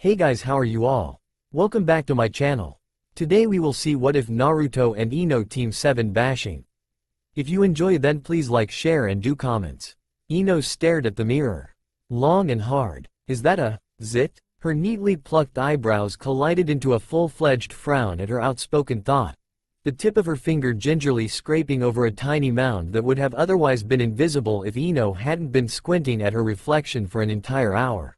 Hey guys, how are you all? Welcome back to my channel. Today we will see what if Naruto and Ino team 7 bashing. If you enjoy then please like, share and do comments. Ino stared at the mirror. Long and hard. Is that a zit? Her neatly plucked eyebrows collided into a full-fledged frown at her outspoken thought. The tip of her finger gingerly scraping over a tiny mound that would have otherwise been invisible if Ino hadn't been squinting at her reflection for an entire hour.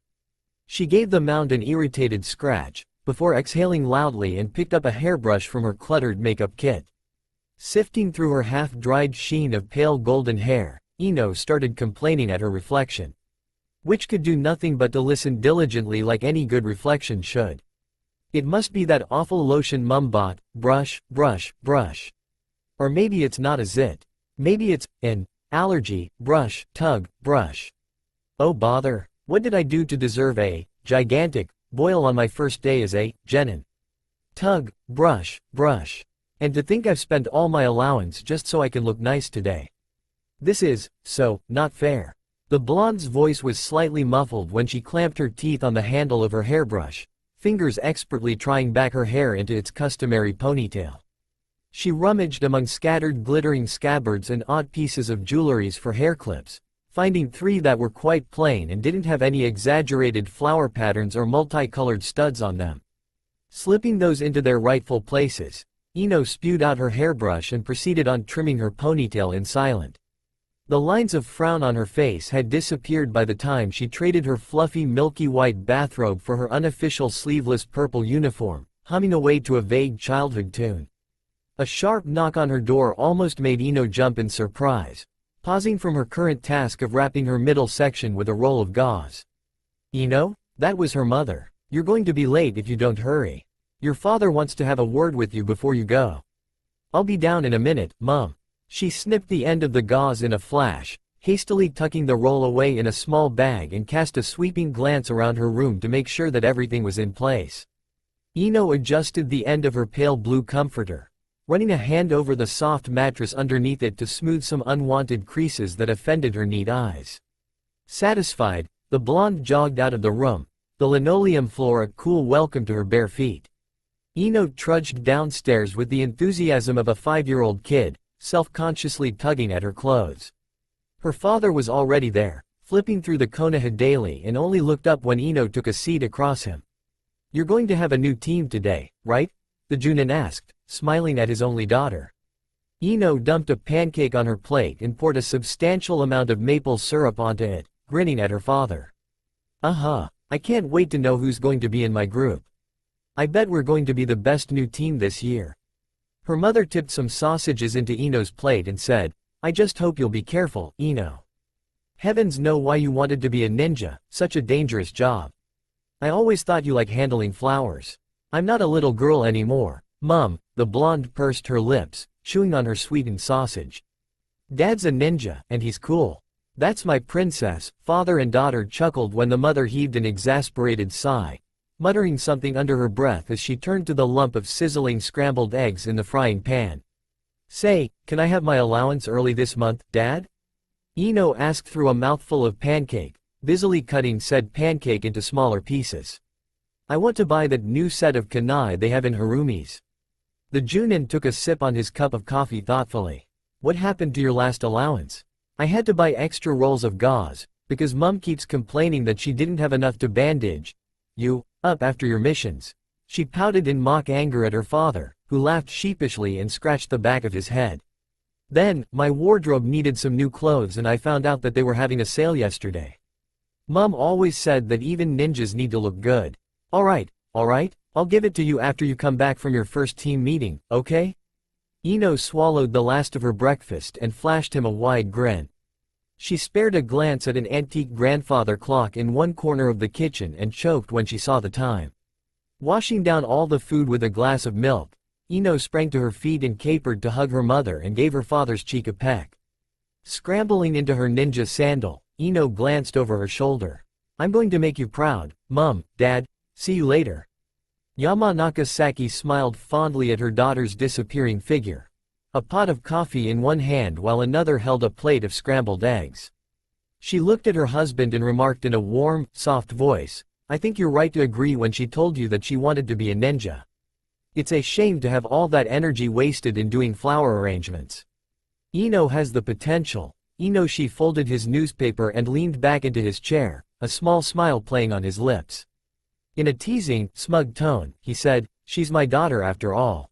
She gave the mound an irritated scratch, before exhaling loudly and picked up a hairbrush from her cluttered makeup kit. Sifting through her half-dried sheen of pale golden hair, Ino started complaining at her reflection, which could do nothing but to listen diligently like any good reflection should. It must be that awful lotion mum bought, brush, brush, brush. Or maybe it's not a zit. Maybe it's an allergy, brush, tug, brush. Oh bother, what did I do to deserve a gigantic boil on my first day as a genin? Tug, brush, brush. And to think I've spent all my allowance just so I can look nice today. This is, so, not fair. The blonde's voice was slightly muffled when she clamped her teeth on the handle of her hairbrush, fingers expertly trying back her hair into its customary ponytail. She rummaged among scattered glittering scabbards and odd pieces of jewelries for hair clips, finding 3 that were quite plain and didn't have any exaggerated flower patterns or multicolored studs on them. Slipping those into their rightful places, Ino spewed out her hairbrush and proceeded on trimming her ponytail in silence. The lines of frown on her face had disappeared by the time she traded her fluffy milky white bathrobe for her unofficial sleeveless purple uniform, humming away to a vague childhood tune. A sharp knock on her door almost made Ino jump in surprise, pausing from her current task of wrapping her middle section with a roll of gauze. Ino? That was her mother. You're going to be late if you don't hurry. Your father wants to have a word with you before you go. I'll be down in a minute, Mum. She snipped the end of the gauze in a flash, hastily tucking the roll away in a small bag and cast a sweeping glance around her room to make sure that everything was in place. Ino adjusted the end of her pale blue comforter, running a hand over the soft mattress underneath it to smooth some unwanted creases that offended her neat eyes. Satisfied, the blonde jogged out of the room, the linoleum floor a cool welcome to her bare feet. Ino trudged downstairs with the enthusiasm of a 5-year-old kid, self-consciously tugging at her clothes. Her father was already there, flipping through the Konoha Daily and only looked up when Ino took a seat across him. You're going to have a new team today, right? The Junin asked, smiling at his only daughter. Ino dumped a pancake on her plate and poured a substantial amount of maple syrup onto it, grinning at her father. I can't wait to know who's going to be in my group. I bet we're going to be the best new team this year. Her mother tipped some sausages into Ino's plate and said, I just hope you'll be careful, Ino. Heavens know why you wanted to be a ninja, such a dangerous job. I always thought you like handling flowers. I'm not a little girl anymore, Mum. The blonde pursed her lips, chewing on her sweetened sausage. Dad's a ninja, and he's cool. That's my princess. Father and daughter chuckled when the mother heaved an exasperated sigh, muttering something under her breath as she turned to the lump of sizzling scrambled eggs in the frying pan. Say, can I have my allowance early this month, Dad? Ino asked through a mouthful of pancake, busily cutting said pancake into smaller pieces. I want to buy that new set of kunai they have in Harumi's. The Junin took a sip on his cup of coffee thoughtfully. What happened to your last allowance? I had to buy extra rolls of gauze, because Mum keeps complaining that she didn't have enough to bandage you up after your missions. She pouted in mock anger at her father, who laughed sheepishly and scratched the back of his head. Then, my wardrobe needed some new clothes and I found out that they were having a sale yesterday. Mum always said that even ninjas need to look good. Alright, I'll give it to you after you come back from your first team meeting, okay? Ino swallowed the last of her breakfast and flashed him a wide grin. She spared a glance at an antique grandfather clock in one corner of the kitchen and choked when she saw the time. Washing down all the food with a glass of milk, Ino sprang to her feet and capered to hug her mother and gave her father's cheek a peck. Scrambling into her ninja sandal, Ino glanced over her shoulder. I'm going to make you proud, Mum, Dad, see you later. Yamanaka Saki smiled fondly at her daughter's disappearing figure, a pot of coffee in one hand while another held a plate of scrambled eggs. She looked at her husband and remarked in a warm, soft voice, I think you're right to agree when she told you that she wanted to be a ninja. It's a shame to have all that energy wasted in doing flower arrangements. Ino has the potential. Ino. She folded his newspaper and leaned back into his chair, a small smile playing on his lips. In a teasing, smug tone, he said, "She's my daughter after all.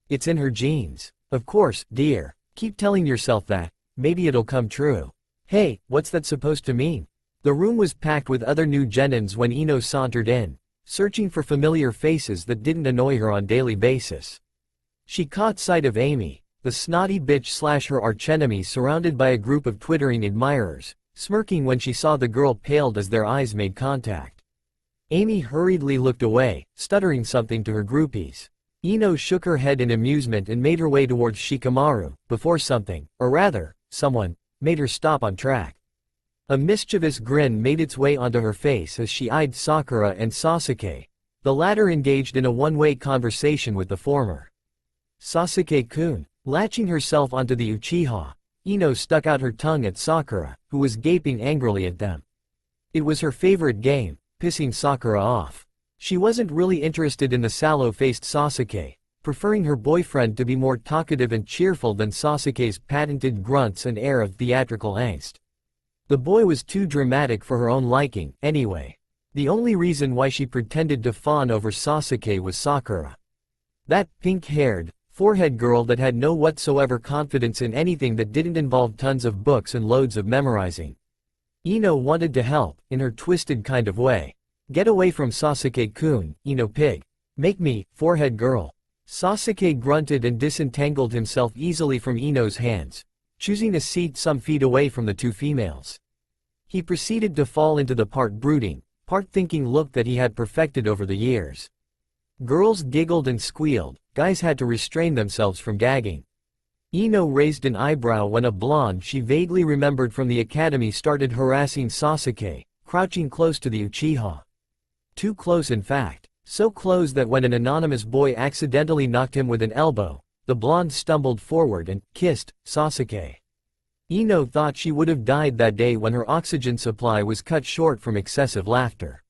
It's in her genes. Of course, dear. Keep telling yourself that. Maybe it'll come true." Hey, what's that supposed to mean? The room was packed with other new genins when Ino sauntered in, searching for familiar faces that didn't annoy her on daily basis. She caught sight of Amy, the snotty bitch / her archenemy, surrounded by a group of twittering admirers, smirking when she saw the girl paled as their eyes made contact. Amy hurriedly looked away, stuttering something to her groupies. Ino shook her head in amusement and made her way towards Shikamaru, before something, or rather, someone, made her stop on track. A mischievous grin made its way onto her face as she eyed Sakura and Sasuke, the latter engaged in a one-way conversation with the former. "Sasuke-kun." Latching herself onto the Uchiha, Ino stuck out her tongue at Sakura, who was gaping angrily at them. It was her favorite game, pissing Sakura off. She wasn't really interested in the sallow-faced Sasuke, preferring her boyfriend to be more talkative and cheerful than Sasuke's patented grunts and air of theatrical angst. The boy was too dramatic for her own liking, anyway. The only reason why she pretended to fawn over Sasuke was Sakura. That pink-haired, forehead girl that had no whatsoever confidence in anything that didn't involve tons of books and loads of memorizing. Ino wanted to help, in her twisted kind of way. "Get away from Sasuke-kun, Ino pig. Make me, forehead girl." Sasuke grunted and disentangled himself easily from Ino's hands, choosing a seat some feet away from the two females. He proceeded to fall into the part brooding, part thinking look that he had perfected over the years. Girls giggled and squealed, guys had to restrain themselves from gagging. Ino raised an eyebrow when a blonde she vaguely remembered from the academy started harassing Sasuke, crouching close to the Uchiha. Too close, in fact. So close that when an anonymous boy accidentally knocked him with an elbow, the blonde stumbled forward and kissed Sasuke. Ino thought she would have died that day when her oxygen supply was cut short from excessive laughter.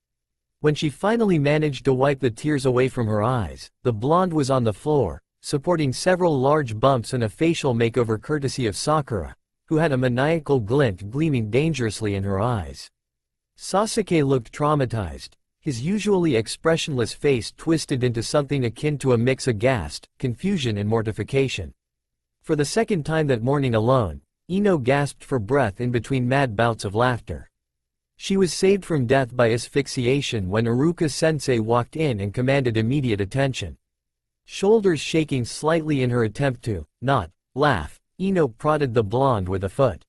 When she finally managed to wipe the tears away from her eyes, the blonde was on the floor, supporting several large bumps and a facial makeover courtesy of Sakura, who had a maniacal glint gleaming dangerously in her eyes. Sasuke looked traumatized, his usually expressionless face twisted into something akin to a mix of aghast, confusion and mortification. For the second time that morning alone, Ino gasped for breath in between mad bouts of laughter. She was saved from death by asphyxiation when Iruka-sensei walked in and commanded immediate attention. Shoulders shaking slightly in her attempt to not laugh, Ino prodded the blonde with a foot.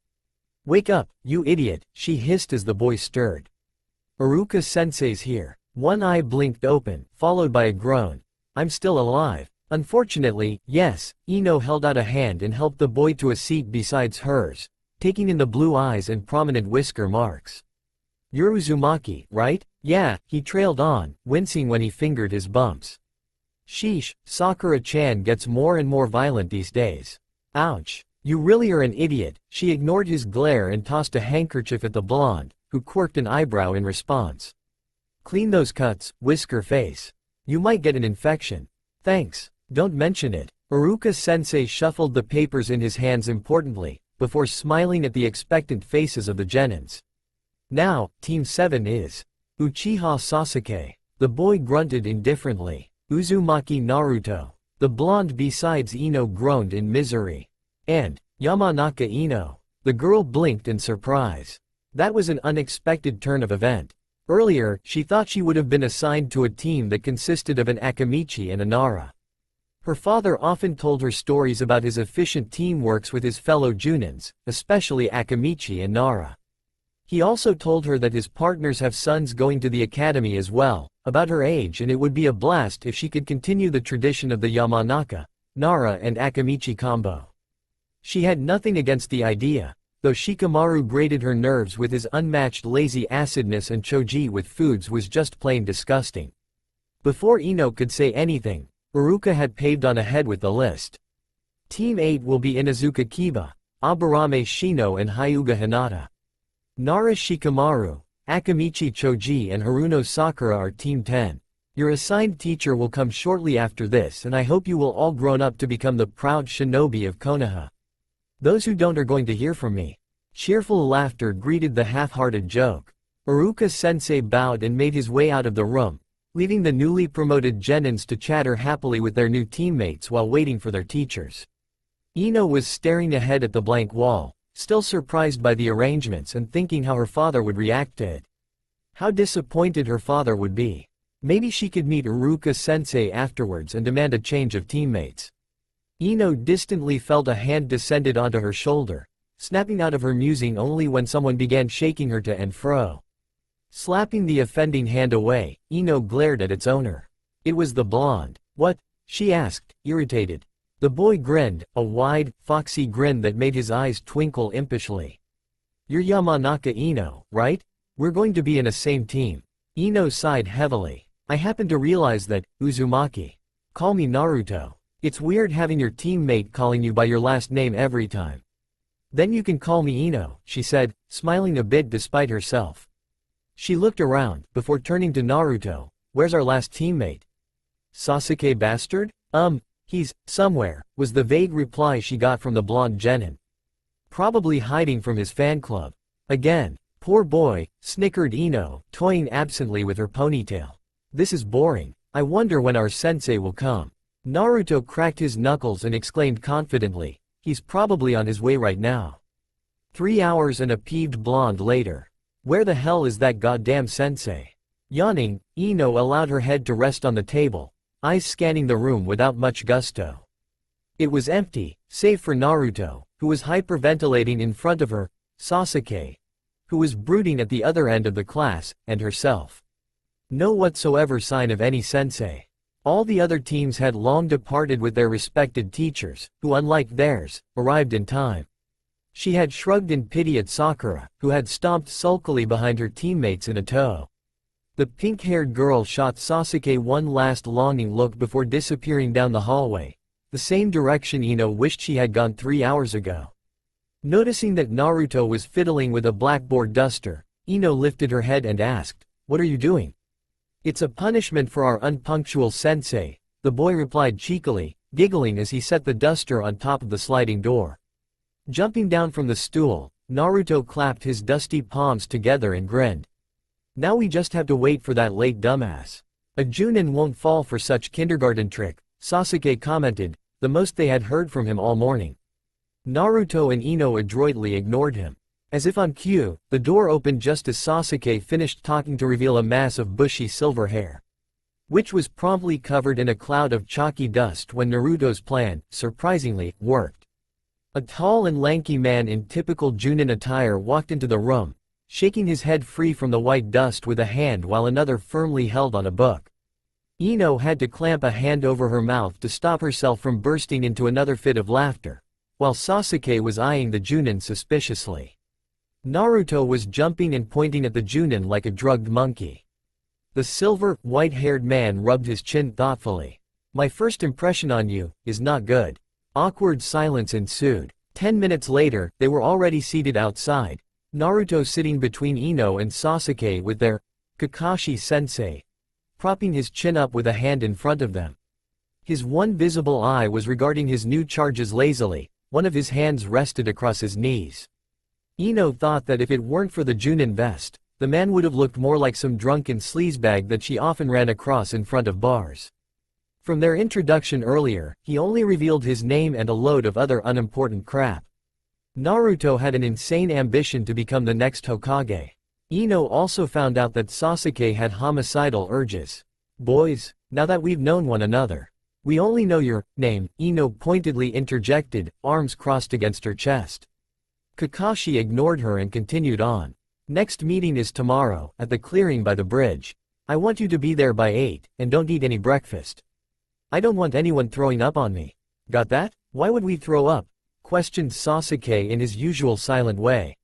"Wake up, you idiot," she hissed as the boy stirred. "Iruka-sensei's here." One eye blinked open, followed by a groan. "I'm still alive." "Unfortunately, yes." Ino held out a hand and helped the boy to a seat besides hers, taking in the blue eyes and prominent whisker marks. "You're Uzumaki, right?" "Yeah," he trailed on, wincing when he fingered his bumps. "Sheesh, Sakura-chan gets more and more violent these days." "Ouch. You really are an idiot." She ignored his glare and tossed a handkerchief at the blonde, who quirked an eyebrow in response. "Clean those cuts, whisker face. You might get an infection." "Thanks. Don't mention it." Iruka-sensei shuffled the papers in his hands importantly, before smiling at the expectant faces of the genins. "Now, Team 7 is Uchiha Sasuke." The boy grunted indifferently. "Uzumaki Naruto." The blonde besides Ino groaned in misery. "And Yamanaka Ino." The girl blinked in surprise. That was an unexpected turn of event. Earlier, she thought she would have been assigned to a team that consisted of an Akamichi and a Nara. Her father often told her stories about his efficient teamworks with his fellow Junins, especially Akamichi and Nara. He also told her that his partners have sons going to the academy as well, about her age, and it would be a blast if she could continue the tradition of the Yamanaka, Nara and Akamichi combo. She had nothing against the idea, though Shikamaru grated her nerves with his unmatched lazy acidness, and Choji with foods was just plain disgusting. Before Ino could say anything, Iruka had paved on ahead with the list. Team 8 will be Inazuka Kiba, Aburame Shino and Hyuga Hinata. Nara Shikamaru, Akamichi Choji and Haruno Sakura are Team 10. Your assigned teacher will come shortly after this, and I hope you will all grown up to become the proud shinobi of Konoha. Those who don't are going to hear from me." Cheerful laughter greeted the half-hearted joke. Iruka-sensei bowed and made his way out of the room, leaving the newly promoted genins to chatter happily with their new teammates while waiting for their teachers. Ino was staring ahead at the blank wall, still surprised by the arrangements and thinking how her father would react to it. How disappointed her father would be. Maybe she could meet Iruka-sensei afterwards and demand a change of teammates. Ino distantly felt a hand descended onto her shoulder, snapping out of her musing only when someone began shaking her to and fro. Slapping the offending hand away, Ino glared at its owner. It was the blonde. "What?" she asked, irritated. The boy grinned, a wide, foxy grin that made his eyes twinkle impishly. "You're Yamanaka Ino, right? We're going to be in a same team." Ino sighed heavily. "I happen to realize that, Uzumaki. Call me Naruto. It's weird having your teammate calling you by your last name every time." "Then you can call me Ino," she said, smiling a bit despite herself. She looked around, before turning to Naruto. "Where's our last teammate?" "Sasuke bastard? He's somewhere," was the vague reply she got from the blonde genin. "Probably hiding from his fan club. Again. Poor boy," snickered Ino, toying absently with her ponytail. "This is boring. I wonder when our sensei will come." Naruto cracked his knuckles and exclaimed confidently, "He's probably on his way right now." 3 hours and a peeved blonde later. "Where the hell is that goddamn sensei?" Yawning, Ino allowed her head to rest on the table, eyes scanning the room without much gusto. It was empty, save for Naruto, who was hyperventilating in front of her, Sasuke, who was brooding at the other end of the class, and herself. No whatsoever sign of any sensei. All the other teams had long departed with their respected teachers, who unlike theirs, arrived in time. She had shrugged in pity at Sakura, who had stomped sulkily behind her teammates in a tow. The pink-haired girl shot Sasuke one last longing look before disappearing down the hallway, the same direction Ino wished she had gone 3 hours ago. Noticing that Naruto was fiddling with a blackboard duster, Ino lifted her head and asked, "What are you doing?" "It's a punishment for our unpunctual sensei," the boy replied cheekily, giggling as he set the duster on top of the sliding door. Jumping down from the stool, Naruto clapped his dusty palms together and grinned. "Now we just have to wait for that late dumbass. A Junin won't fall for such kindergarten trick," Sasuke commented, the most they had heard from him all morning. Naruto and Ino adroitly ignored him. As if on cue, the door opened just as Sasuke finished talking to reveal a mass of bushy silver hair, which was promptly covered in a cloud of chalky dust when Naruto's plan, surprisingly, worked. A tall and lanky man in typical Junin attire walked into the room, shaking his head free from the white dust with a hand while another firmly held on a book. Ino had to clamp a hand over her mouth to stop herself from bursting into another fit of laughter, while Sasuke was eyeing the Junin suspiciously. Naruto was jumping and pointing at the Junin like a drugged monkey. The silver, white-haired man rubbed his chin thoughtfully. "My first impression on you is not good." Awkward silence ensued. 10 minutes later, they were already seated outside, Naruto sitting between Ino and Sasuke with their Kakashi-sensei propping his chin up with a hand in front of them. His one visible eye was regarding his new charges lazily, one of his hands rested across his knees. Ino thought that if it weren't for the Junin vest, the man would have looked more like some drunken sleazebag that she often ran across in front of bars. From their introduction earlier, he only revealed his name and a load of other unimportant crap. Naruto had an insane ambition to become the next Hokage. Ino also found out that Sasuke had homicidal urges. "Boys, now that we've known one another, we only know your name," Ino pointedly interjected, arms crossed against her chest. Kakashi ignored her and continued on. "Next meeting is tomorrow, at the clearing by the bridge. I want you to be there by 8, and don't eat any breakfast. I don't want anyone throwing up on me. Got that?" "Why would we throw up?" questioned Sasuke in his usual silent way.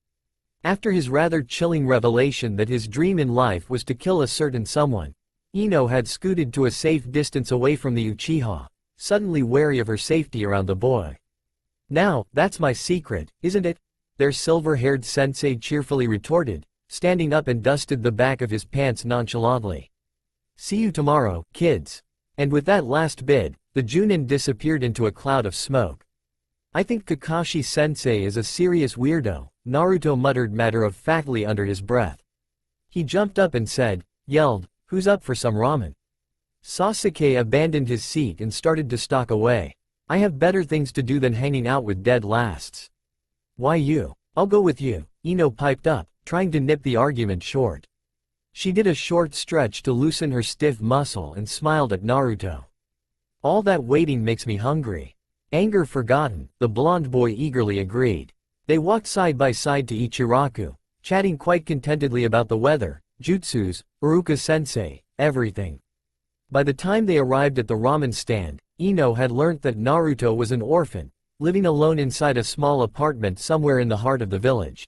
After his rather chilling revelation that his dream in life was to kill a certain someone, Ino had scooted to a safe distance away from the Uchiha, suddenly wary of her safety around the boy. "Now, that's my secret, isn't it?" their silver-haired sensei cheerfully retorted, standing up and dusted the back of his pants nonchalantly. "See you tomorrow, kids." And with that last bid, the Junin disappeared into a cloud of smoke. "I think Kakashi-sensei is a serious weirdo," Naruto muttered matter-of-factly under his breath. He jumped up and yelled, "Who's up for some ramen?" Sasuke abandoned his seat and started to stalk away. "I have better things to do than hanging out with dead lasts." "Why you? I'll go with you," Ino piped up, trying to nip the argument short. She did a short stretch to loosen her stiff muscle and smiled at Naruto. "All that waiting makes me hungry." Anger forgotten, the blonde boy eagerly agreed. They walked side by side to Ichiraku, chatting quite contentedly about the weather, jutsus, Iruka-sensei, everything. By the time they arrived at the ramen stand, Ino had learnt that Naruto was an orphan, living alone inside a small apartment somewhere in the heart of the village.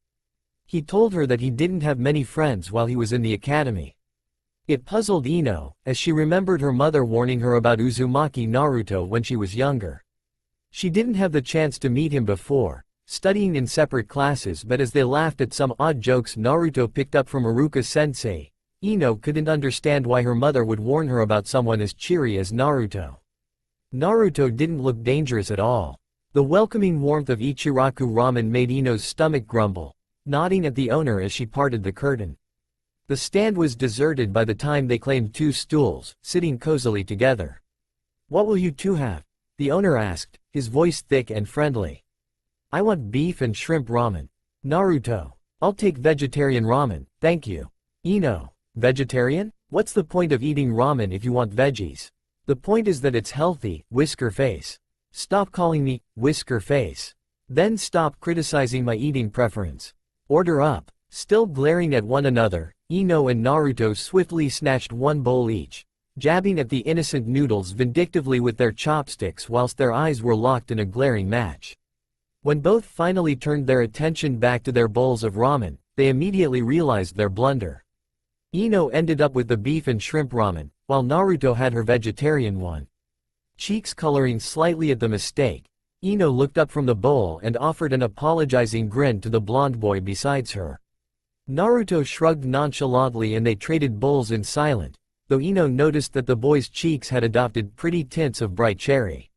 He told her that he didn't have many friends while he was in the academy. It puzzled Ino, as she remembered her mother warning her about Uzumaki Naruto when she was younger. She didn't have the chance to meet him before, studying in separate classes, but as they laughed at some odd jokes Naruto picked up from Iruka-sensei, Ino couldn't understand why her mother would warn her about someone as cheery as Naruto. Naruto didn't look dangerous at all. The welcoming warmth of Ichiraku ramen made Ino's stomach grumble, nodding at the owner as she parted the curtain. The stand was deserted by the time they claimed 2 stools, sitting cozily together. "What will you two have?" the owner asked, his voice thick and friendly. "I want beef and shrimp ramen." Naruto: "I'll take vegetarian ramen, thank you." Ino: "Vegetarian? What's the point of eating ramen if you want veggies?" "The point is that it's healthy, whisker face." "Stop calling me whisker face. Then stop criticizing my eating preference. Order up." Still glaring at one another, Ino and Naruto swiftly snatched one bowl each, jabbing at the innocent noodles vindictively with their chopsticks whilst their eyes were locked in a glaring match. When both finally turned their attention back to their bowls of ramen, they immediately realized their blunder. Ino ended up with the beef and shrimp ramen, while Naruto had her vegetarian one. Cheeks coloring slightly at the mistake, Ino looked up from the bowl and offered an apologizing grin to the blonde boy beside her. Naruto shrugged nonchalantly and they traded bowls in silence, though Ino noticed that the boy's cheeks had adopted pretty tints of bright cherry.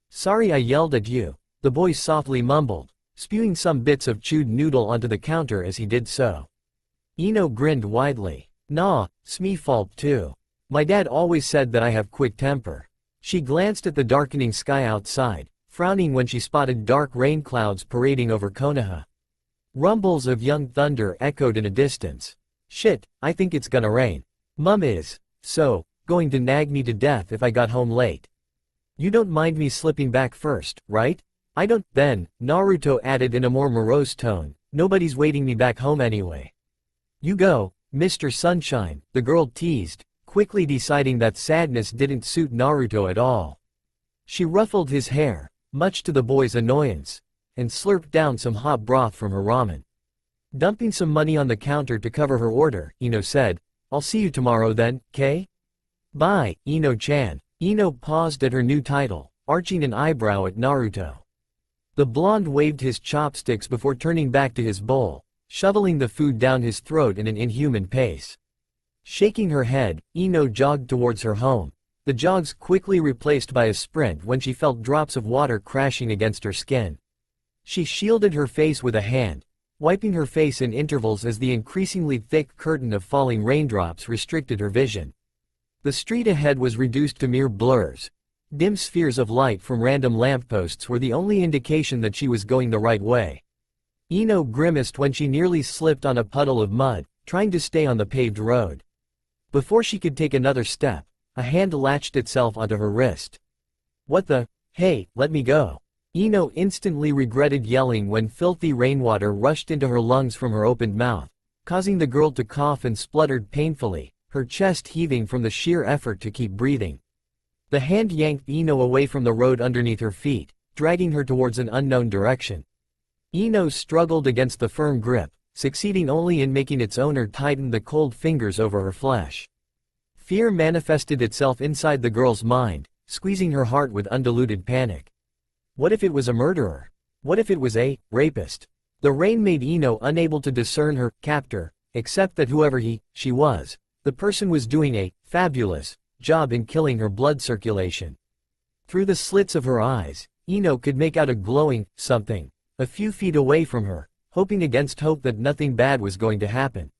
"Sorry I yelled at you," the boy softly mumbled, spewing some bits of chewed noodle onto the counter as he did so. Ino grinned widely. "Nah, it's me fault too. My dad always said that I have quick temper." She glanced at the darkening sky outside, frowning when she spotted dark rain clouds parading over Konoha. Rumbles of young thunder echoed in a distance. "Shit, I think it's gonna rain. Mum is going to nag me to death if I got home late. You don't mind me slipping back first, right?" "I don't." "Then," Naruto added in a more morose tone, "nobody's waiting me back home anyway." "You go, Mr. Sunshine," the girl teased, quickly deciding that sadness didn't suit Naruto at all. She ruffled his hair, much to the boy's annoyance, and slurped down some hot broth from her ramen. Dumping some money on the counter to cover her order, Ino said, "I'll see you tomorrow then, Kay?" "Bye, Ino-chan." Ino paused at her new title, arching an eyebrow at Naruto. The blonde waved his chopsticks before turning back to his bowl, shoveling the food down his throat in an inhuman pace. Shaking her head, Ino jogged towards her home, the jogs quickly replaced by a sprint when she felt drops of water crashing against her skin. She shielded her face with a hand, wiping her face in intervals as the increasingly thick curtain of falling raindrops restricted her vision. The street ahead was reduced to mere blurs. Dim spheres of light from random lampposts were the only indication that she was going the right way. Ino grimaced when she nearly slipped on a puddle of mud, trying to stay on the paved road. Before she could take another step, a hand latched itself onto her wrist. "What the? Hey, let me go." Ino instantly regretted yelling when filthy rainwater rushed into her lungs from her opened mouth, causing the girl to cough and spluttered painfully, her chest heaving from the sheer effort to keep breathing. The hand yanked Ino away from the road underneath her feet, dragging her towards an unknown direction. Ino struggled against the firm grip, succeeding only in making its owner tighten the cold fingers over her flesh. Fear manifested itself inside the girl's mind, squeezing her heart with undiluted panic. What if it was a murderer? What if it was a rapist? The rain made Ino unable to discern her captor, except that whoever she was, the person was doing a fabulous job in killing her blood circulation. Through the slits of her eyes, Ino could make out a glowing something a few feet away from her, hoping against hope that nothing bad was going to happen.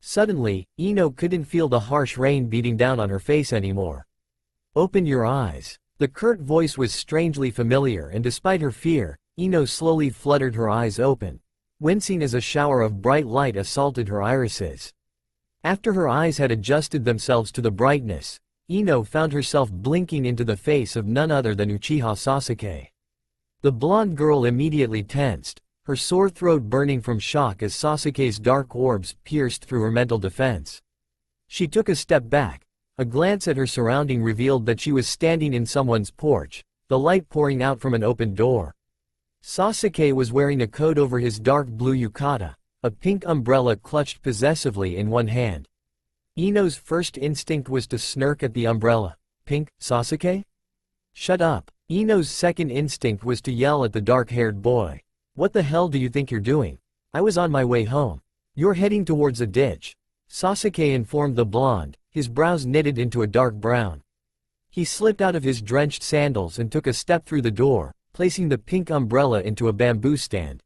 Suddenly, Ino couldn't feel the harsh rain beating down on her face anymore. "Open your eyes." The curt voice was strangely familiar, and despite her fear, Ino slowly fluttered her eyes open, wincing as a shower of bright light assaulted her irises. After her eyes had adjusted themselves to the brightness, Ino found herself blinking into the face of none other than Uchiha Sasuke. The blonde girl immediately tensed, her sore throat burning from shock as Sasuke's dark orbs pierced through her mental defense. She took a step back. A glance at her surrounding revealed that she was standing in someone's porch, the light pouring out from an open door. Sasuke was wearing a coat over his dark blue yukata, a pink umbrella clutched possessively in one hand. Ino's first instinct was to snirk at the umbrella. "Pink, Sasuke? Shut up." Ino's second instinct was to yell at the dark-haired boy. "What the hell do you think you're doing? I was on my way home. You're heading towards a ditch," Sasuke informed the blonde, his brows knitted into a dark brown. He slipped out of his drenched sandals and took a step through the door, placing the pink umbrella into a bamboo stand.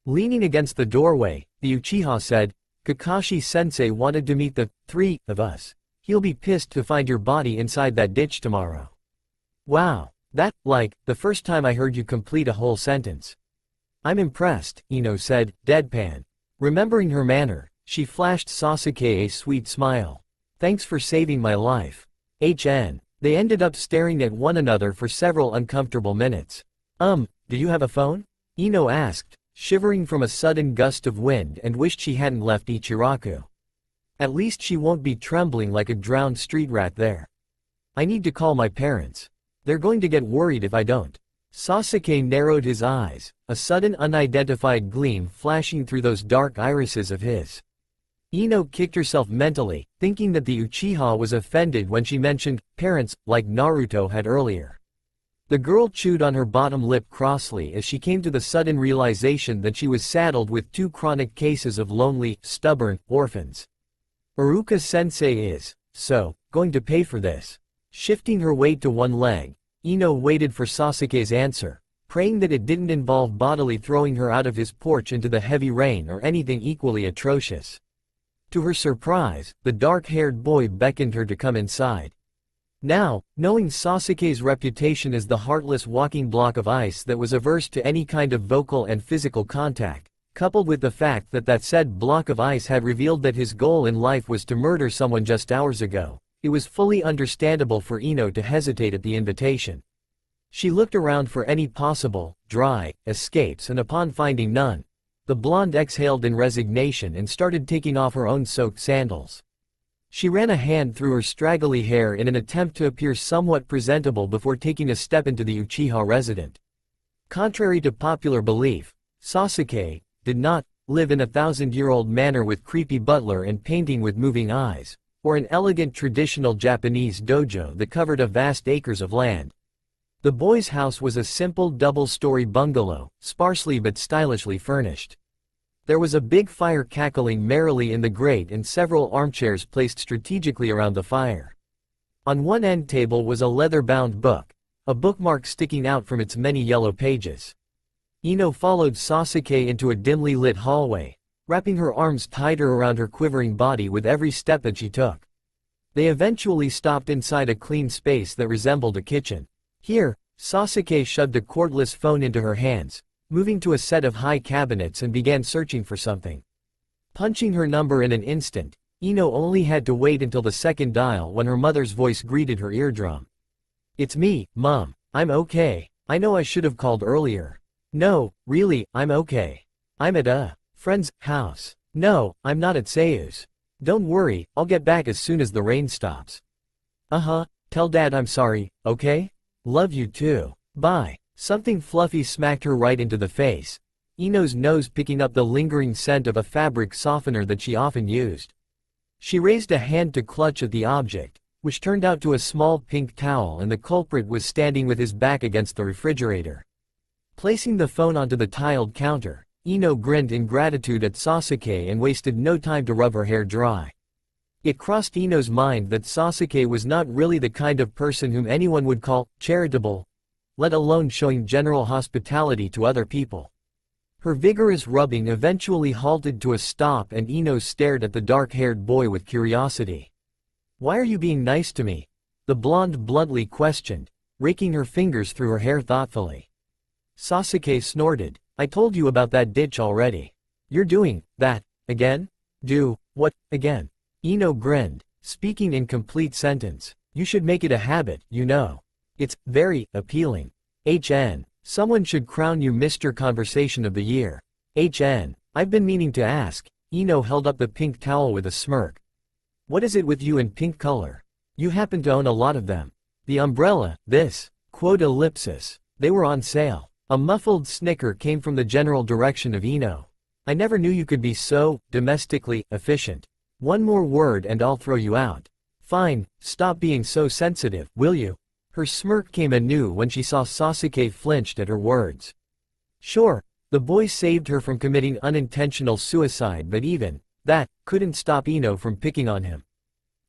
Leaning against the doorway, the Uchiha said, "Kakashi-sensei wanted to meet the three of us. He'll be pissed to find your body inside that ditch tomorrow." "Wow, that's like the first time I heard you complete a whole sentence." "I'm impressed," Ino said, deadpan. Remembering her manner, she flashed Sasuke a sweet smile. "Thanks for saving my life." They ended up staring at one another for several uncomfortable minutes. Do you have a phone?" Ino asked, shivering from a sudden gust of wind, and wished she hadn't left Ichiraku. At least she won't be trembling like a drowned street rat there. "I need to call my parents. They're going to get worried if I don't." Sasuke narrowed his eyes, a sudden unidentified gleam flashing through those dark irises of his. Ino kicked herself mentally, thinking that the Uchiha was offended when she mentioned parents, like Naruto had earlier. The girl chewed on her bottom lip crossly as she came to the sudden realization that she was saddled with two chronic cases of lonely, stubborn orphans. Iruka-sensei is, going to pay for this. Shifting her weight to one leg, Ino waited for Sasuke's answer, praying that it didn't involve bodily throwing her out of his porch into the heavy rain or anything equally atrocious. To her surprise, the dark-haired boy beckoned her to come inside. Now, knowing Sasuke's reputation as the heartless walking block of ice that was averse to any kind of vocal and physical contact, coupled with the fact that that said block of ice had revealed that his goal in life was to murder someone just hours ago, it was fully understandable for Ino to hesitate at the invitation. She looked around for any possible, dry, escapes, and upon finding none, the blonde exhaled in resignation and started taking off her own soaked sandals. She ran a hand through her straggly hair in an attempt to appear somewhat presentable before taking a step into the Uchiha residence. Contrary to popular belief, Sasuke did not live in a thousand-year-old manor with creepy butler and painting with moving eyes, or an elegant traditional Japanese dojo that covered a vast acres of land. The boy's house was a simple double-story bungalow, sparsely but stylishly furnished. There was a big fire cackling merrily in the grate and several armchairs placed strategically around the fire. On one end table was a leather-bound book, a bookmark sticking out from its many yellow pages. Ino followed Sasuke into a dimly lit hallway, wrapping her arms tighter around her quivering body with every step that she took. They eventually stopped inside a clean space that resembled a kitchen. Here, Sasuke shoved a cordless phone into her hands, moving to a set of high cabinets and began searching for something. Punching her number in an instant, Ino only had to wait until the second dial when her mother's voice greeted her eardrum. "It's me, Mom. I'm okay. I know I should have called earlier." "No, really, I'm okay. I'm at a friend's house." "No, I'm not at Seiyu's." "Don't worry, I'll get back as soon as the rain stops." Tell Dad I'm sorry, okay? Love you too. Bye." Something fluffy smacked her right into the face, Ino's nose picking up the lingering scent of a fabric softener that she often used. She raised a hand to clutch at the object, which turned out to a small pink towel, and the culprit was standing with his back against the refrigerator. Placing the phone onto the tiled counter, Ino grinned in gratitude at Sasuke and wasted no time to rub her hair dry. It crossed Ino's mind that Sasuke was not really the kind of person whom anyone would call charitable, let alone showing general hospitality to other people. Her vigorous rubbing eventually halted to a stop and Ino stared at the dark-haired boy with curiosity. "Why are you being nice to me?" the blonde bluntly questioned, raking her fingers through her hair thoughtfully. Sasuke snorted. "I told you about that ditch already. You're doing that again?" "Do what again?" Ino grinned, speaking in complete sentence. "You should make it a habit, you know. It's very appealing. Someone should crown you Mr. Conversation of the Year. I've been meaning to ask." Ino held up the pink towel with a smirk. "What is it with you and pink color? You happen to own a lot of them. The umbrella, this, quote ellipsis, they were on sale." A muffled snicker came from the general direction of Ino. "I never knew you could be so domestically efficient. One more word and I'll throw you out." "Fine, stop being so sensitive, will you?" Her smirk came anew when she saw Sasuke flinched at her words. Sure, the boy saved her from committing unintentional suicide, but even that couldn't stop Ino from picking on him.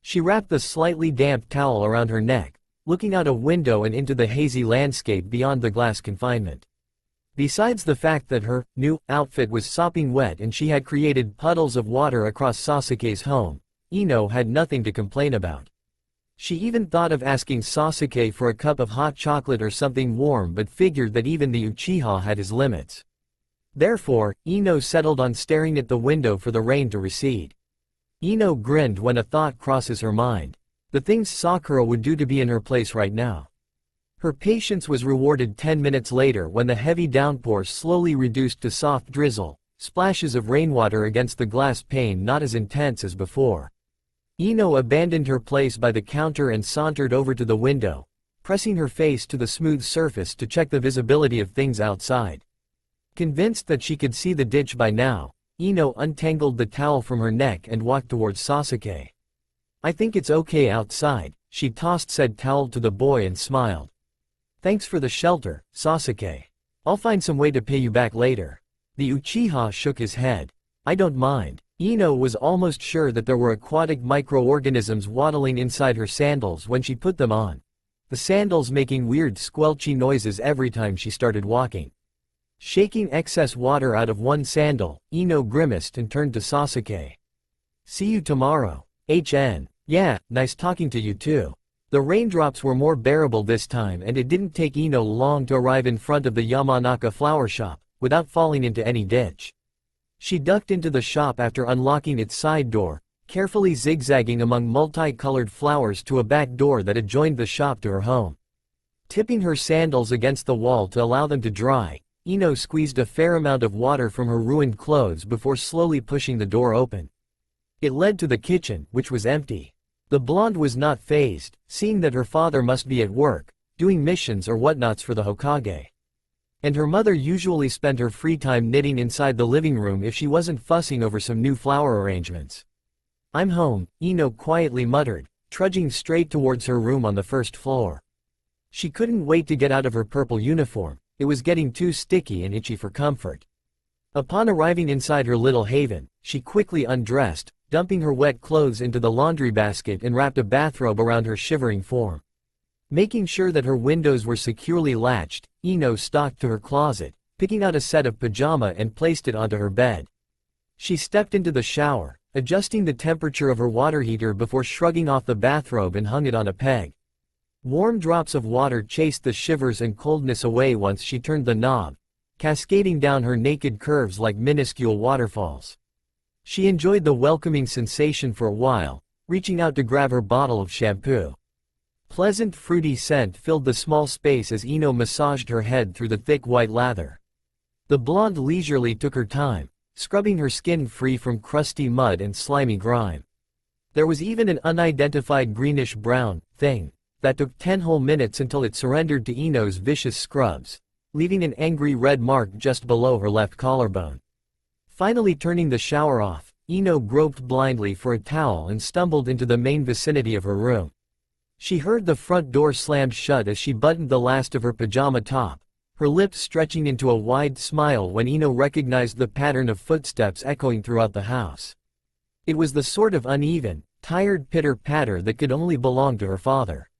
She wrapped the slightly damp towel around her neck, looking out a window and into the hazy landscape beyond the glass confinement. Besides the fact that her new outfit was sopping wet and she had created puddles of water across Sasuke's home, Ino had nothing to complain about. She even thought of asking Sasuke for a cup of hot chocolate or something warm, but figured that even the Uchiha had his limits. Therefore, Ino settled on staring at the window for the rain to recede. Ino grinned when a thought crosses her mind. The things Sakura would do to be in her place right now. Her patience was rewarded 10 minutes later when the heavy downpour slowly reduced to soft drizzle, splashes of rainwater against the glass pane not as intense as before. Ino abandoned her place by the counter and sauntered over to the window, pressing her face to the smooth surface to check the visibility of things outside. Convinced that she could see the ditch by now, Ino untangled the towel from her neck and walked towards Sasuke. "I think it's okay outside," she tossed said towel to the boy and smiled. "Thanks for the shelter, Sasuke. I'll find some way to pay you back later." The Uchiha shook his head. "I don't mind." Ino was almost sure that there were aquatic microorganisms waddling inside her sandals when she put them on, the sandals making weird squelchy noises every time she started walking. Shaking excess water out of one sandal, Ino grimaced and turned to Sasuke. "See you tomorrow, HN. "Yeah, nice talking to you too." The raindrops were more bearable this time and it didn't take Ino long to arrive in front of the Yamanaka flower shop, without falling into any ditch. She ducked into the shop after unlocking its side door, carefully zigzagging among multicolored flowers to a back door that adjoined the shop to her home. Tipping her sandals against the wall to allow them to dry, Ino squeezed a fair amount of water from her ruined clothes before slowly pushing the door open. It led to the kitchen, which was empty. The blonde was not fazed, seeing that her father must be at work, doing missions or whatnots for the Hokage. And her mother usually spent her free time knitting inside the living room if she wasn't fussing over some new flower arrangements. "I'm home," Ino quietly muttered, trudging straight towards her room on the first floor. She couldn't wait to get out of her purple uniform, it was getting too sticky and itchy for comfort. Upon arriving inside her little haven, she quickly undressed, dumping her wet clothes into the laundry basket and wrapped a bathrobe around her shivering form. Making sure that her windows were securely latched, Ino stalked to her closet, picking out a set of pajama and placed it onto her bed. She stepped into the shower, adjusting the temperature of her water heater before shrugging off the bathrobe and hung it on a peg. Warm drops of water chased the shivers and coldness away once she turned the knob, cascading down her naked curves like minuscule waterfalls. She enjoyed the welcoming sensation for a while, reaching out to grab her bottle of shampoo. Pleasant fruity scent filled the small space as Ino massaged her head through the thick white lather. The blonde leisurely took her time, scrubbing her skin free from crusty mud and slimy grime. There was even an unidentified greenish-brown thing that took 10 whole minutes until it surrendered to Ino's vicious scrubs, leaving an angry red mark just below her left collarbone. Finally turning the shower off, Ino groped blindly for a towel and stumbled into the main vicinity of her room. She heard the front door slammed shut as she buttoned the last of her pajama top, her lips stretching into a wide smile when Ino recognized the pattern of footsteps echoing throughout the house. It was the sort of uneven, tired pitter-patter that could only belong to her father.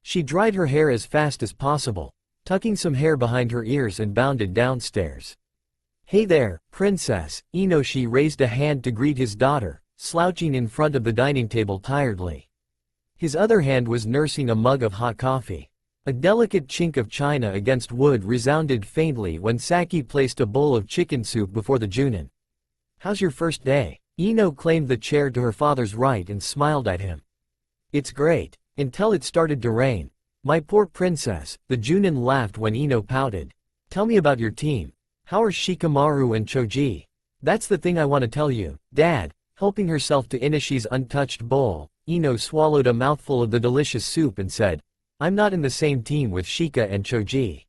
She dried her hair as fast as possible, tucking some hair behind her ears and bounded downstairs. "Hey there, princess," Inoshi raised a hand to greet his daughter, slouching in front of the dining table tiredly. His other hand was nursing a mug of hot coffee. A delicate chink of china against wood resounded faintly when Saki placed a bowl of chicken soup before the Junin. "How's your first day?" Ino claimed the chair to her father's right and smiled at him. "It's great, until it started to rain. My poor princess," the Junin laughed when Ino pouted. "Tell me about your team. How are Shikamaru and Choji?" "That's the thing I want to tell you, Dad." Helping herself to Inishi's untouched bowl, Ino swallowed a mouthful of the delicious soup and said, "I'm not in the same team with Shika and Choji.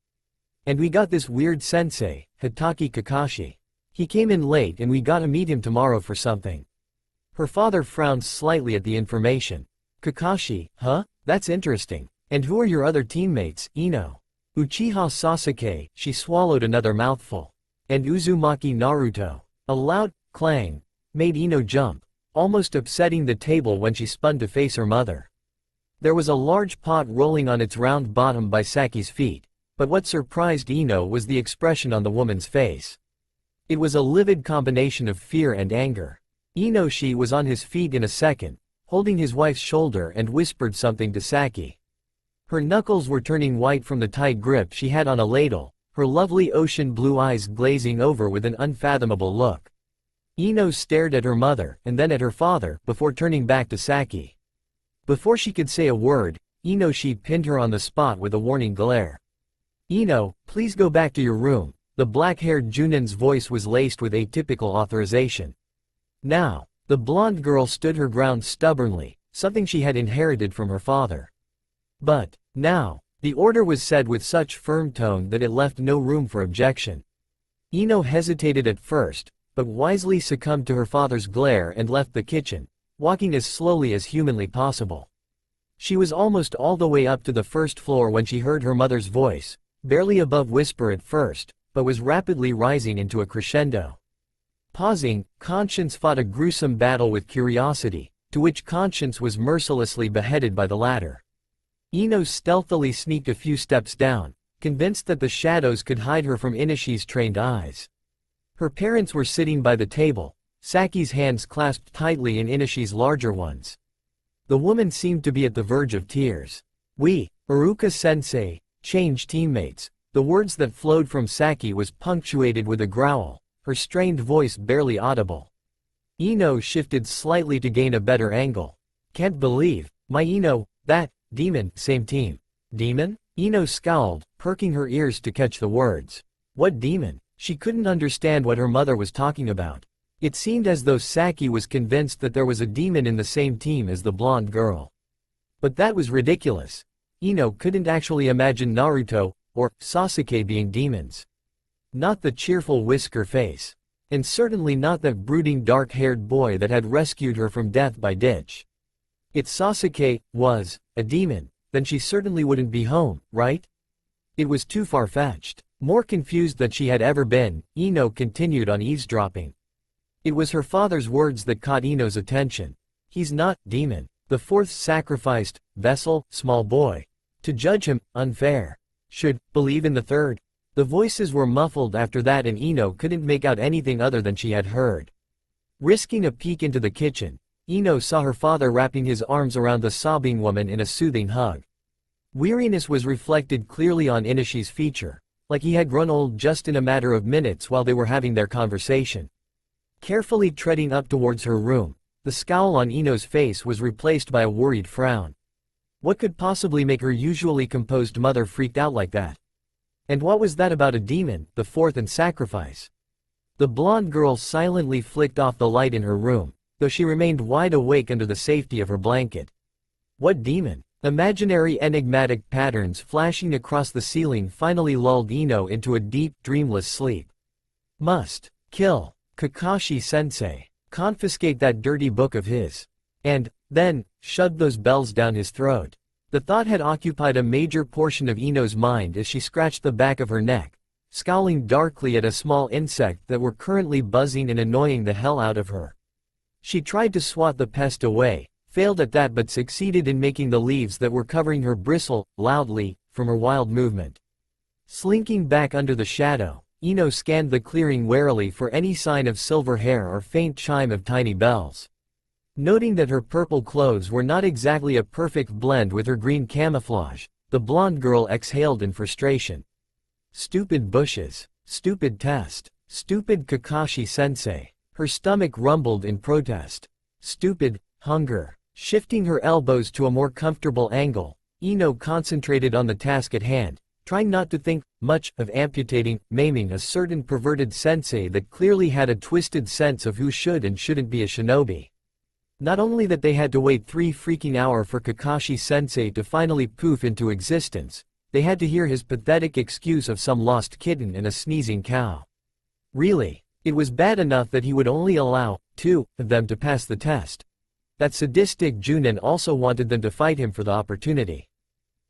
And we got this weird sensei, Hitaki Kakashi. He came in late and we gotta meet him tomorrow for something." Her father frowned slightly at the information. "Kakashi, huh? That's interesting. And who are your other teammates, Ino?" "Uchiha Sasuke," she swallowed another mouthful. "And Uzumaki Naruto." A loud clang made Ino jump, almost upsetting the table when she spun to face her mother. There was a large pot rolling on its round bottom by Saki's feet, but what surprised Ino was the expression on the woman's face. It was a livid combination of fear and anger. Inoshi was on his feet in a second, holding his wife's shoulder and whispered something to Saki. Her knuckles were turning white from the tight grip she had on a ladle, her lovely ocean blue eyes glazing over with an unfathomable look. Ino stared at her mother and then at her father before turning back to Saki. Before she could say a word, Inoshi pinned her on the spot with a warning glare. "Ino, please go back to your room." The black-haired Junin's voice was laced with atypical authorization. Now, the blonde girl stood her ground stubbornly, something she had inherited from her father. But, now, the order was said with such firm tone that it left no room for objection. Ino hesitated at first, but wisely succumbed to her father's glare and left the kitchen, walking as slowly as humanly possible. She was almost all the way up to the first floor when she heard her mother's voice, barely above whisper at first, but was rapidly rising into a crescendo. Pausing, conscience fought a gruesome battle with curiosity, to which conscience was mercilessly beheaded by the latter. Ino stealthily sneaked a few steps down, convinced that the shadows could hide her from Inishi's trained eyes. Her parents were sitting by the table, Saki's hands clasped tightly in Inishi's larger ones. The woman seemed to be at the verge of tears. "We, Iruka-sensei, change teammates." The words that flowed from Saki was punctuated with a growl, her strained voice barely audible. Ino shifted slightly to gain a better angle. "Can't believe, my Ino, that, demon, same team." "Demon?" Ino scowled, perking her ears to catch the words. "What demon?" She couldn't understand what her mother was talking about. It seemed as though Saki was convinced that there was a demon in the same team as the blonde girl. But that was ridiculous. Ino couldn't actually imagine Naruto or Sasuke being demons. Not the cheerful whisker face. And certainly not that brooding dark-haired boy that had rescued her from death by ditch. If Sasuke was a demon, then she certainly wouldn't be home, right? It was too far-fetched. More confused than she had ever been, Ino continued on eavesdropping. It was her father's words that caught Ino's attention. "He's not demon. The fourth sacrificed vessel, small boy. To judge him, unfair. Should believe in the third." The voices were muffled after that and Ino couldn't make out anything other than she had heard. Risking a peek into the kitchen, Ino saw her father wrapping his arms around the sobbing woman in a soothing hug. Weariness was reflected clearly on Inishi's feature, like he had grown old just in a matter of minutes while they were having their conversation. Carefully treading up towards her room, the scowl on Ino's face was replaced by a worried frown. What could possibly make her usually composed mother freaked out like that? And what was that about a demon, the fourth and sacrifice? The blonde girl silently flicked off the light in her room, though she remained wide awake under the safety of her blanket. What demon? Imaginary enigmatic patterns flashing across the ceiling finally lulled Ino into a deep, dreamless sleep. Must kill Kakashi-sensei. Confiscate that dirty book of his. And then shove those bells down his throat. The thought had occupied a major portion of Ino's mind as she scratched the back of her neck, scowling darkly at a small insect that were currently buzzing and annoying the hell out of her. She tried to swat the pest away, failed at that but succeeded in making the leaves that were covering her bristle, loudly, from her wild movement. Slinking back under the shadow, Ino scanned the clearing warily for any sign of silver hair or faint chime of tiny bells. Noting that her purple clothes were not exactly a perfect blend with her green camouflage, the blonde girl exhaled in frustration. Stupid bushes. Stupid test. Stupid Kakashi-sensei. Her stomach rumbled in protest. Stupid hunger. Shifting her elbows to a more comfortable angle, Ino concentrated on the task at hand, trying not to think much of amputating, maiming a certain perverted sensei that clearly had a twisted sense of who should and shouldn't be a shinobi. Not only that they had to wait 3 freaking hours for Kakashi-sensei to finally poof into existence, they had to hear his pathetic excuse of some lost kitten and a sneezing cow. Really, it was bad enough that he would only allow 2 of them to pass the test. That sadistic Junin also wanted them to fight him for the opportunity.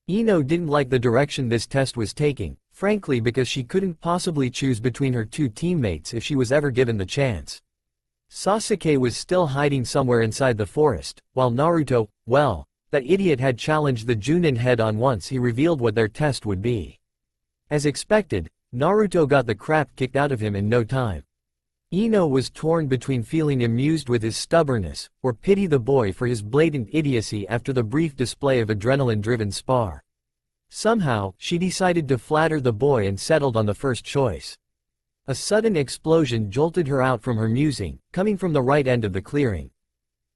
Ino didn't like the direction this test was taking, frankly because she couldn't possibly choose between her 2 teammates if she was ever given the chance. Sasuke was still hiding somewhere inside the forest, while Naruto, well, that idiot had challenged the Junin head-on once he revealed what their test would be. As expected, Naruto got the crap kicked out of him in no time. Ino was torn between feeling amused with his stubbornness, or pity the boy for his blatant idiocy after the brief display of adrenaline-driven spar. Somehow, she decided to flatter the boy and settled on the first choice. A sudden explosion jolted her out from her musing, coming from the right end of the clearing.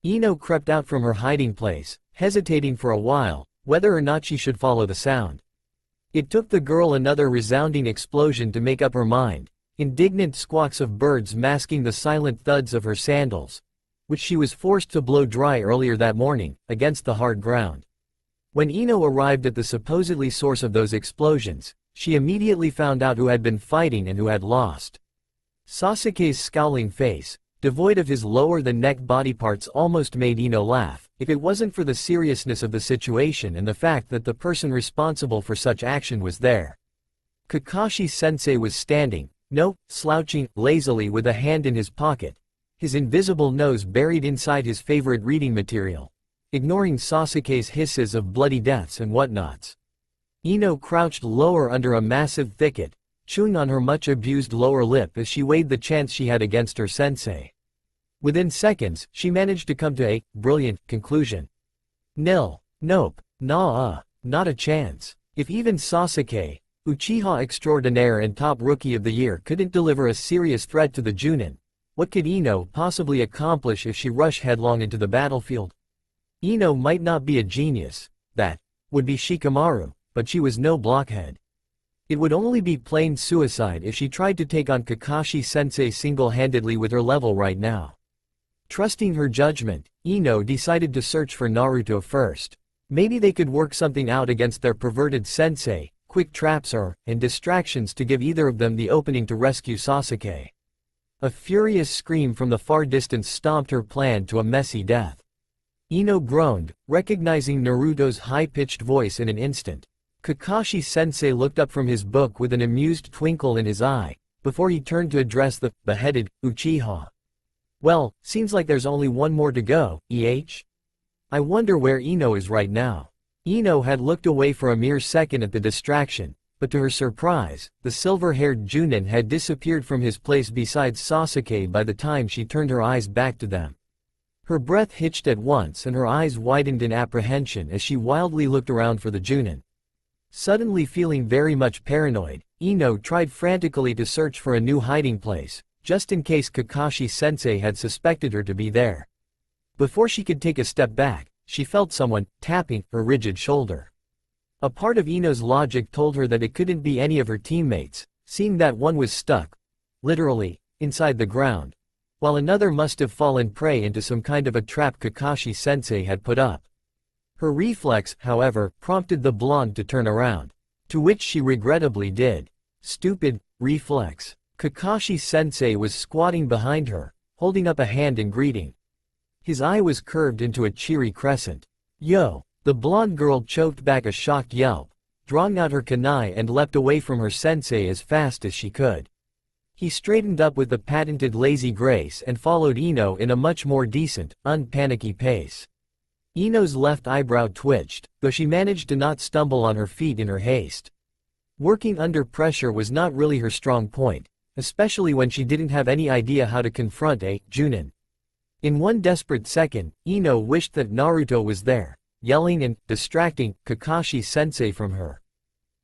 Ino crept out from her hiding place, hesitating for a while, whether or not she should follow the sound. It took the girl another resounding explosion to make up her mind. Indignant squawks of birds masking the silent thuds of her sandals, which she was forced to blow dry earlier that morning, against the hard ground. When Ino arrived at the supposedly source of those explosions, she immediately found out who had been fighting and who had lost. Sasuke's scowling face, devoid of his lower-than-neck body parts, almost made Ino laugh, if it wasn't for the seriousness of the situation and the fact that the person responsible for such action was there. Kakashi-sensei was standing, slouching, lazily with a hand in his pocket, his invisible nose buried inside his favorite reading material, ignoring Sasuke's hisses of bloody deaths and whatnots. Ino crouched lower under a massive thicket, chewing on her much-abused lower lip as she weighed the chance she had against her sensei. Within seconds, she managed to come to a brilliant conclusion. Nil. Nope. Nah. Not a chance. If even Sasuke, Uchiha extraordinaire and top rookie of the year, couldn't deliver a serious threat to the Junin, what could Ino possibly accomplish if she rushed headlong into the battlefield? Ino might not be a genius, that would be Shikamaru, but she was no blockhead. It would only be plain suicide if she tried to take on Kakashi-sensei single-handedly with her level right now. Trusting her judgment, Ino decided to search for Naruto first. Maybe they could work something out against their perverted sensei, quick traps and distractions to give either of them the opening to rescue Sasuke. A furious scream from the far distance stomped her plan to a messy death. Ino groaned, recognizing Naruto's high-pitched voice in an instant. Kakashi-sensei looked up from his book with an amused twinkle in his eye, before he turned to address the beheaded Uchiha. Well, seems like there's only one more to go, I wonder where Ino is right now. Ino had looked away for a mere second at the distraction, but to her surprise, the silver-haired Junin had disappeared from his place beside Sasuke by the time she turned her eyes back to them. Her breath hitched at once and her eyes widened in apprehension as she wildly looked around for the Junin. Suddenly feeling very much paranoid, Ino tried frantically to search for a new hiding place, just in case Kakashi-sensei had suspected her to be there. Before she could take a step back, she felt someone tapping her rigid shoulder. A part of Ino's logic told her that it couldn't be any of her teammates, seeing that one was stuck, literally, inside the ground, while another must have fallen prey into some kind of a trap Kakashi-sensei had put up. Her reflex, however, prompted the blonde to turn around, to which she regrettably did. Stupid reflex. Kakashi-sensei was squatting behind her, holding up a hand in greeting. His eye was curved into a cheery crescent. Yo, The blonde girl choked back a shocked yelp, drawing out her kunai and leapt away from her sensei as fast as she could. He straightened up with the patented lazy grace and followed Ino in a much more decent, unpanicky pace. Ino's left eyebrow twitched, though she managed to not stumble on her feet in her haste. Working under pressure was not really her strong point, especially when she didn't have any idea how to confront a Junin. In one desperate second, Ino wished that Naruto was there, yelling and distracting Kakashi-sensei from her.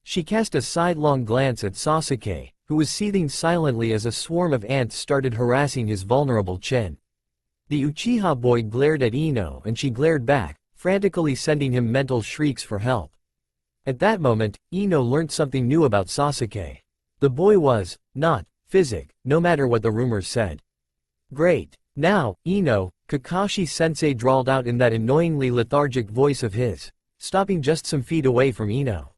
She cast a sidelong glance at Sasuke, who was seething silently as a swarm of ants started harassing his vulnerable chin. The Uchiha boy glared at Ino and she glared back, frantically sending him mental shrieks for help. At that moment, Ino learned something new about Sasuke. The boy was not physic, no matter what the rumors said. Great. Now, Ino, Kakashi-sensei drawled out in that annoyingly lethargic voice of his, stopping just some feet away from Ino.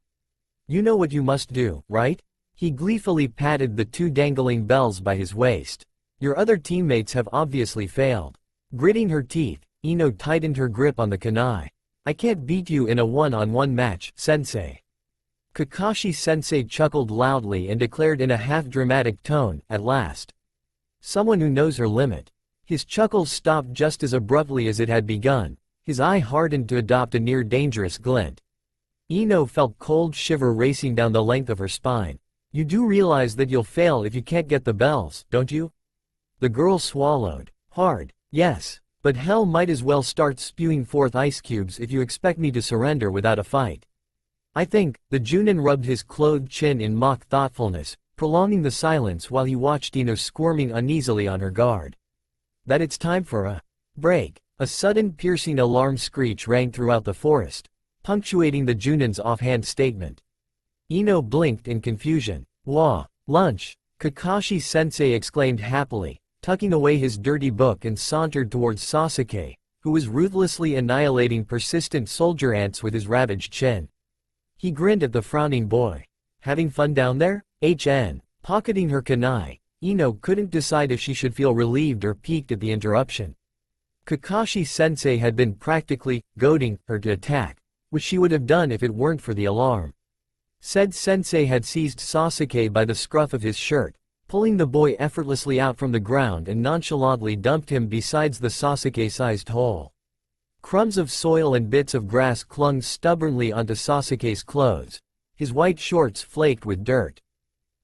You know what you must do, right? He gleefully patted the two dangling bells by his waist. Your other teammates have obviously failed. Gritting her teeth, Ino tightened her grip on the kunai. I can't beat you in a one-on-one match, sensei. Kakashi-sensei chuckled loudly and declared in a half-dramatic tone, at last. Someone who knows her limit. His chuckle stopped just as abruptly as it had begun, his eye hardened to adopt a near-dangerous glint. Ino felt cold shiver racing down the length of her spine. You do realize that you'll fail if you can't get the bells, don't you? The girl swallowed hard. Yes, but hell might as well start spewing forth ice cubes if you expect me to surrender without a fight. I think, the Junin rubbed his clothed chin in mock thoughtfulness, prolonging the silence while he watched Ino squirming uneasily on her guard. That it's time for a break. A sudden piercing alarm screech rang throughout the forest, punctuating the Junin's offhand statement. Ino blinked in confusion. Wah! Lunch! Kakashi-sensei exclaimed happily, tucking away his dirty book and sauntered towards Sasuke, who was ruthlessly annihilating persistent soldier ants with his ravaged chin. He grinned at the frowning boy. Having fun down there? HN. Pocketing her kunai, Ino couldn't decide if she should feel relieved or piqued at the interruption. Kakashi-sensei had been practically goading her to attack, which she would have done if it weren't for the alarm. Said sensei had seized Sasuke by the scruff of his shirt, pulling the boy effortlessly out from the ground and nonchalantly dumped him beside the Sasuke-sized hole. Crumbs of soil and bits of grass clung stubbornly onto Sasuke's clothes. His white shorts flaked with dirt.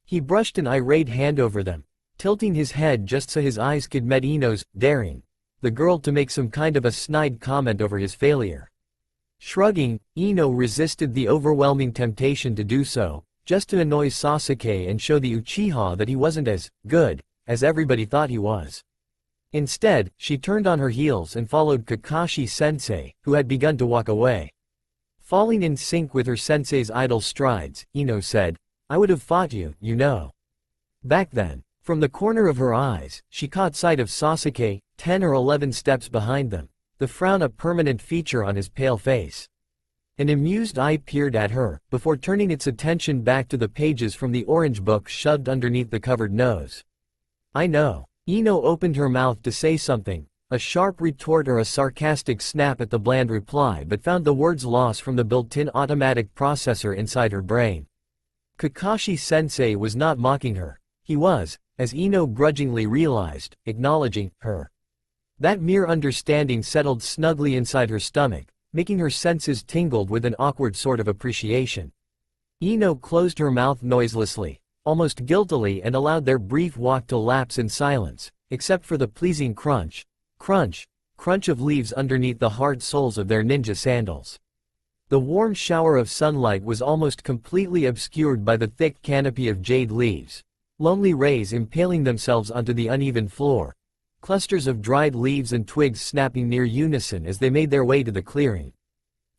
He brushed an irate hand over them, tilting his head just so his eyes could meet Ino's, daring the girl to make some kind of a snide comment over his failure. Shrugging, Ino resisted the overwhelming temptation to do so, just to annoy Sasuke and show the Uchiha that he wasn't as good as everybody thought he was. Instead, she turned on her heels and followed Kakashi-sensei, who had begun to walk away. Falling in sync with her sensei's idle strides, Ino said, I would have fought you, you know. Back then, from the corner of her eyes, she caught sight of Sasuke, 10 or 11 steps behind them, the frown a permanent feature on his pale face. An amused eye peered at her, before turning its attention back to the pages from the orange book shoved underneath the covered nose. I know. Ino opened her mouth to say something, a sharp retort or a sarcastic snap at the bland reply, but found the words lost from the built-in automatic processor inside her brain. Kakashi-sensei was not mocking her. He was, as Ino grudgingly realized, acknowledging her. That mere understanding settled snugly inside her stomach, making her senses tingled with an awkward sort of appreciation. Ino closed her mouth noiselessly, almost guiltily, and allowed their brief walk to lapse in silence, except for the pleasing crunch, crunch of leaves underneath the hard soles of their ninja sandals. The warm shower of sunlight was almost completely obscured by the thick canopy of jade leaves, lonely rays impaling themselves onto the uneven floor, clusters of dried leaves and twigs snapping near unison as they made their way to the clearing.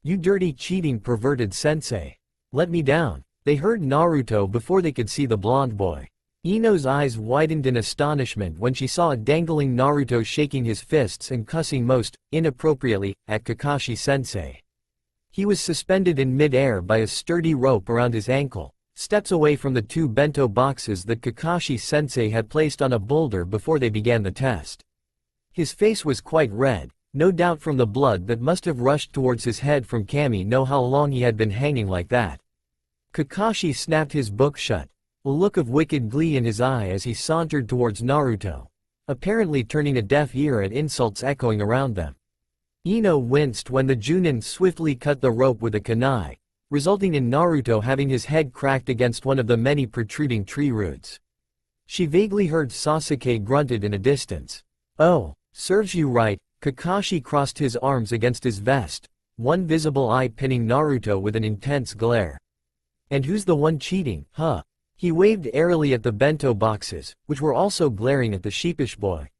You dirty cheating perverted sensei. Let me down. They heard Naruto before they could see the blonde boy. Ino's eyes widened in astonishment when she saw a dangling Naruto shaking his fists and cussing most inappropriately at Kakashi-sensei. He was suspended in mid-air by a sturdy rope around his ankle, steps away from the two bento boxes that Kakashi-sensei had placed on a boulder before they began the test. His face was quite red, no doubt from the blood that must have rushed towards his head from Kami know how long he had been hanging like that. Kakashi snapped his book shut, a look of wicked glee in his eye as he sauntered towards Naruto, apparently turning a deaf ear at insults echoing around them. Ino winced when the Junin swiftly cut the rope with a kunai, resulting in Naruto having his head cracked against one of the many protruding tree roots. She vaguely heard Sasuke grunted in a distance. "Oh, serves you right." Kakashi crossed his arms against his vest, one visible eye pinning Naruto with an intense glare. "And who's the one cheating, huh?" He waved airily at the bento boxes, which were also glaring at the sheepish boy.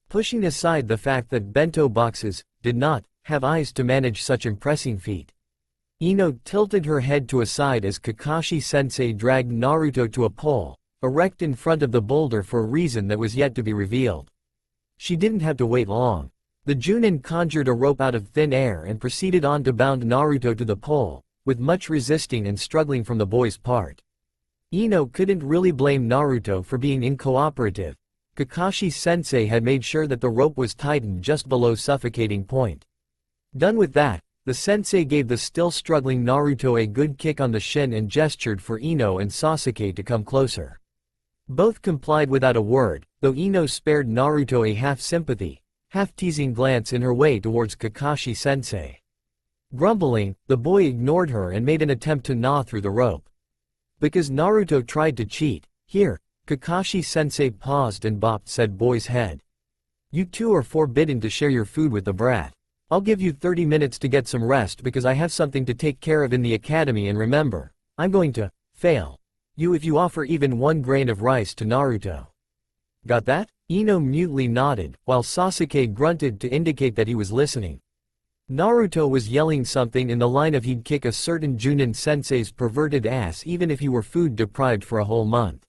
Pushing aside the fact that bento boxes did not have eyes to manage such impressive feat. Ino tilted her head to a side as Kakashi-sensei dragged Naruto to a pole, erect in front of the boulder for a reason that was yet to be revealed. She didn't have to wait long. The Junin conjured a rope out of thin air and proceeded on to bound Naruto to the pole, with much resisting and struggling from the boy's part. Ino couldn't really blame Naruto for being incooperative. Kakashi-sensei had made sure that the rope was tightened just below suffocating point. Done with that, the sensei gave the still struggling Naruto a good kick on the shin and gestured for Ino and Sasuke to come closer. Both complied without a word, though Ino spared Naruto a half-sympathy, half-teasing glance in her way towards Kakashi-sensei. Grumbling, the boy ignored her and made an attempt to gnaw through the rope. Because Naruto tried to cheat, here, Kakashi-sensei paused and bopped said boy's head. "You two are forbidden to share your food with the brat. I'll give you 30 minutes to get some rest because I have something to take care of in the academy, and remember, I'm going to fail you if you offer even 1 grain of rice to Naruto. Got that?" Ino mutely nodded, while Sasuke grunted to indicate that he was listening. Naruto was yelling something in the line of he'd kick a certain Junin sensei's perverted ass even if he were food deprived for a whole month.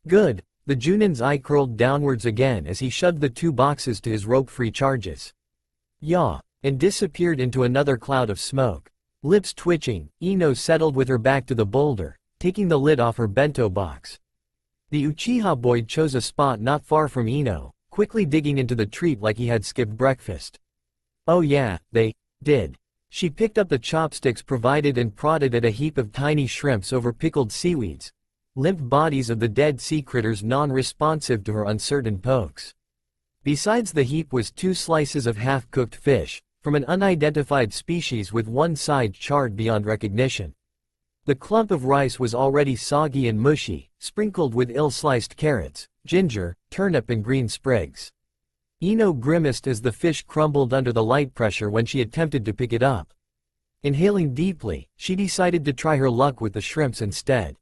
Good. The Junin's eye curled downwards again as he shoved the 2 boxes to his rope-free charges. Yaw, and disappeared into another cloud of smoke. Lips twitching, Ino settled with her back to the boulder, taking the lid off her bento box. The Uchiha boy chose a spot not far from Ino, quickly digging into the treat like he had skipped breakfast. Oh yeah, they did. She picked up the chopsticks provided and prodded at a heap of tiny shrimps over pickled seaweeds, limp bodies of the dead sea critters non-responsive to her uncertain pokes. Besides the heap was 2 slices of half-cooked fish, from an unidentified species with one side charred beyond recognition. The clump of rice was already soggy and mushy, sprinkled with ill-sliced carrots, ginger, turnip and green sprigs. Ino grimaced as the fish crumbled under the light pressure when she attempted to pick it up. Inhaling deeply, she decided to try her luck with the shrimps instead.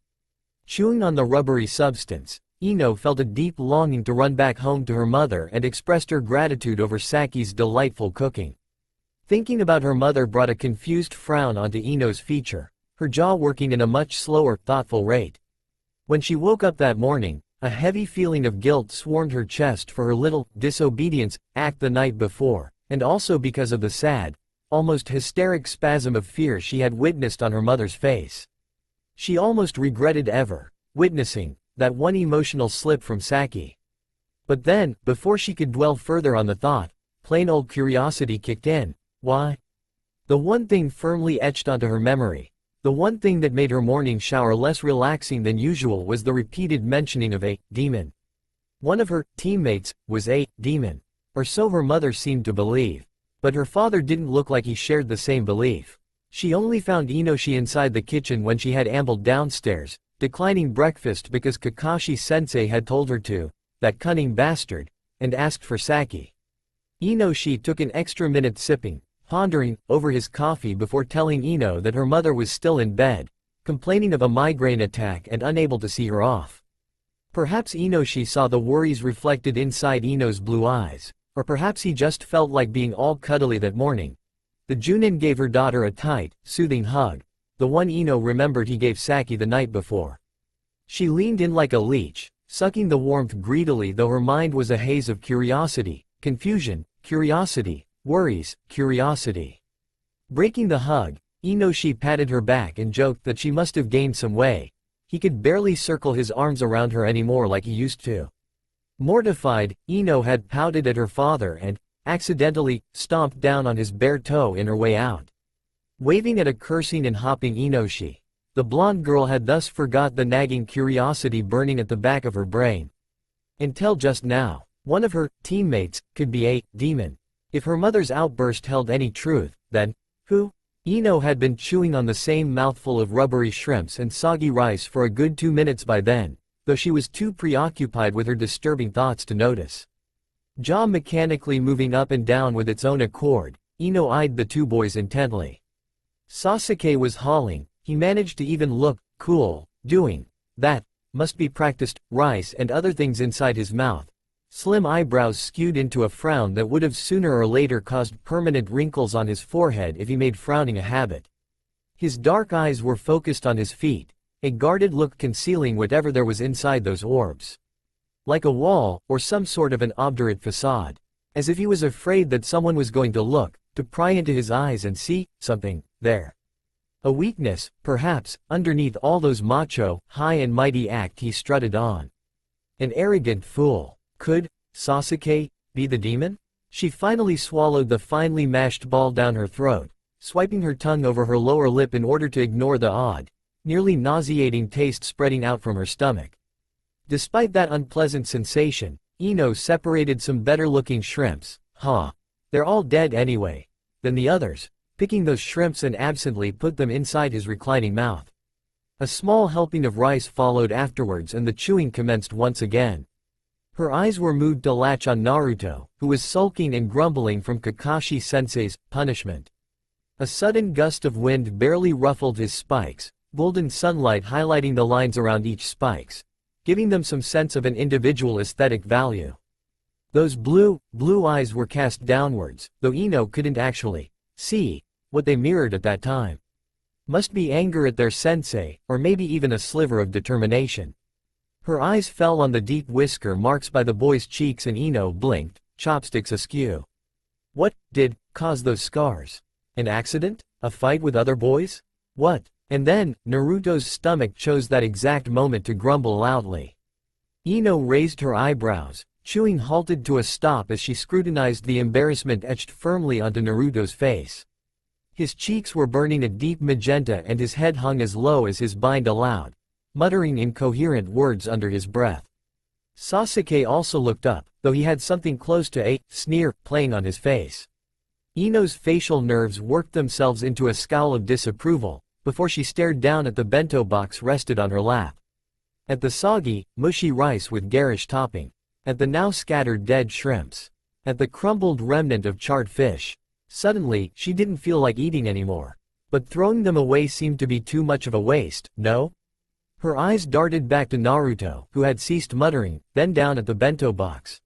Chewing on the rubbery substance, Ino felt a deep longing to run back home to her mother and expressed her gratitude over Saki's delightful cooking. Thinking about her mother brought a confused frown onto Ino's feature, her jaw working in a much slower, thoughtful rate. When she woke up that morning, a heavy feeling of guilt swarmed her chest for her little disobedience act the night before, and also because of the sad, almost hysteric spasm of fear she had witnessed on her mother's face. She almost regretted ever witnessing that one emotional slip from Saki. But then, before she could dwell further on the thought, plain old curiosity kicked in. Why? The one thing firmly etched onto her memory, the one thing that made her morning shower less relaxing than usual was the repeated mentioning of a demon. One of her teammates was a demon, or so her mother seemed to believe. But her father didn't look like he shared the same belief. She only found Inoshi inside the kitchen when she had ambled downstairs, declining breakfast because Kakashi-sensei had told her to, that cunning bastard, and asked for sake. Inoshi took an extra minute sipping, pondering over his coffee before telling Ino that her mother was still in bed, complaining of a migraine attack and unable to see her off. Perhaps Inoshi saw the worries reflected inside Ino's blue eyes, or perhaps he just felt like being all cuddly that morning. The Junin gave her daughter a tight, soothing hug, the one Ino remembered he gave Saki the night before. She leaned in like a leech, sucking the warmth greedily though her mind was a haze of curiosity, confusion, curiosity, worries, curiosity. Breaking the hug, Inoshi patted her back and joked that she must have gained some weight. He could barely circle his arms around her anymore like he used to. Mortified, Ino had pouted at her father and accidentally stomped down on his bare toe in her way out. Waving at a cursing and hopping Inoshi, the blonde girl had thus forgot the nagging curiosity burning at the back of her brain. Until just now, one of her teammates could be a demon. If her mother's outburst held any truth, then who? Ino had been chewing on the same mouthful of rubbery shrimps and soggy rice for a good 2 minutes by then, though she was too preoccupied with her disturbing thoughts to notice. Jaw mechanically moving up and down with its own accord, Ino eyed the two boys intently. Sasuke was hauling, he managed to even look cool, doing that, must be practiced, rice and other things inside his mouth. Slim eyebrows skewed into a frown that would have sooner or later caused permanent wrinkles on his forehead if he made frowning a habit. His dark eyes were focused on his feet, a guarded look concealing whatever there was inside those orbs. Like a wall, or some sort of an obdurate facade. As if he was afraid that someone was going to look, to pry into his eyes and see something there. A weakness, perhaps, underneath all those macho, high and mighty act he strutted on. An arrogant fool. Could Sasuke be the demon? She finally swallowed the finely mashed ball down her throat, swiping her tongue over her lower lip in order to ignore the odd, nearly nauseating taste spreading out from her stomach. Despite that unpleasant sensation, Ino separated some better-looking shrimps. They're all dead anyway. Then the others, picking those shrimps and absently put them inside his reclining mouth. A small helping of rice followed afterwards and the chewing commenced once again. Her eyes were moved to latch on Naruto, who was sulking and grumbling from Kakashi-sensei's punishment. A sudden gust of wind barely ruffled his spikes, golden sunlight highlighting the lines around each spikes, giving them some sense of an individual aesthetic value. Those blue eyes were cast downwards, though Ino couldn't actually see what they mirrored at that time. Must be anger at their sensei, or maybe even a sliver of determination. Her eyes fell on the deep whisker marks by the boy's cheeks and Ino blinked, chopsticks askew. What did cause those scars? An accident? A fight with other boys? What? And then, Naruto's stomach chose that exact moment to grumble loudly. Ino raised her eyebrows, chewing halted to a stop as she scrutinized the embarrassment etched firmly onto Naruto's face. His cheeks were burning a deep magenta and his head hung as low as his bind allowed, muttering incoherent words under his breath. Sasuke also looked up, though he had something close to a sneer playing on his face. Ino's facial nerves worked themselves into a scowl of disapproval, before she stared down at the bento box rested on her lap. At the soggy, mushy rice with garish topping. At the now scattered dead shrimps. At the crumbled remnant of charred fish. Suddenly, she didn't feel like eating anymore. But throwing them away seemed to be too much of a waste, no? Her eyes darted back to Naruto, who had ceased muttering, then down at the bento box.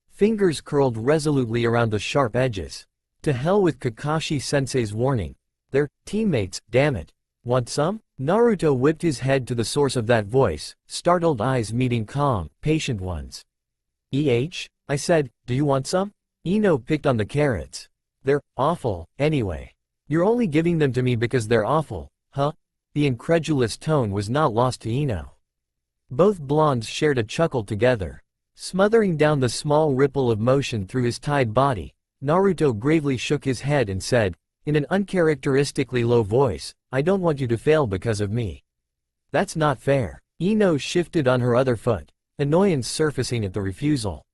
Fingers curled resolutely around the sharp edges. To hell with Kakashi-sensei's warning. They're teammates, damn it. Want some? Naruto whipped his head to the source of that voice, startled eyes meeting calm, patient ones. I said, do you want some? Ino picked on the carrots. They're awful, anyway. You're only giving them to me because they're awful, huh? The incredulous tone was not lost to Ino. Both blondes shared a chuckle together. Smothering down the small ripple of motion through his tied body, Naruto gravely shook his head and said, in an uncharacteristically low voice, I don't want you to fail because of me. That's not fair. Ino shifted on her other foot, annoyance surfacing at the refusal.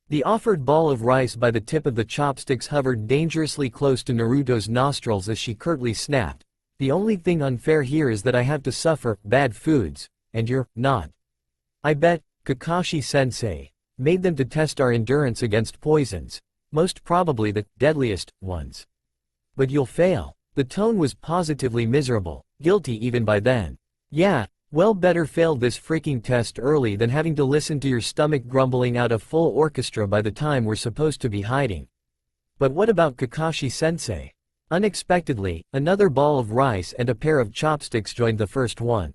The offered ball of rice by the tip of the chopsticks hovered dangerously close to Naruto's nostrils as she curtly snapped. The only thing unfair here is that I have to suffer bad foods, and you're not. I bet Kakashi-sensei made them to test our endurance against poisons, most probably the deadliest ones. But you'll fail. The tone was positively miserable, guilty even by then. Yeah, well better fail this freaking test early than having to listen to your stomach grumbling out a full orchestra by the time we're supposed to be hiding. But what about Kakashi-sensei? Unexpectedly, another ball of rice and a pair of chopsticks joined the first one.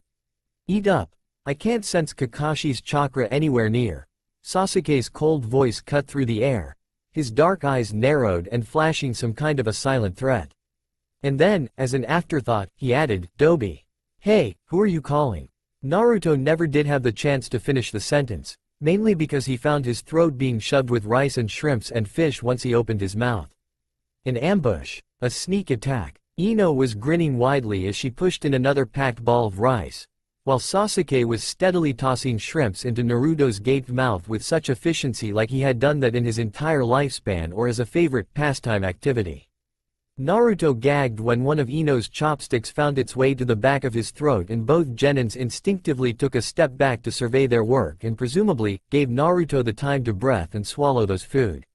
Eat up. I can't sense Kakashi's chakra anywhere near. Sasuke's cold voice cut through the air, his dark eyes narrowed and flashing some kind of a silent threat. And then, as an afterthought, he added, Dobi. Hey, who are you calling? Naruto never did have the chance to finish the sentence, mainly because he found his throat being shoved with rice and shrimps and fish once he opened his mouth. An ambush, a sneak attack. Ino was grinning widely as she pushed in another packed ball of rice, while Sasuke was steadily tossing shrimps into Naruto's gaped mouth with such efficiency like he had done that in his entire lifespan or as a favorite pastime activity. Naruto gagged when one of Ino's chopsticks found its way to the back of his throat, and both genins instinctively took a step back to survey their work and presumably gave Naruto the time to breath and swallow those food.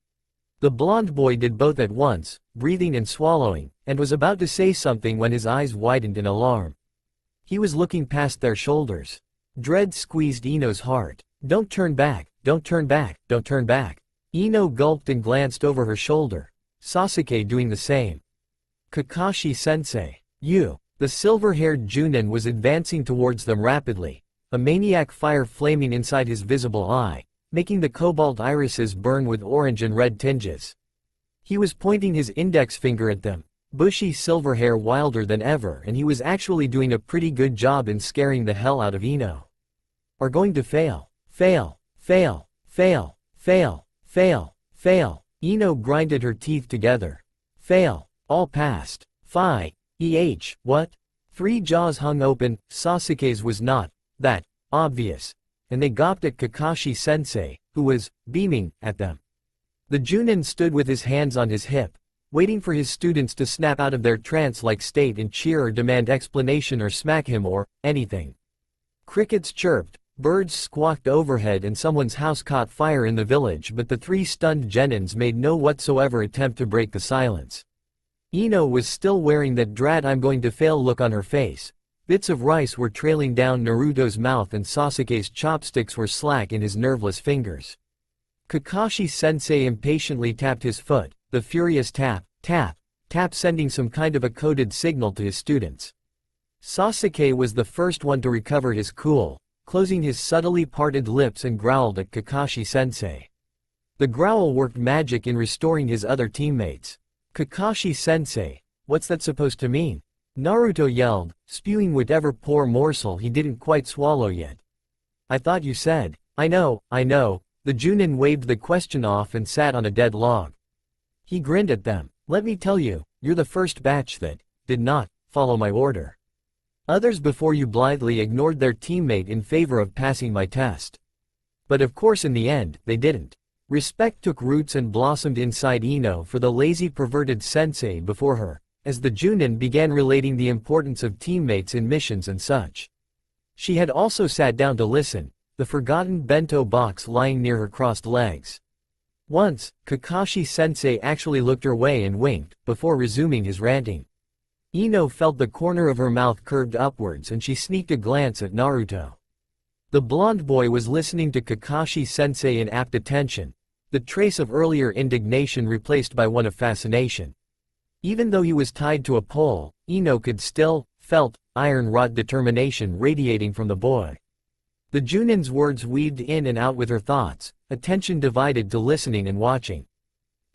The blonde boy did both at once, breathing and swallowing, and was about to say something when his eyes widened in alarm. He was looking past their shoulders. Dread squeezed Ino's heart. "Don't turn back, don't turn back, don't turn back." Ino gulped and glanced over her shoulder, Sasuke doing the same. "Kakashi-sensei, you." The silver-haired Junin was advancing towards them rapidly, a maniac fire flaming inside his visible eye, making the cobalt irises burn with orange and red tinges. He was pointing his index finger at them, bushy silver hair wilder than ever, and he was actually doing a pretty good job in scaring the hell out of Ino. "Are going to fail. Fail, fail, fail, fail, fail, fail." Ino grinded her teeth together. "Fail. All passed. What?" Three jaws hung open. Sasuke's was not that obvious, and they gawped at Kakashi-sensei, who was beaming at them. The Junin stood with his hands on his hip, waiting for his students to snap out of their trance-like state and cheer or demand explanation or smack him or anything. Crickets chirped, birds squawked overhead, and someone's house caught fire in the village, but the three stunned genins made no whatsoever attempt to break the silence. Ino was still wearing that "drat I'm going to fail" look on her face. Bits of rice were trailing down Naruto's mouth and Sasuke's chopsticks were slack in his nerveless fingers. Kakashi-sensei impatiently tapped his foot, the furious tap, tap, tap, sending some kind of a coded signal to his students. Sasuke was the first one to recover his cool, closing his subtly parted lips, and growled at Kakashi-sensei. The growl worked magic in restoring his other teammates. "Kakashi-sensei, what's that supposed to mean?" Naruto yelled, spewing whatever poor morsel he didn't quite swallow yet. "I thought you said." I know. The Junin waved the question off and sat on a dead log. He grinned at them. "Let me tell you, you're the first batch that did not follow my order. Others before you blithely ignored their teammate in favor of passing my test. But of course in the end, they didn't." Respect took roots and blossomed inside Ino for the lazy perverted sensei before her, as the Junin began relating the importance of teammates in missions and such. She had also sat down to listen, the forgotten bento box lying near her crossed legs. Once, Kakashi-sensei actually looked her way and winked, before resuming his ranting. Ino felt the corner of her mouth curved upwards and she sneaked a glance at Naruto. The blonde boy was listening to Kakashi-sensei in apt attention, the trace of earlier indignation replaced by one of fascination. Even though he was tied to a pole, Ino could still felt iron-wrought determination radiating from the boy. The Junin's words weaved in and out with her thoughts, attention divided to listening and watching.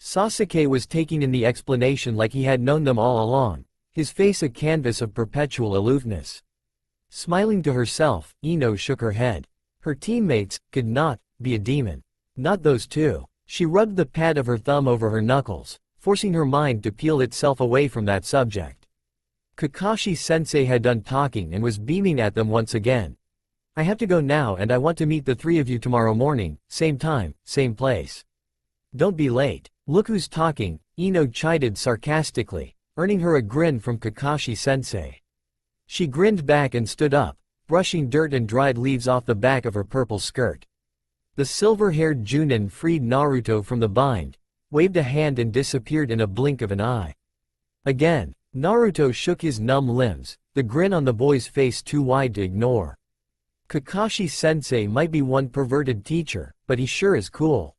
Sasuke was taking in the explanation like he had known them all along, his face a canvas of perpetual aloofness. Smiling to herself, Ino shook her head. Her teammates could not be a demon. Not those two. She rubbed the pad of her thumb over her knuckles, forcing her mind to peel itself away from that subject. Kakashi-sensei had done talking and was beaming at them once again. "I have to go now and I want to meet the three of you tomorrow morning, same time, same place. Don't be late." "Look who's talking," Ino chided sarcastically, earning her a grin from Kakashi-sensei. She grinned back and stood up, brushing dirt and dried leaves off the back of her purple skirt. The silver-haired Junin freed Naruto from the bind, waved a hand and disappeared in a blink of an eye. Again, Naruto shook his numb limbs, the grin on the boy's face too wide to ignore. Kakashi-sensei might be one perverted teacher, but he sure is cool.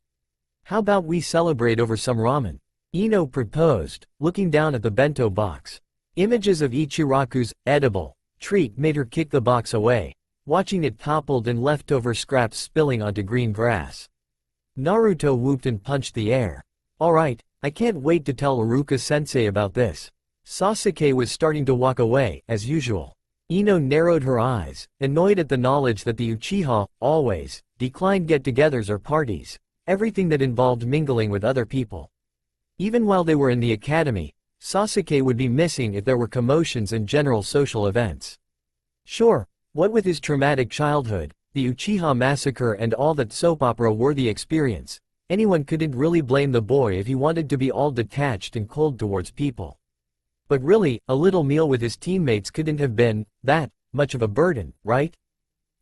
"How about we celebrate over some ramen?" Ino proposed, looking down at the bento box. Images of Ichiraku's edible treat made her kick the box away, watching it toppled and leftover scraps spilling onto green grass. Naruto whooped and punched the air. "Alright, I can't wait to tell Iruka-sensei about this." Sasuke was starting to walk away, as usual. Ino narrowed her eyes, annoyed at the knowledge that the Uchiha, always, declined get-togethers or parties, everything that involved mingling with other people. Even while they were in the academy, Sasuke would be missing if there were commotions and general social events. Sure, what with his traumatic childhood, the Uchiha massacre and all that soap opera-worthy experience, anyone couldn't really blame the boy if he wanted to be all detached and cold towards people. But really, a little meal with his teammates couldn't have been that much of a burden, right?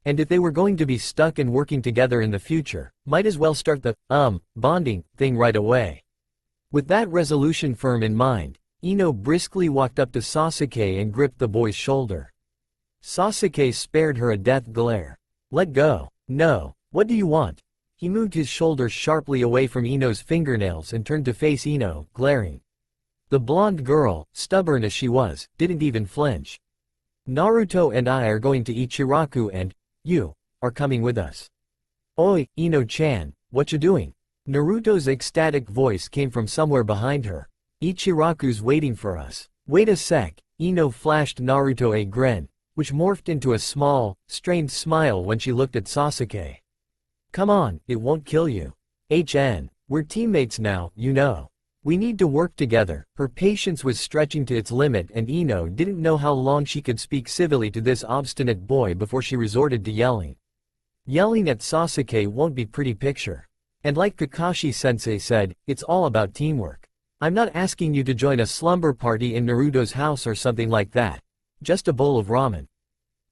And if they were going to be stuck and working together in the future, might as well start the bonding thing right away. With that resolution firm in mind, Ino briskly walked up to Sasuke and gripped the boy's shoulder. Sasuke spared her a death glare. Let go. No. What do you want? He moved his shoulder sharply away from Ino's fingernails and turned to face Ino, glaring. The blonde girl, stubborn as she was, didn't even flinch. Naruto and I are going to Ichiraku and, you, are coming with us. Oi, Ino-chan, what you doing? Naruto's ecstatic voice came from somewhere behind her. Ichiraku's waiting for us. Wait a sec, Ino flashed Naruto a grin, which morphed into a small, strained smile when she looked at Sasuke. Come on, it won't kill you. We're teammates now, you know. We need to work together. Her patience was stretching to its limit and Ino didn't know how long she could speak civilly to this obstinate boy before she resorted to yelling. Yelling at Sasuke won't be pretty picture. And like Kakashi-sensei said, it's all about teamwork. I'm not asking you to join a slumber party in Naruto's house or something like that. Just a bowl of ramen.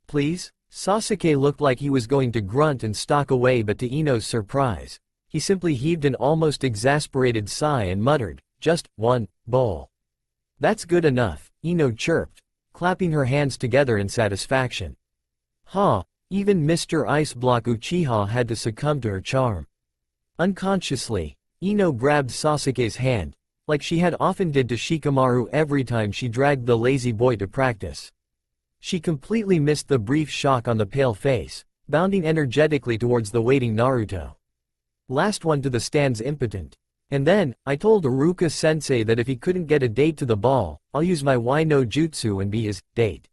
Please? Sasuke looked like he was going to grunt and stalk away, but to Ino's surprise, he simply heaved an almost exasperated sigh and muttered, just one bowl. That's good enough, Ino chirped, clapping her hands together in satisfaction. Even Mr. Ice Block Uchiha had to succumb to her charm. Unconsciously, Ino grabbed Sasuke's hand, like she had often did to Shikamaru every time she dragged the lazy boy to practice. She completely missed the brief shock on the pale face, bounding energetically towards the waiting Naruto. Last one to the stand's impotent. And then, I told Iruka-sensei that if he couldn't get a date to the ball, I'll use my Wai no Jutsu and be his date.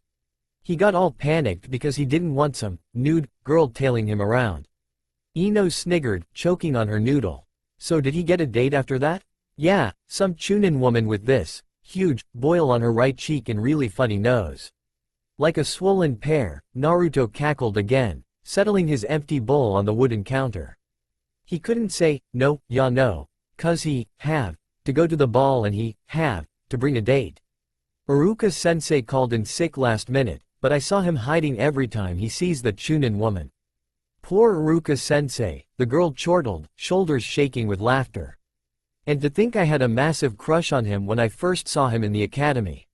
He got all panicked because he didn't want some nude girl tailing him around. Ino sniggered, choking on her noodle. So did he get a date after that? Yeah, some Chunin woman with this huge boil on her right cheek and really funny nose. Like a swollen pear, Naruto cackled again, settling his empty bowl on the wooden counter. He couldn't say, no, ya no, 'cause he have to go to the ball and he have to bring a date. Iruka-sensei called in sick last minute, but I saw him hiding every time he sees the Chunin woman. Poor Iruka-sensei, the girl chortled, shoulders shaking with laughter. And to think I had a massive crush on him when I first saw him in the academy.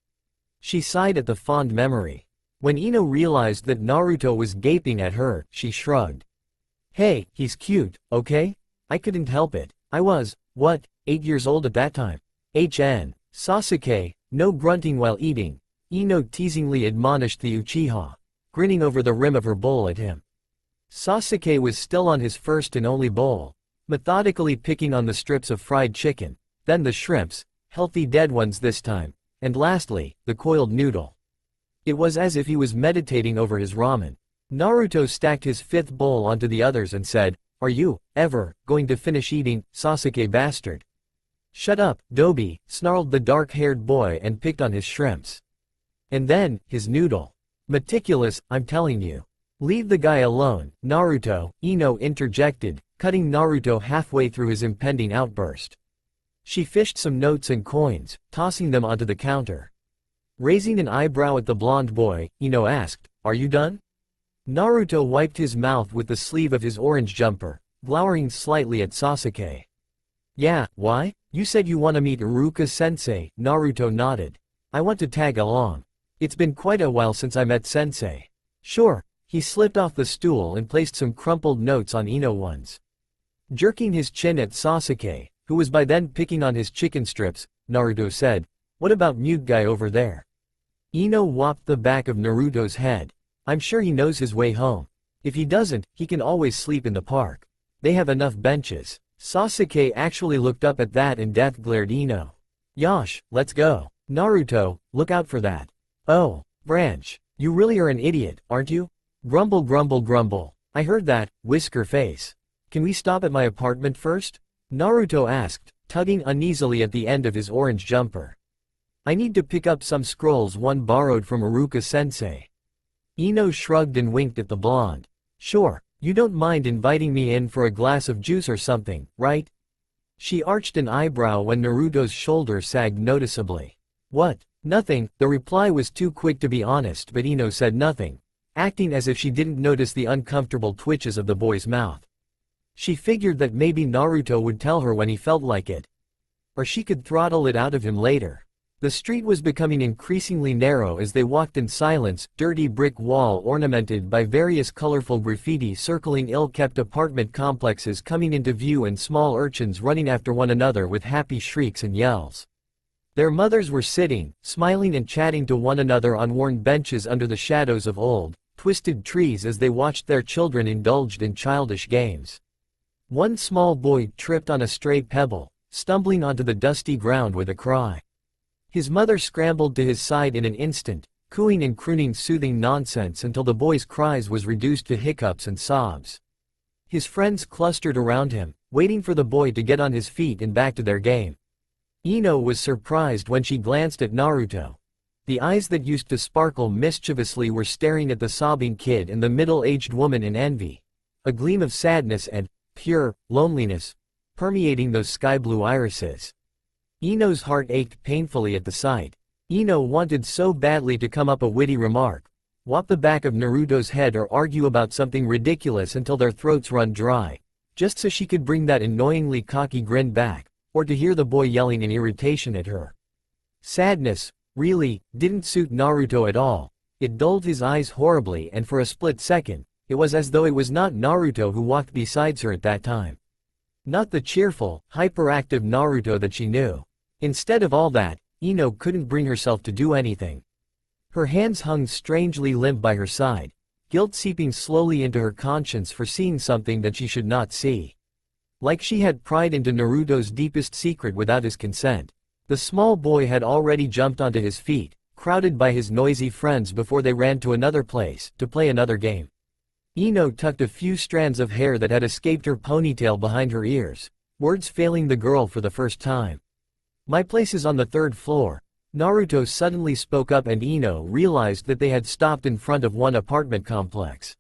She sighed at the fond memory. When Ino realized that Naruto was gaping at her, she shrugged. Hey, he's cute, okay? I couldn't help it. I was, 8 years old at that time. Sasuke, no grunting while eating, Ino teasingly admonished the Uchiha, grinning over the rim of her bowl at him. Sasuke was still on his first and only bowl, methodically picking on the strips of fried chicken, then the shrimps, healthy dead ones this time, and lastly, the coiled noodle. It was as if he was meditating over his ramen. Naruto stacked his fifth bowl onto the others and said, Are you, ever, going to finish eating, Sasuke bastard? Shut up, Dobi, snarled the dark-haired boy and picked on his shrimps. And then, his noodle. Meticulous, I'm telling you. Leave the guy alone, Naruto, Ino interjected, cutting Naruto halfway through his impending outburst. She fished some notes and coins, tossing them onto the counter. Raising an eyebrow at the blonde boy, Ino asked, Are you done? Naruto wiped his mouth with the sleeve of his orange jumper, glowering slightly at Sasuke. Yeah, why? You said you want to meet Iruka-sensei, Naruto nodded. I want to tag along. It's been quite a while since I met sensei. Sure. He slipped off the stool and placed some crumpled notes on Ino ones. Jerking his chin at Sasuke, who was by then picking on his chicken strips, Naruto said, What about mute guy over there? Ino whopped the back of Naruto's head. I'm sure he knows his way home. If he doesn't, he can always sleep in the park. They have enough benches. Sasuke actually looked up at that and death glared Ino. Yosh, let's go. Naruto, look out for that. Oh, branch. You really are an idiot, aren't you? Grumble grumble grumble. I heard that, whisker face. Can we stop at my apartment first? Naruto asked, tugging uneasily at the end of his orange jumper. I need to pick up some scrolls one borrowed from Iruka-sensei. Ino shrugged and winked at the blonde. Sure, you don't mind inviting me in for a glass of juice or something, right? She arched an eyebrow when Naruto's shoulder sagged noticeably. What? Nothing. The reply was too quick to be honest, but Ino said nothing, acting as if she didn't notice the uncomfortable twitches of the boy's mouth. She figured that maybe Naruto would tell her when he felt like it. Or she could throttle it out of him later. The street was becoming increasingly narrow as they walked in silence, dirty brick wall ornamented by various colorful graffiti circling ill-kept apartment complexes coming into view and small urchins running after one another with happy shrieks and yells. Their mothers were sitting, smiling and chatting to one another on worn benches under the shadows of old, twisted trees as they watched their children indulged in childish games. One small boy tripped on a stray pebble, stumbling onto the dusty ground with a cry. His mother scrambled to his side in an instant, cooing and crooning soothing nonsense until the boy's cries was reduced to hiccups and sobs. His friends clustered around him, waiting for the boy to get on his feet and back to their game. Ino was surprised when she glanced at Naruto. The eyes that used to sparkle mischievously were staring at the sobbing kid and the middle-aged woman in envy. A gleam of sadness and pure loneliness permeating those sky-blue irises. Ino's heart ached painfully at the sight. Ino wanted so badly to come up a witty remark, whop the back of Naruto's head or argue about something ridiculous until their throats run dry, just so she could bring that annoyingly cocky grin back, or to hear the boy yelling in irritation at her. Sadness, really, didn't suit Naruto at all. It dulled his eyes horribly, and for a split second, it was as though it was not Naruto who walked beside her at that time. Not the cheerful, hyperactive Naruto that she knew. Instead of all that, Ino couldn't bring herself to do anything. Her hands hung strangely limp by her side, guilt seeping slowly into her conscience for seeing something that she should not see. Like she had pried into Naruto's deepest secret without his consent. The small boy had already jumped onto his feet, crowded by his noisy friends before they ran to another place, to play another game. Ino tucked a few strands of hair that had escaped her ponytail behind her ears, words failing the girl for the first time. My place is on the 3rd floor. Naruto suddenly spoke up and Ino realized that they had stopped in front of one apartment complex.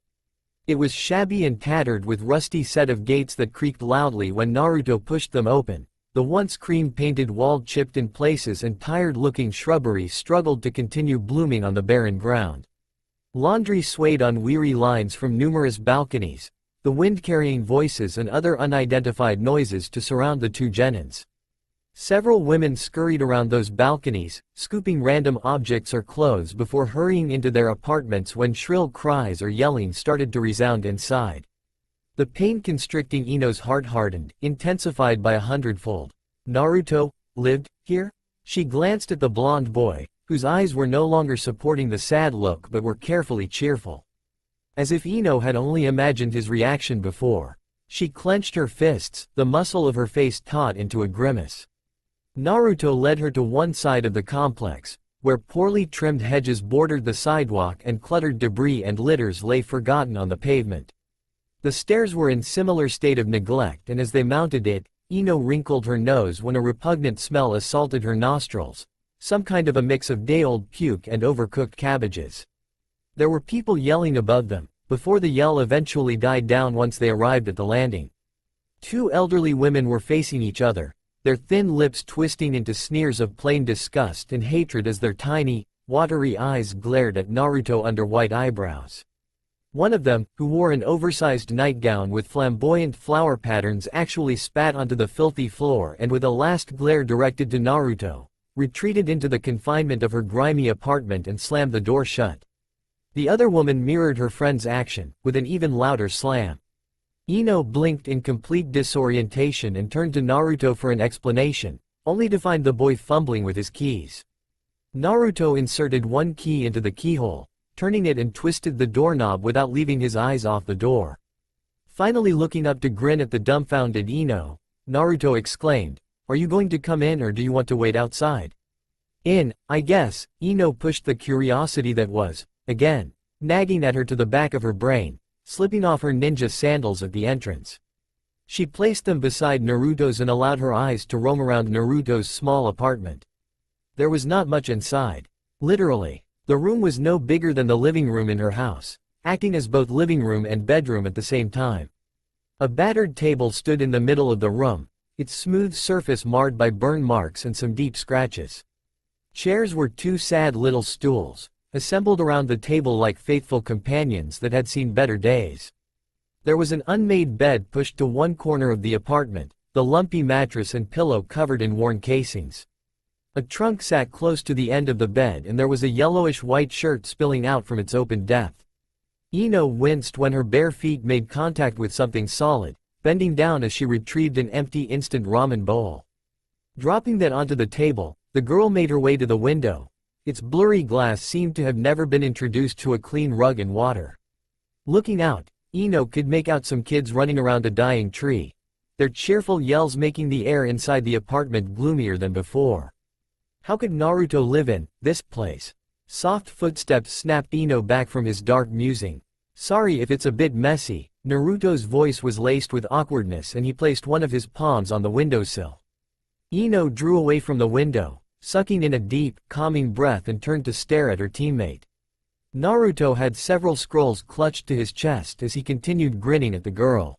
It was shabby and tattered with rusty set of gates that creaked loudly when Naruto pushed them open. The once cream-painted wall chipped in places and tired-looking shrubbery struggled to continue blooming on the barren ground. Laundry swayed on weary lines from numerous balconies, the wind carrying voices and other unidentified noises to surround the two genins. Several women scurried around those balconies, scooping random objects or clothes before hurrying into their apartments when shrill cries or yelling started to resound inside. The pain constricting Ino's heart hardened, intensified by 100-fold. Naruto lived here? She glanced at the blonde boy, whose eyes were no longer supporting the sad look but were carefully cheerful. As if Ino had only imagined his reaction before. She clenched her fists, the muscle of her face taut into a grimace. Naruto led her to one side of the complex, where poorly trimmed hedges bordered the sidewalk and cluttered debris and litters lay forgotten on the pavement. The stairs were in similar state of neglect, and as they mounted it, Ino wrinkled her nose when a repugnant smell assaulted her nostrils, some kind of a mix of day-old puke and overcooked cabbages. There were people yelling above them, before the yell eventually died down once they arrived at the landing. Two elderly women were facing each other, their thin lips twisting into sneers of plain disgust and hatred as their tiny, watery eyes glared at Naruto under white eyebrows. One of them, who wore an oversized nightgown with flamboyant flower patterns, actually spat onto the filthy floor and with a last glare directed to Naruto, retreated into the confinement of her grimy apartment and slammed the door shut. The other woman mirrored her friend's action, with an even louder slam. Ino blinked in complete disorientation and turned to Naruto for an explanation, only to find the boy fumbling with his keys. Naruto inserted one key into the keyhole, turning it and twisted the doorknob without leaving his eyes off the door. Finally looking up to grin at the dumbfounded Ino, Naruto exclaimed, "Are you going to come in or do you want to wait outside?" "In, I guess," Ino pushed the curiosity that was, again, nagging at her to the back of her brain, slipping off her ninja sandals at the entrance. She placed them beside Naruto's and allowed her eyes to roam around Naruto's small apartment. There was not much inside. Literally, the room was no bigger than the living room in her house, acting as both living room and bedroom at the same time. A battered table stood in the middle of the room, its smooth surface marred by burn marks and some deep scratches. Chairs were two sad little stools, assembled around the table like faithful companions that had seen better days. There was an unmade bed pushed to one corner of the apartment, the lumpy mattress and pillow covered in worn casings. A trunk sat close to the end of the bed and there was a yellowish-white shirt spilling out from its open depth. Ino winced when her bare feet made contact with something solid, bending down as she retrieved an empty instant ramen bowl. Dropping that onto the table, the girl made her way to the window. Its blurry glass seemed to have never been introduced to a clean rug and water. Looking out, Ino could make out some kids running around a dying tree, their cheerful yells making the air inside the apartment gloomier than before. How could Naruto live in this place? Soft footsteps snapped Ino back from his dark musing. Sorry if it's a bit messy. Naruto's voice was laced with awkwardness and he placed one of his palms on the windowsill. Ino drew away from the window, sucking in a deep, calming breath and turned to stare at her teammate. Naruto had several scrolls clutched to his chest as he continued grinning at the girl.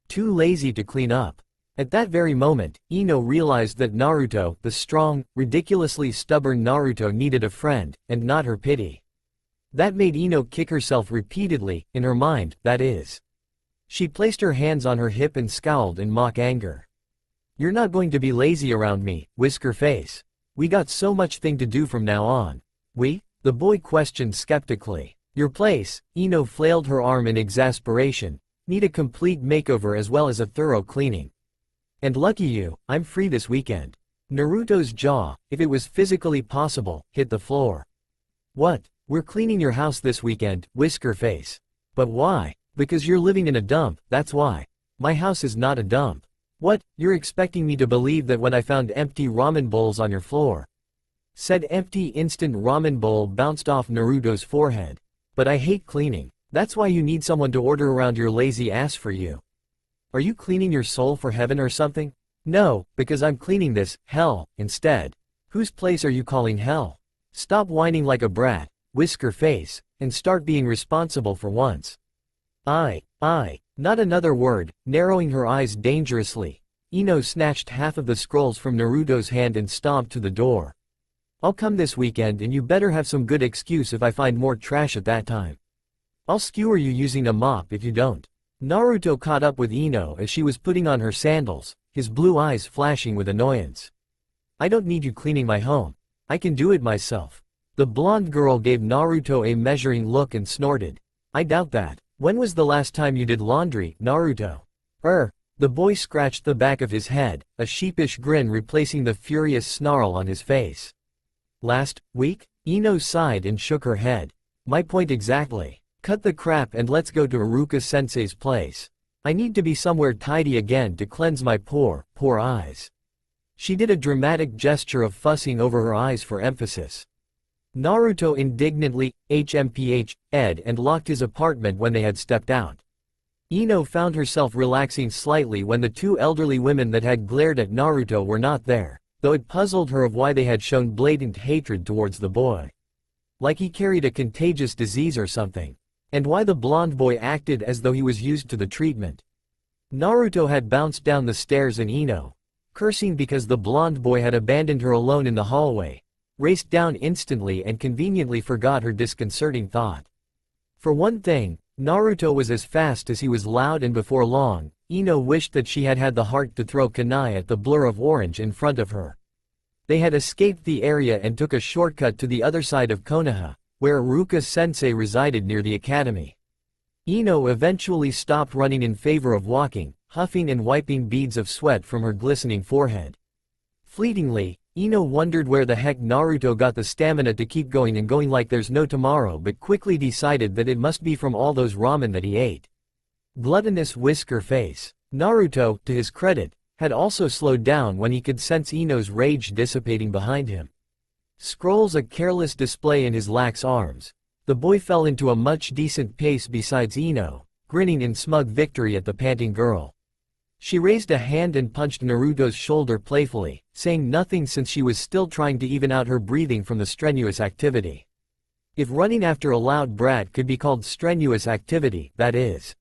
Too lazy to clean up. At that very moment, Ino realized that Naruto, the strong, ridiculously stubborn Naruto, needed a friend, and not her pity. That made Ino kick herself repeatedly, in her mind, that is. She placed her hands on her hip and scowled in mock anger. You're not going to be lazy around me, Whisker Face. We got so much thing to do from now on. We? The boy questioned skeptically. Your place, Ino flailed her arm in exasperation, need a complete makeover as well as a thorough cleaning. And lucky you, I'm free this weekend. Naruto's jaw, if it was physically possible, hit the floor. What? We're cleaning your house this weekend, Whisker Face. But why? Because you're living in a dump, that's why. My house is not a dump. What? You're expecting me to believe that when I found empty ramen bowls on your floor? Said empty instant ramen bowl bounced off Naruto's forehead. But I hate cleaning. That's why you need someone to order around your lazy ass for you. Are you cleaning your soul for heaven or something? No, because I'm cleaning this, hell, instead. Whose place are you calling hell? Stop whining like a brat, Whisker Face, and start being responsible for once. Not another word, narrowing her eyes dangerously. Ino snatched half of the scrolls from Naruto's hand and stomped to the door. I'll come this weekend and you better have some good excuse if I find more trash at that time. I'll skewer you using a mop if you don't. Naruto caught up with Ino as she was putting on her sandals, his blue eyes flashing with annoyance. I don't need you cleaning my home. I can do it myself. The blonde girl gave Naruto a measuring look and snorted. I doubt that. When was the last time you did laundry, Naruto? The boy scratched the back of his head, a sheepish grin replacing the furious snarl on his face. Last week? Ino sighed and shook her head. My point exactly. Cut the crap and let's go to Iruka-sensei's place. I need to be somewhere tidy again to cleanse my poor eyes. She did a dramatic gesture of fussing over her eyes for emphasis. Naruto indignantly ed and locked his apartment when they had stepped out. Ino found herself relaxing slightly when the two elderly women that had glared at Naruto were not there, though it puzzled her of why they had shown blatant hatred towards the boy. Like he carried a contagious disease or something. And why the blonde boy acted as though he was used to the treatment. Naruto had bounced down the stairs and Ino, cursing because the blonde boy had abandoned her alone in the hallway, raced down instantly and conveniently forgot her disconcerting thought. For one thing, Naruto was as fast as he was loud, and before long, Ino wished that she had had the heart to throw kunai at the blur of orange in front of her. They had escaped the area and took a shortcut to the other side of Konoha, where Iruka-sensei resided near the academy. Ino eventually stopped running in favor of walking, huffing and wiping beads of sweat from her glistening forehead. Fleetingly, Ino wondered where the heck Naruto got the stamina to keep going and going like there's no tomorrow, but quickly decided that it must be from all those ramen that he ate. Gluttonous Whisker Face. Naruto, to his credit, had also slowed down when he could sense Ino's rage dissipating behind him. Scrolls a careless display in his lax arms, The boy fell into a much decent pace besides Ino, grinning in smug victory at the panting girl. She raised a hand and punched Naruto's shoulder playfully, saying nothing since she was still trying to even out her breathing from the strenuous activity. If running after a loud brat could be called strenuous activity, that is.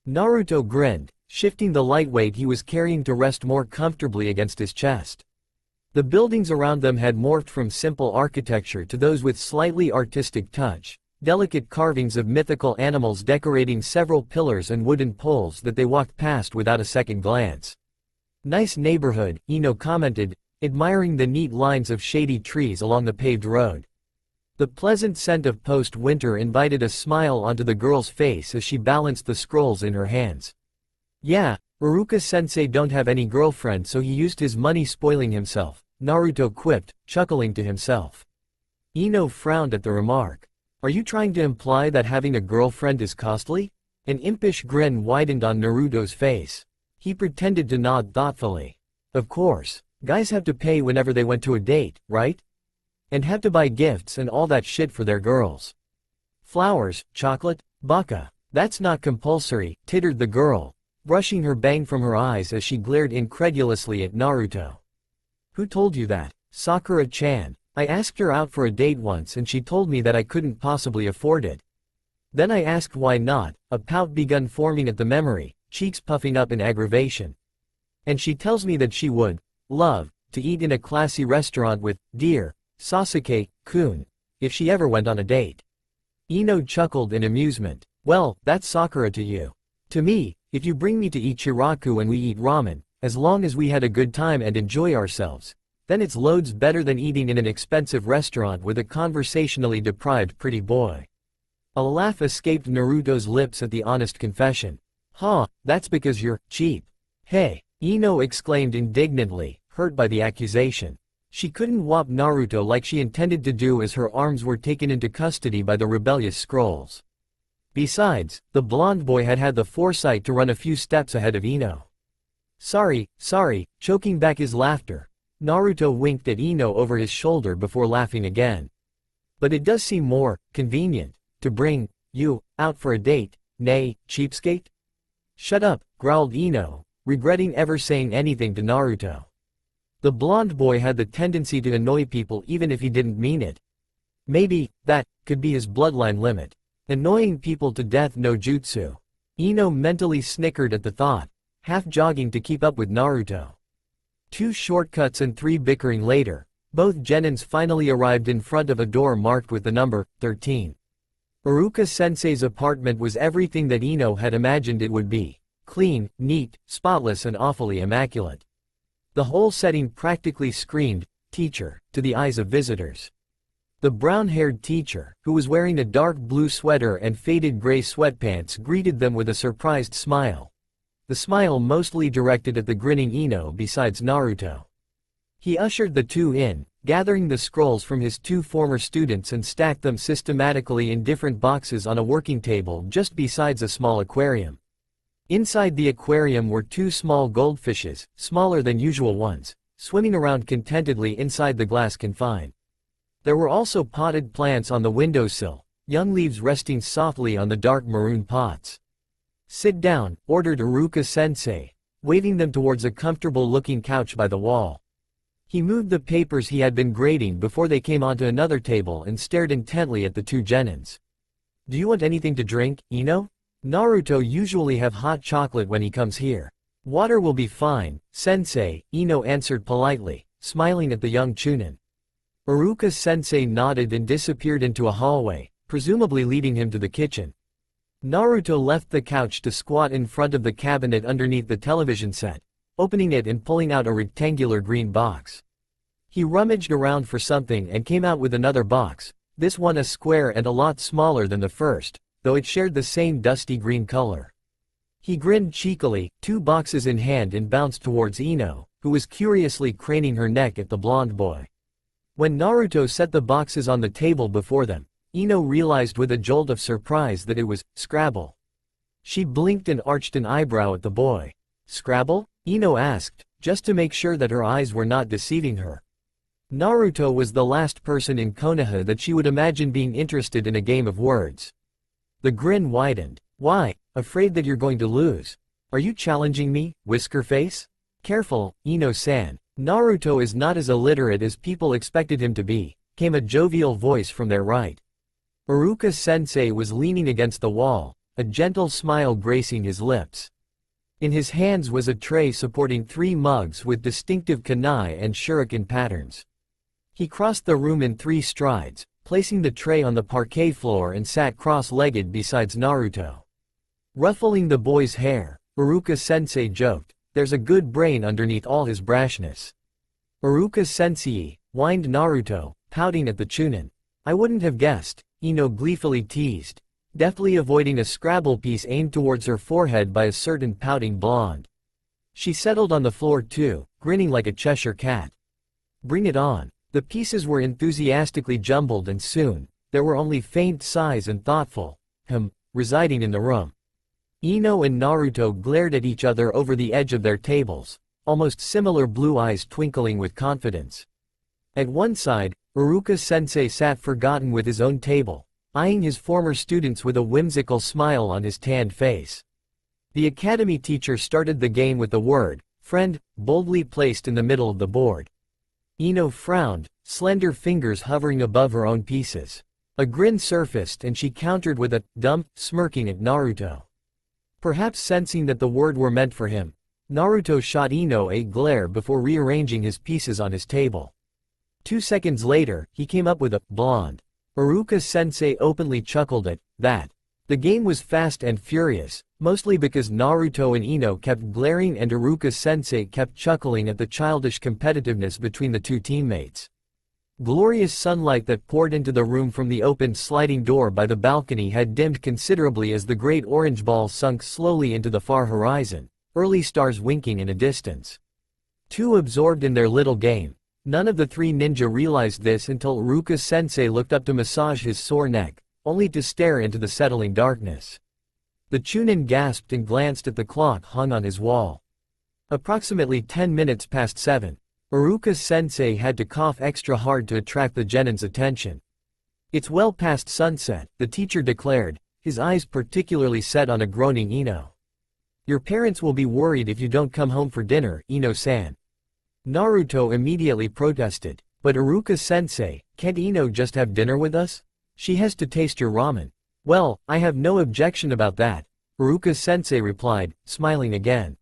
Naruto grinned, shifting the lightweight he was carrying to rest more comfortably against his chest. The buildings around them had morphed from simple architecture to those with slightly artistic touch, delicate carvings of mythical animals decorating several pillars and wooden poles that they walked past without a second glance. "Nice neighborhood," Ino commented, admiring the neat lines of shady trees along the paved road. The pleasant scent of post-winter invited a smile onto the girl's face as she balanced the scrolls in her hands. "Yeah, Iruka-sensei don't have any girlfriend, so he used his money spoiling himself," Naruto quipped, chuckling to himself. Ino frowned at the remark. "Are you trying to imply that having a girlfriend is costly?" An impish grin widened on Naruto's face. He pretended to nod thoughtfully. "Of course, guys have to pay whenever they went to a date, right? And have to buy gifts and all that shit for their girls. Flowers, chocolate, baka. That's not compulsory," tittered the girl, brushing her bang from her eyes as she glared incredulously at Naruto. "Who told you that?" "Sakura-chan. I asked her out for a date once and she told me that I couldn't possibly afford it. Then I asked why not," a pout begun forming at the memory, cheeks puffing up in aggravation. "And she tells me that she would love to eat in a classy restaurant with dear Sasuke-kun if she ever went on a date." Ino chuckled in amusement. "Well, that's Sakura to you. To me, if you bring me to Ichiraku and we eat ramen, as long as we had a good time and enjoy ourselves, then it's loads better than eating in an expensive restaurant with a conversationally deprived pretty boy." A laugh escaped Naruto's lips at the honest confession. "Huh, that's because you're cheap." "Hey," Ino exclaimed indignantly, hurt by the accusation. She couldn't whop Naruto like she intended to do as her arms were taken into custody by the rebellious scrolls. Besides, the blonde boy had had the foresight to run a few steps ahead of Ino. Sorry, choking back his laughter, Naruto winked at Ino over his shoulder before laughing again. "But it does seem more convenient to bring you out for a date, nay, cheapskate?" "Shut up," growled Ino, regretting ever saying anything to Naruto. The blonde boy had the tendency to annoy people even if he didn't mean it. Maybe that could be his bloodline limit. Annoying people to death no jutsu. Ino mentally snickered at the thought, half jogging to keep up with Naruto. 2 shortcuts and 3 bickering later, both genins finally arrived in front of a door marked with the number 13. Iruka-sensei's apartment was everything that Ino had imagined it would be. Clean, neat, spotless and awfully immaculate. The whole setting practically screamed, "teacher," to the eyes of visitors. The brown-haired teacher, who was wearing a dark blue sweater and faded gray sweatpants, greeted them with a surprised smile. The smile mostly directed at the grinning Ino besides Naruto. He ushered the two in, gathering the scrolls from his 2 former students and stacked them systematically in different boxes on a working table just besides a small aquarium. Inside the aquarium were 2 small goldfishes, smaller than usual ones, swimming around contentedly inside the glass confine. There were also potted plants on the windowsill, young leaves resting softly on the dark maroon pots. "Sit down," ordered Iruka-sensei, waving them towards a comfortable-looking couch by the wall. He moved the papers he had been grading before they came onto another table and stared intently at the 2 genins. "Do you want anything to drink, Ino? Naruto usually have hot chocolate when he comes here." "Water will be fine, sensei," Ino answered politely, smiling at the young chunin. Iruka-sensei nodded and disappeared into a hallway, presumably leading him to the kitchen. Naruto left the couch to squat in front of the cabinet underneath the television set, opening it and pulling out a rectangular green box. He rummaged around for something and came out with another box, this one a square and a lot smaller than the first, though it shared the same dusty green color. He grinned cheekily, 2 boxes in hand, and bounced towards Ino, who was curiously craning her neck at the blonde boy. When Naruto set the boxes on the table before them, Ino realized with a jolt of surprise that it was Scrabble. She blinked and arched an eyebrow at the boy. "Scrabble?" Ino asked, just to make sure that her eyes were not deceiving her. Naruto was the last person in Konoha that she would imagine being interested in a game of words. The grin widened. Why, afraid that you're going to lose? Are you challenging me, Whisker Face? Careful, Ino-san. Naruto is not as illiterate as people expected him to be, came a jovial voice from their right. Iruka-sensei was leaning against the wall, a gentle smile gracing his lips. In his hands was a tray supporting 3 mugs with distinctive kunai and shuriken patterns. He crossed the room in 3 strides, placing the tray on the parquet floor and sat cross-legged beside Naruto. Ruffling the boy's hair, Iruka-sensei joked, "There's a good brain underneath all his brashness." "Iruka-sensei," whined Naruto, pouting at the Chunin. "I wouldn't have guessed," Ino gleefully teased, deftly avoiding a Scrabble piece aimed towards her forehead by a certain pouting blonde. She settled on the floor too, grinning like a Cheshire cat. "Bring it on." The pieces were enthusiastically jumbled and soon, there were only faint sighs and thoughtful, residing in the room. Ino and Naruto glared at each other over the edge of their tables, almost similar blue eyes twinkling with confidence. At one side, Iruka-sensei sat forgotten with his own table, eyeing his former students with a whimsical smile on his tanned face. The academy teacher started the game with the word, "friend," boldly placed in the middle of the board. Ino frowned, slender fingers hovering above her own pieces. A grin surfaced and she countered with a dumb, smirking at Naruto. Perhaps sensing that the word were meant for him, Naruto shot Ino a glare before rearranging his pieces on his table. 2 seconds later, he came up with a blonde. Iruka-sensei openly chuckled at that. The game was fast and furious, mostly because Naruto and Ino kept glaring and Iruka-sensei kept chuckling at the childish competitiveness between the 2 teammates. Glorious sunlight that poured into the room from the opened sliding door by the balcony had dimmed considerably as the great orange ball sunk slowly into the far horizon, early stars winking in a distance. Too absorbed in their little game, none of the 3 ninja realized this until Iruka-sensei looked up to massage his sore neck, only to stare into the settling darkness. The Chunin gasped and glanced at the clock hung on his wall. Approximately 10 minutes past 7. Iruka-sensei had to cough extra hard to attract the genin's attention. "It's well past sunset," the teacher declared, his eyes particularly set on a groaning Ino. "Your parents will be worried if you don't come home for dinner, Ino-san." Naruto immediately protested, "But Iruka-sensei, can't Ino just have dinner with us? She has to taste your ramen." "Well, I have no objection about that," Iruka-sensei replied, smiling again.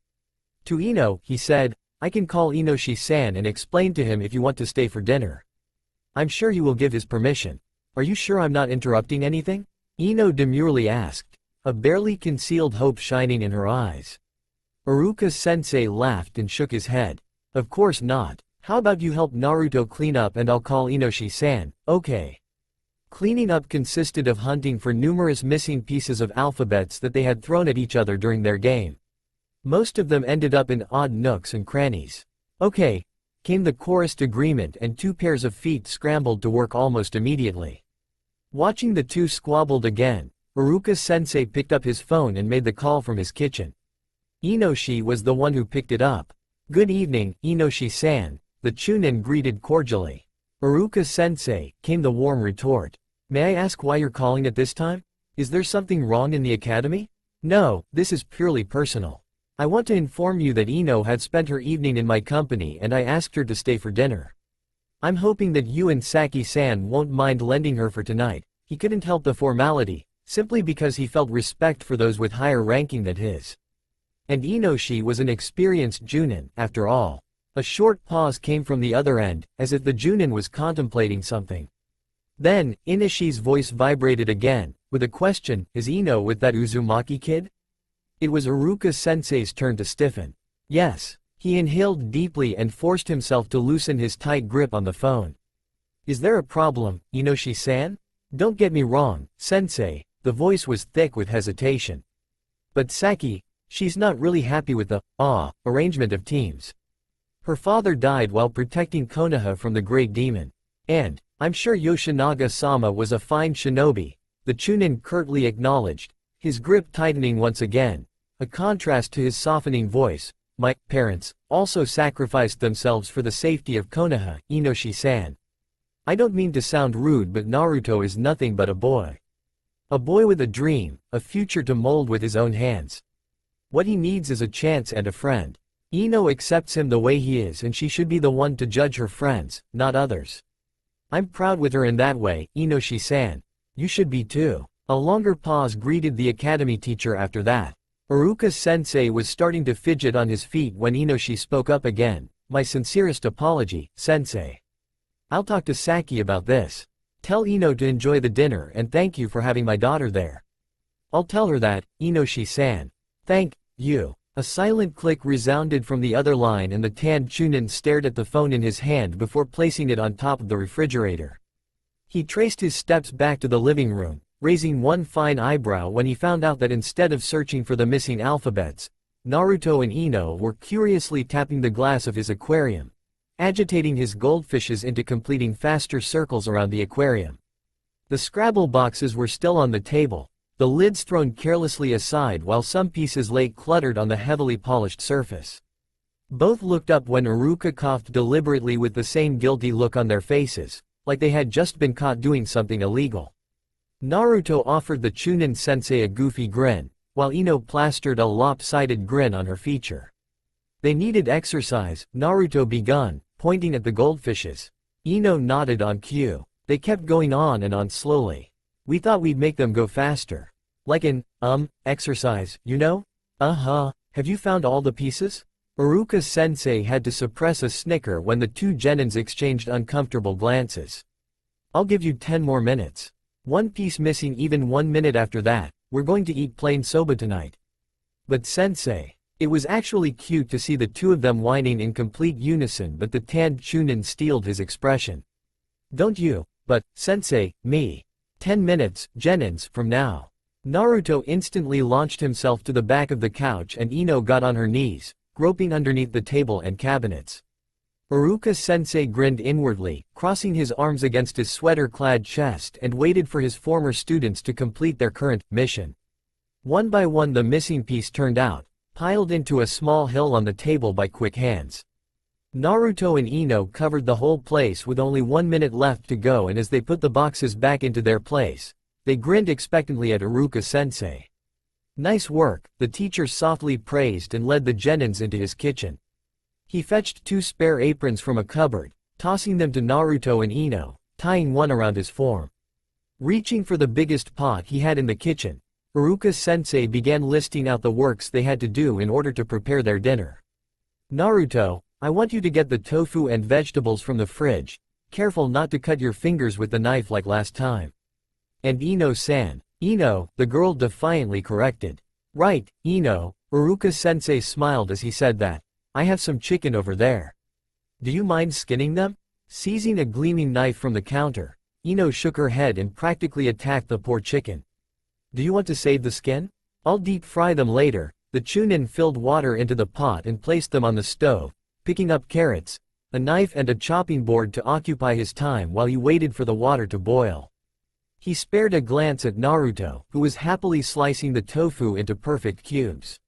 To Ino, he said, "I can call Inoshi-san and explain to him if you want to stay for dinner. I'm sure he will give his permission." "Are you sure I'm not interrupting anything?" Ino demurely asked, a barely concealed hope shining in her eyes. Iruka-sensei laughed and shook his head. "Of course not. How about you help Naruto clean up and I'll call Inoshi-san, okay?" Cleaning up consisted of hunting for numerous missing pieces of alphabets that they had thrown at each other during their game. Most of them ended up in odd nooks and crannies. "Okay," came the chorused agreement and 2 pairs of feet scrambled to work almost immediately. Watching the 2 squabbled again, Iruka-sensei picked up his phone and made the call from his kitchen. Inoshi was the one who picked it up. "Good evening, Inoshi-san," the Chunin greeted cordially. "Iruka-sensei," came the warm retort. "May I ask why you're calling at this time? Is there something wrong in the academy?" "No, this is purely personal. I want to inform you that Ino had spent her evening in my company and I asked her to stay for dinner. I'm hoping that you and Saki-san won't mind lending her for tonight." He couldn't help the formality, simply because he felt respect for those with higher ranking than his. And Inoshi was an experienced Junin, after all. A short pause came from the other end, as if the Junin was contemplating something. Then, Inoshi's voice vibrated again, with a question, "Is Ino with that Uzumaki kid?" It was Iruka-sensei's turn to stiffen. "Yes." He inhaled deeply and forced himself to loosen his tight grip on the phone. "Is there a problem, Inoshi-san?" "Don't get me wrong, sensei," the voice was thick with hesitation. "But Saki, she's not really happy with the arrangement of teams. Her father died while protecting Konoha from the great demon. And, I'm sure Yoshinaga-sama was a fine shinobi," the Chunin curtly acknowledged, his grip tightening once again, a contrast to his softening voice, my parents, also sacrificed themselves for the safety of Konoha, Inoshi-san. I don't mean to sound rude, but Naruto is nothing but a boy. A boy with a dream, a future to mold with his own hands. What he needs is a chance and a friend. Ino accepts him the way he is, and she should be the one to judge her friends, not others. I'm proud with her in that way, Inoshi-san. You should be too. A longer pause greeted the academy teacher after that. Iruka-sensei was starting to fidget on his feet when Inoshi spoke up again. My sincerest apology, sensei. I'll talk to Saki about this. Tell Ino to enjoy the dinner and thank you for having my daughter there. I'll tell her that, Inoshi-san. Thank you. A silent click resounded from the other line and the tanned Chunin stared at the phone in his hand before placing it on top of the refrigerator. He traced his steps back to the living room, raising one fine eyebrow when he found out that instead of searching for the missing alphabets, Naruto and Ino were curiously tapping the glass of his aquarium, agitating his goldfishes into completing faster circles around the aquarium. The Scrabble boxes were still on the table, the lids thrown carelessly aside while some pieces lay cluttered on the heavily polished surface. Both looked up when Iruka coughed deliberately with the same guilty look on their faces, like they had just been caught doing something illegal. Naruto offered the Chunin-sensei a goofy grin, while Ino plastered a lopsided grin on her feature. They needed exercise, Naruto begun, pointing at the goldfishes. Ino nodded on cue. They kept going on and on slowly. We thought we'd make them go faster. Like an, exercise, you know? Uh-huh. Have you found all the pieces? Iruka-sensei had to suppress a snicker when the two genins exchanged uncomfortable glances. I'll give you 10 more minutes. One piece missing even 1 minute after that. We're going to eat plain soba tonight. But sensei. It was actually cute to see the two of them whining in complete unison, but the tanned Chunin steeled his expression. Don't you, but, sensei, me. 10 minutes, genins, from now. Naruto instantly launched himself to the back of the couch and Ino got on her knees, groping underneath the table and cabinets. Iruka-sensei grinned inwardly, crossing his arms against his sweater-clad chest and waited for his former students to complete their current mission. One by one the missing piece turned out, piled into a small hill on the table by quick hands. Naruto and Ino covered the whole place with only 1 minute left to go, and as they put the boxes back into their place, they grinned expectantly at Iruka-sensei. Nice work, the teacher softly praised and led the genins into his kitchen. He fetched 2 spare aprons from a cupboard, tossing them to Naruto and Ino, tying one around his form. Reaching for the biggest pot he had in the kitchen, Iruka-sensei began listing out the works they had to do in order to prepare their dinner. Naruto, I want you to get the tofu and vegetables from the fridge, careful not to cut your fingers with the knife like last time. And Ino-san. Ino, the girl defiantly corrected. Right, Ino, Iruka-sensei smiled as he said that. I have some chicken over there. Do you mind skinning them? Seizing a gleaming knife from the counter, Ino shook her head and practically attacked the poor chicken. Do you want to save the skin? I'll deep fry them later. The Chunin filled water into the pot and placed them on the stove, picking up carrots, a knife and a chopping board to occupy his time while he waited for the water to boil. He spared a glance at Naruto, who was happily slicing the tofu into perfect cubes.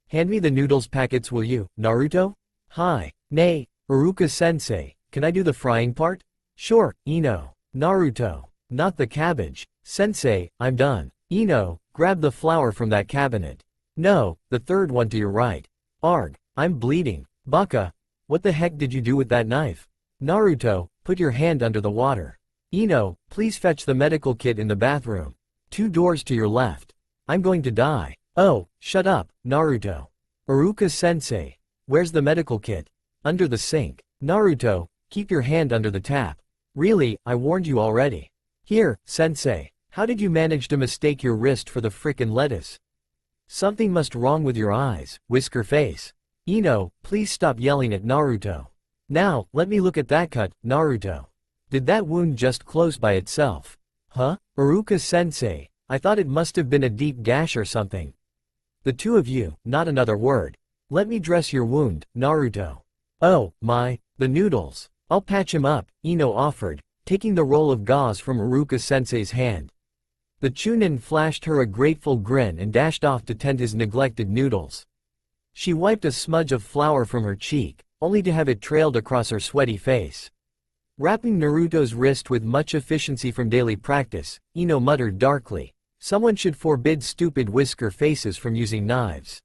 Hand me the noodles packets, will you, Naruto? Hi. Nay, Iruka-sensei, can I do the frying part? Sure, Ino. Naruto. Not the cabbage. Sensei, I'm done. Ino, grab the flour from that cabinet. No, the third one to your right. Arg, I'm bleeding. Baka, what the heck did you do with that knife? Naruto, put your hand under the water. Ino, please fetch the medical kit in the bathroom. 2 doors to your left. I'm going to die. Oh, shut up, Naruto. Iruka-sensei, where's the medical kit? Under the sink. Naruto, keep your hand under the tap. Really, I warned you already. Here, sensei, how did you manage to mistake your wrist for the frickin' lettuce? Something must wrong with your eyes, whisker face. Ino, please stop yelling at Naruto. Now, let me look at that cut, Naruto. Did that wound just close by itself? Huh? Iruka-sensei, I thought it must have been a deep gash or something. The two of you, not another word. Let me dress your wound, Naruto. Oh, my, the noodles. I'll patch him up, Ino offered, taking the roll of gauze from Iruka-sensei's hand. The Chunin flashed her a grateful grin and dashed off to tend his neglected noodles. She wiped a smudge of flour from her cheek, only to have it trailed across her sweaty face. Wrapping Naruto's wrist with much efficiency from daily practice, Ino muttered darkly, "Someone should forbid stupid whisker faces from using knives."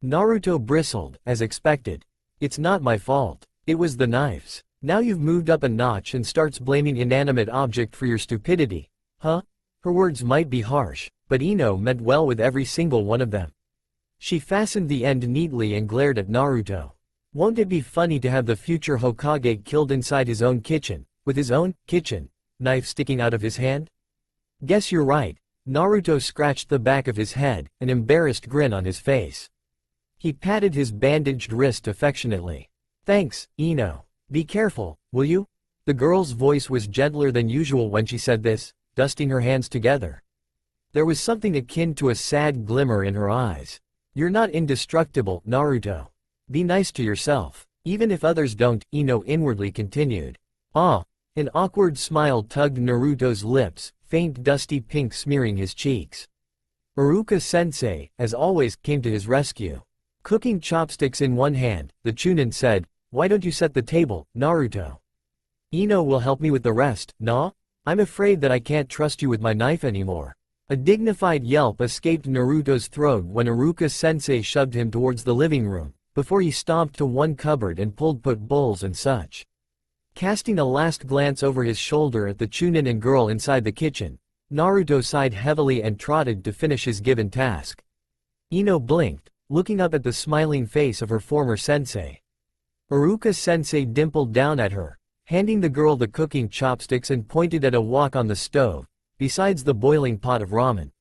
Naruto bristled, as expected. "It's not my fault. It was the knives. Now you've moved up a notch and starts blaming inanimate object for your stupidity, huh?" Her words might be harsh, but Ino meant well with every single one of them. She fastened the end neatly and glared at Naruto. Won't it be funny to have the future Hokage killed inside his own kitchen, with his own kitchen knife sticking out of his hand? Guess you're right. Naruto scratched the back of his head, an embarrassed grin on his face. He patted his bandaged wrist affectionately. "Thanks, Ino. Be careful, will you?" The girl's voice was gentler than usual when she said this, dusting her hands together. There was something akin to a sad glimmer in her eyes. "You're not indestructible, Naruto. Be nice to yourself. Even if others don't," Ino inwardly continued. "Ah." An awkward smile tugged Naruto's lips, faint dusty pink smearing his cheeks. Iruka-sensei, as always, came to his rescue. Cooking chopsticks in one hand, the Chunin said, "Why don't you set the table, Naruto? Ino will help me with the rest, nah? I'm afraid that I can't trust you with my knife anymore." A dignified yelp escaped Naruto's throat when Iruka-sensei shoved him towards the living room, before he stomped to one cupboard and pulled put bowls and such. Casting a last glance over his shoulder at the Chunin and girl inside the kitchen, Naruto sighed heavily and trotted to finish his given task. Ino blinked, looking up at the smiling face of her former sensei. Iruka-sensei dimpled down at her, handing the girl the cooking chopsticks and pointed at a wok on the stove, besides the boiling pot of ramen.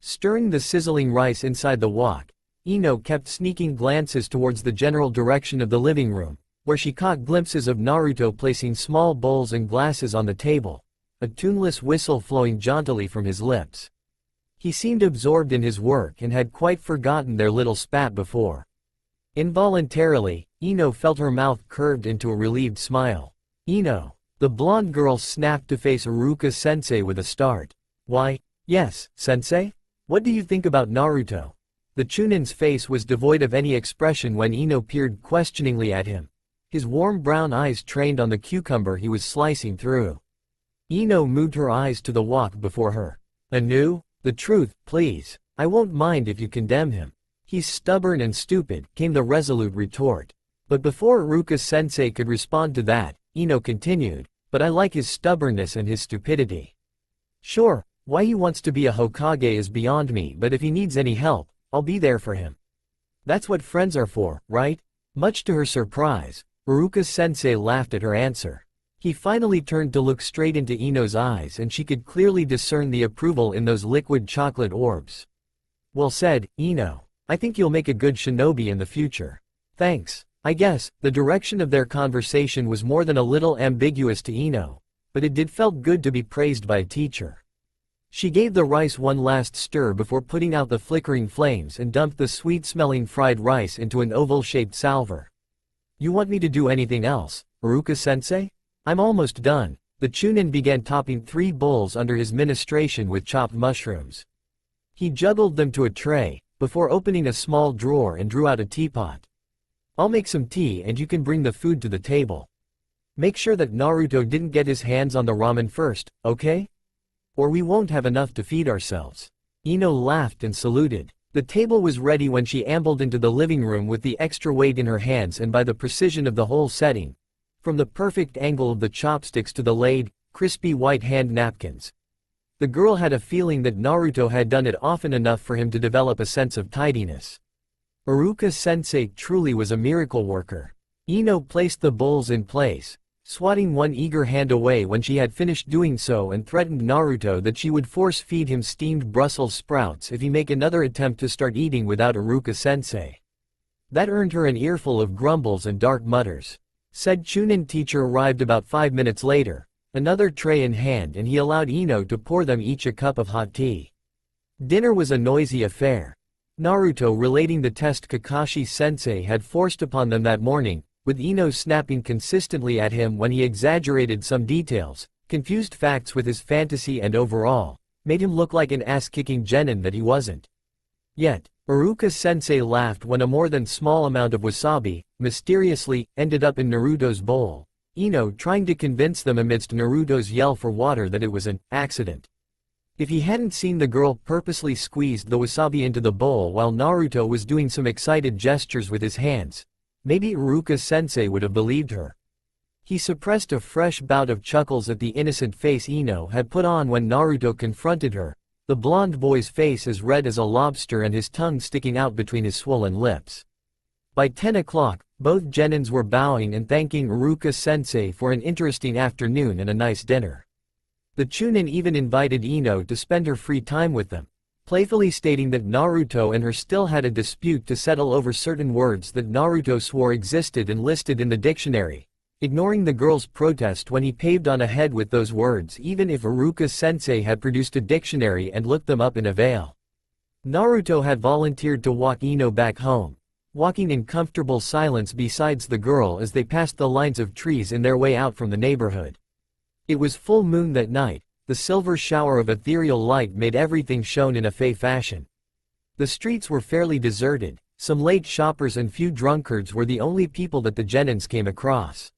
Stirring the sizzling rice inside the wok, Ino kept sneaking glances towards the general direction of the living room, where she caught glimpses of Naruto placing small bowls and glasses on the table, a tuneless whistle flowing jauntily from his lips. He seemed absorbed in his work and had quite forgotten their little spat before. Involuntarily, Ino felt her mouth curved into a relieved smile. "Ino." The blonde girl snapped to face Iruka-sensei with a start. "Why, yes, sensei? What do you think about Naruto?" The Chunin's face was devoid of any expression when Ino peered questioningly at him, his warm brown eyes trained on the cucumber he was slicing through. Ino moved her eyes to the wok before her. "Anu, the truth, please. I won't mind if you condemn him. He's stubborn and stupid," came the resolute retort. But before Iruka-sensei could respond to that, Ino continued, "But I like his stubbornness and his stupidity. Sure, why he wants to be a Hokage is beyond me, but if he needs any help, I'll be there for him. That's what friends are for, right?" Much to her surprise, Iruka-sensei laughed at her answer. He finally turned to look straight into Ino's eyes and she could clearly discern the approval in those liquid chocolate orbs. "Well said, Ino. I think you'll make a good shinobi in the future." "Thanks." I guess, the direction of their conversation was more than a little ambiguous to Ino, but it did felt good to be praised by a teacher. She gave the rice one last stir before putting out the flickering flames and dumped the sweet-smelling fried rice into an oval-shaped salver. "You want me to do anything else, Iruka-sensei?" "I'm almost done." The Chunin began topping 3 bowls under his ministration with chopped mushrooms. He juggled them to a tray, before opening a small drawer and drew out a teapot. "I'll make some tea and you can bring the food to the table. Make sure that Naruto didn't get his hands on the ramen first, okay? Or we won't have enough to feed ourselves." Ino laughed and saluted. The table was ready when she ambled into the living room with the extra weight in her hands and by the precision of the whole setting, from the perfect angle of the chopsticks to the laid, crispy white hand napkins. The girl had a feeling that Naruto had done it often enough for him to develop a sense of tidiness. Iruka-sensei truly was a miracle worker. Ino placed the bowls in place, swatting one eager hand away when she had finished doing so and threatened Naruto that she would force-feed him steamed Brussels sprouts if he make another attempt to start eating without Iruka-sensei. That earned her an earful of grumbles and dark mutters. Said Chunin teacher arrived about 5 minutes later, another tray in hand, and he allowed Ino to pour them each a cup of hot tea. Dinner was a noisy affair. Naruto relating the test Kakashi-sensei had forced upon them that morning, with Ino snapping consistently at him when he exaggerated some details, confused facts with his fantasy and overall, made him look like an ass-kicking genin that he wasn't. Yet, Iruka-sensei laughed when a more than small amount of wasabi, mysteriously, ended up in Naruto's bowl, Ino trying to convince them amidst Naruto's yell for water that it was an accident. If he hadn't seen the girl purposely squeezed the wasabi into the bowl while Naruto was doing some excited gestures with his hands, maybe Iruka-sensei would have believed her. He suppressed a fresh bout of chuckles at the innocent face Ino had put on when Naruto confronted her, the blonde boy's face as red as a lobster and his tongue sticking out between his swollen lips. By 10 o'clock, both genins were bowing and thanking Iruka-sensei for an interesting afternoon and a nice dinner. The Chunin even invited Ino to spend her free time with them, playfully stating that Naruto and her still had a dispute to settle over certain words that Naruto swore existed and listed in the dictionary, ignoring the girl's protest when he paved on ahead with those words even if Iruka-sensei had produced a dictionary and looked them up in a veil. Naruto had volunteered to walk Ino back home, walking in comfortable silence besides the girl as they passed the lines of trees in their way out from the neighborhood. It was full moon that night, the silver shower of ethereal light made everything shone in a fey fashion. The streets were fairly deserted, some late shoppers and few drunkards were the only people that the genins came across.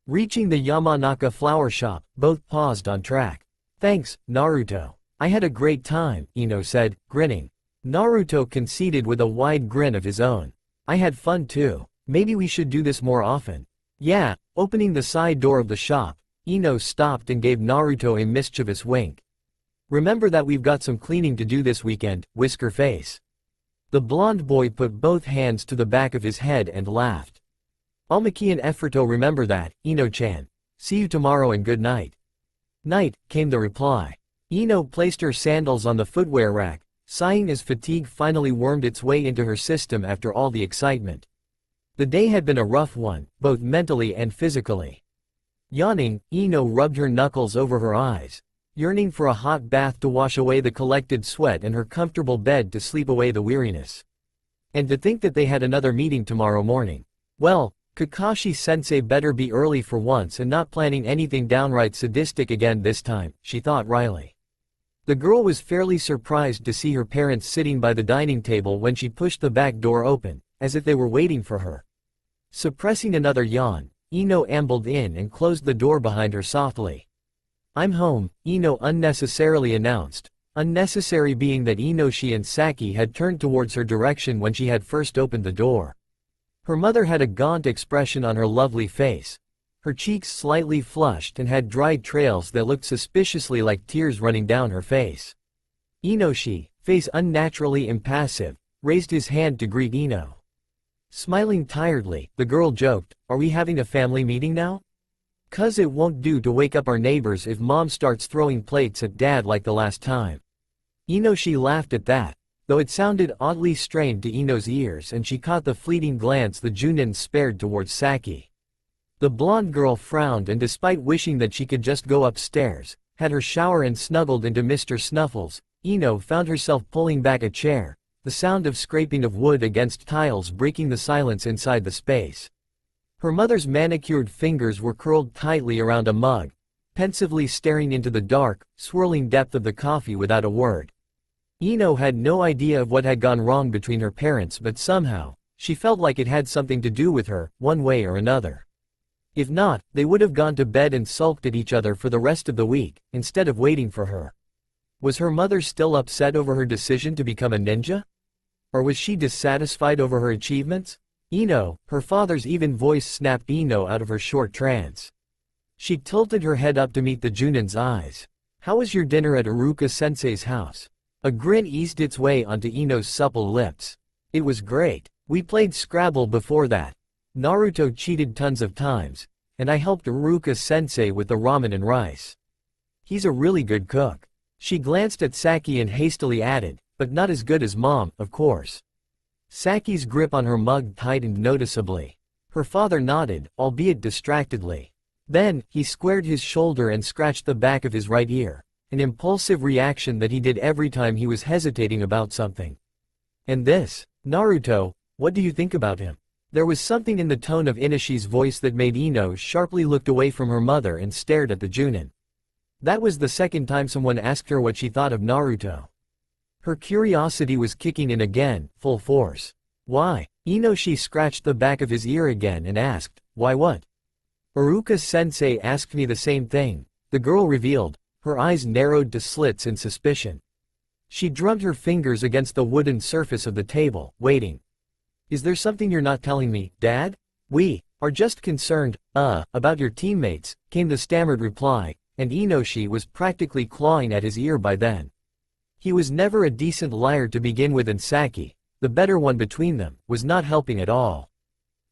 Reaching the Yamanaka flower shop, both paused on track. "Thanks, Naruto. I had a great time," Ino said, grinning. Naruto conceded with a wide grin of his own. "I had fun too. Maybe we should do this more often." "Yeah." Opening the side door of the shop, Ino stopped and gave Naruto a mischievous wink. "Remember that we've got some cleaning to do this weekend, Whisker Face." The blonde boy put both hands to the back of his head and laughed. "Almaki and Efforto remember that, Ino-chan. See you tomorrow and good night." "Night," came the reply. Ino placed her sandals on the footwear rack, sighing as fatigue finally wormed its way into her system after all the excitement. The day had been a rough one, both mentally and physically. Yawning, Ino rubbed her knuckles over her eyes, yearning for a hot bath to wash away the collected sweat and her comfortable bed to sleep away the weariness. And to think that they had another meeting tomorrow morning. Well, Kakashi-sensei better be early for once and not planning anything downright sadistic again this time, she thought wryly. The girl was fairly surprised to see her parents sitting by the dining table when she pushed the back door open, as if they were waiting for her. Suppressing another yawn, Ino ambled in and closed the door behind her softly. "I'm home," Ino unnecessarily announced, unnecessary being that Inoshi and Saki had turned towards her direction when she had first opened the door. Her mother had a gaunt expression on her lovely face. Her cheeks slightly flushed and had dry trails that looked suspiciously like tears running down her face. Inoshi, face unnaturally impassive, raised his hand to greet Ino. Smiling tiredly, the girl joked, "Are we having a family meeting now? 'Cause it won't do to wake up our neighbors if mom starts throwing plates at dad like the last time." Inoshi laughed at that, though it sounded oddly strained to Ino's ears and she caught the fleeting glance the Junin spared towards Saki. The blonde girl frowned and despite wishing that she could just go upstairs, had her shower and snuggled into Mr. Snuffles, Ino found herself pulling back a chair, the sound of scraping of wood against tiles breaking the silence inside the space. Her mother's manicured fingers were curled tightly around a mug, pensively staring into the dark, swirling depth of the coffee without a word. Ino had no idea of what had gone wrong between her parents, but somehow, she felt like it had something to do with her, one way or another. If not, they would have gone to bed and sulked at each other for the rest of the week, instead of waiting for her. Was her mother still upset over her decision to become a ninja? Or was she dissatisfied over her achievements? Ino, her father's even voice snapped Ino out of her short trance. She tilted her head up to meet the Junin's eyes. "How was your dinner at Iruka-sensei's house?" A grin eased its way onto Ino's supple lips. "It was great. We played Scrabble before that. Naruto cheated tons of times, and I helped Iruka-sensei with the ramen and rice. He's a really good cook." She glanced at Saki and hastily added, "But not as good as mom, of course." Saki's grip on her mug tightened noticeably. Her father nodded, albeit distractedly. Then, he squared his shoulder and scratched the back of his right ear, an impulsive reaction that he did every time he was hesitating about something. "And this, Naruto, what do you think about him?" There was something in the tone of Inushi's voice that made Ino sharply look away from her mother and stared at the Junin. That was the second time someone asked her what she thought of Naruto. Her curiosity was kicking in again, full force. Why? Inoshi scratched the back of his ear again and asked, why what? Iruka-sensei asked me the same thing, the girl revealed, her eyes narrowed to slits in suspicion. She drummed her fingers against the wooden surface of the table, waiting. Is there something you're not telling me, Dad? We are just concerned, about your teammates, came the stammered reply, and Inoshi was practically clawing at his ear by then. He was never a decent liar to begin with, and Saki, the better one between them, was not helping at all.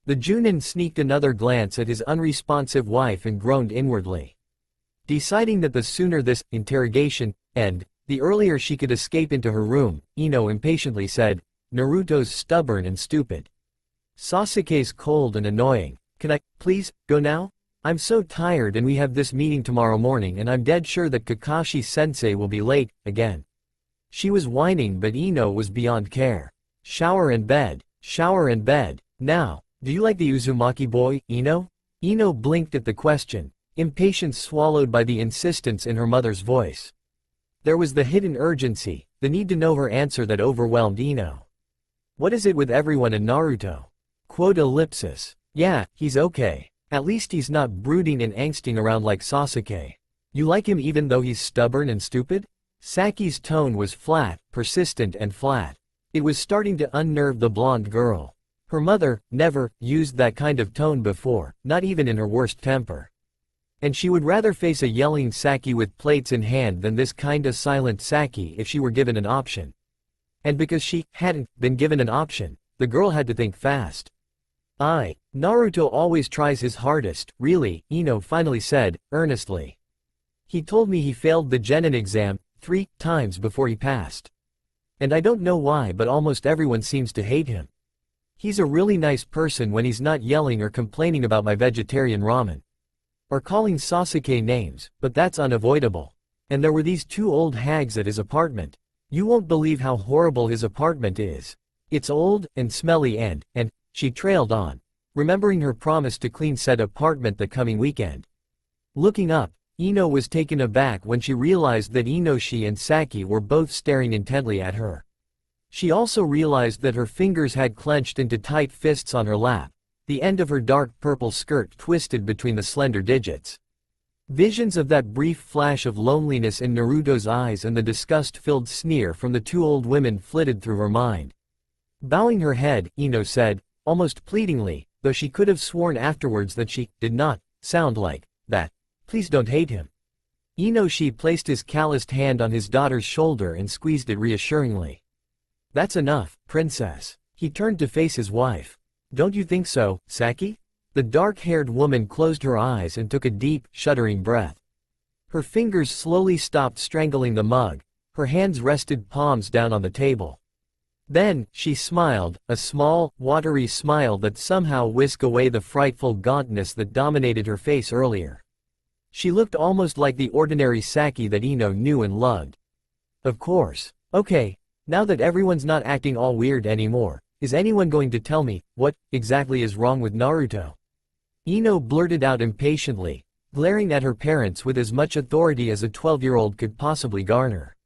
The Junin sneaked another glance at his unresponsive wife and groaned inwardly. Deciding that the sooner this interrogation end, the earlier she could escape into her room, Ino impatiently said, Naruto's stubborn and stupid. Sasuke's cold and annoying. Can I, please, go now? I'm so tired and we have this meeting tomorrow morning and I'm dead sure that Kakashi-sensei will be late, again. She was whining, but Ino was beyond care. Shower and bed. Shower and bed. Now, do you like the Uzumaki boy, Ino? Ino blinked at the question, impatience swallowed by the insistence in her mother's voice. There was the hidden urgency, the need to know her answer that overwhelmed Ino. What is it with everyone in Naruto? Quote ellipsis. Yeah, he's okay. At least he's not brooding and angsting around like Sasuke. You like him even though he's stubborn and stupid? Saki's tone was flat, persistent and flat. It was starting to unnerve the blonde girl. Her mother never used that kind of tone before, not even in her worst temper. And she would rather face a yelling Saki with plates in hand than this kinda silent Saki if she were given an option. And because she hadn't been given an option, the girl had to think fast. Naruto always tries his hardest, really, Ino finally said, earnestly. He told me he failed the Genin exam 3 times before he passed. And I don't know why, but almost everyone seems to hate him. He's a really nice person when he's not yelling or complaining about my vegetarian ramen. Or calling Sasuke names, but that's unavoidable. And there were these 2 old hags at his apartment. You won't believe how horrible his apartment is. It's old, and smelly and, she trailed on, remembering her promise to clean said apartment the coming weekend. Looking up, Ino was taken aback when she realized that Inoshi and Saki were both staring intently at her. She also realized that her fingers had clenched into tight fists on her lap, the end of her dark purple skirt twisted between the slender digits. Visions of that brief flash of loneliness in Naruto's eyes and the disgust-filled sneer from the 2 old women flitted through her mind. Bowing her head, Ino said, almost pleadingly, though she could have sworn afterwards that she did not sound like that, please don't hate him. Inoshi placed his calloused hand on his daughter's shoulder and squeezed it reassuringly. That's enough, princess. He turned to face his wife. Don't you think so, Saki? The dark-haired woman closed her eyes and took a deep, shuddering breath. Her fingers slowly stopped strangling the mug, her hands rested palms down on the table. Then, she smiled, a small, watery smile that somehow whisked away the frightful gauntness that dominated her face earlier. She looked almost like the ordinary Saki that Ino knew and loved. Of course. Okay, now that everyone's not acting all weird anymore, is anyone going to tell me what exactly is wrong with Naruto? Ino blurted out impatiently, glaring at her parents with as much authority as a 12-year-old could possibly garner.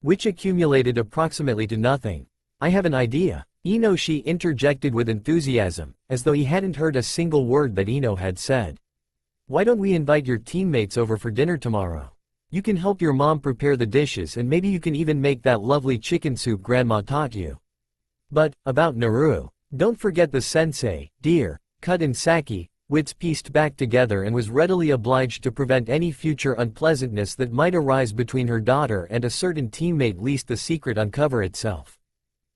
Which accumulated approximately to nothing. I have an idea. Inoshi interjected with enthusiasm, as though he hadn't heard a single word that Ino had said. Why don't we invite your teammates over for dinner tomorrow? You can help your mom prepare the dishes and maybe you can even make that lovely chicken soup grandma taught you. But, about Naru, don't forget the sensei, dear, cut in Saki, wits pieced back together and was readily obliged to prevent any future unpleasantness that might arise between her daughter and a certain teammate lest the secret uncover itself.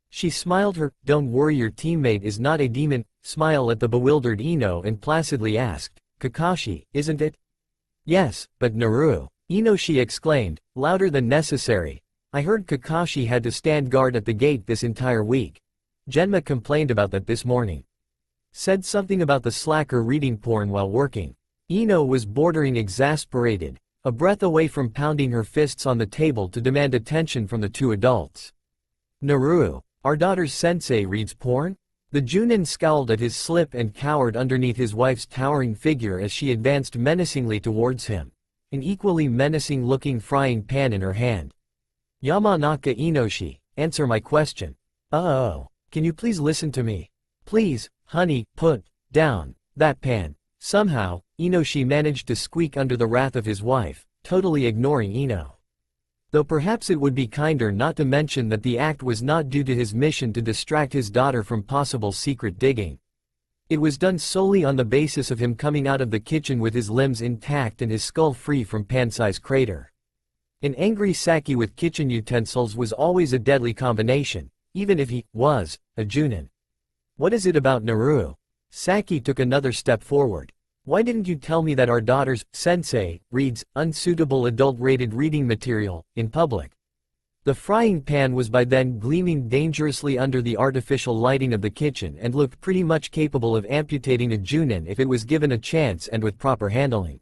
She smiled her, don't worry your teammate is not a demon, smile at the bewildered Ino and placidly asked, Kakashi, isn't it? Yes, but Naru. Inoshi exclaimed, louder than necessary. I heard Kakashi had to stand guard at the gate this entire week. Genma complained about that this morning. Said something about the slacker reading porn while working. Ino was bordering exasperated, a breath away from pounding her fists on the table to demand attention from the 2 adults. Naru, our daughter's sensei reads porn? The Junin scowled at his slip and cowered underneath his wife's towering figure as she advanced menacingly towards him, an equally menacing-looking frying pan in her hand. Yamanaka Inoshi, answer my question. Oh, can you please listen to me? Please, honey, put down that pan. Somehow, Inoshi managed to squeak under the wrath of his wife, totally ignoring Ino. Though perhaps it would be kinder not to mention that the act was not due to his mission to distract his daughter from possible secret digging. It was done solely on the basis of him coming out of the kitchen with his limbs intact and his skull free from pan-sized crater. An angry Saki with kitchen utensils was always a deadly combination, even if he was a Junin. What is it about Naru? Saki took another step forward. Why didn't you tell me that our daughter's sensei reads unsuitable adult-rated reading material in public? The frying pan was by then gleaming dangerously under the artificial lighting of the kitchen and looked pretty much capable of amputating a Junin if it was given a chance and with proper handling.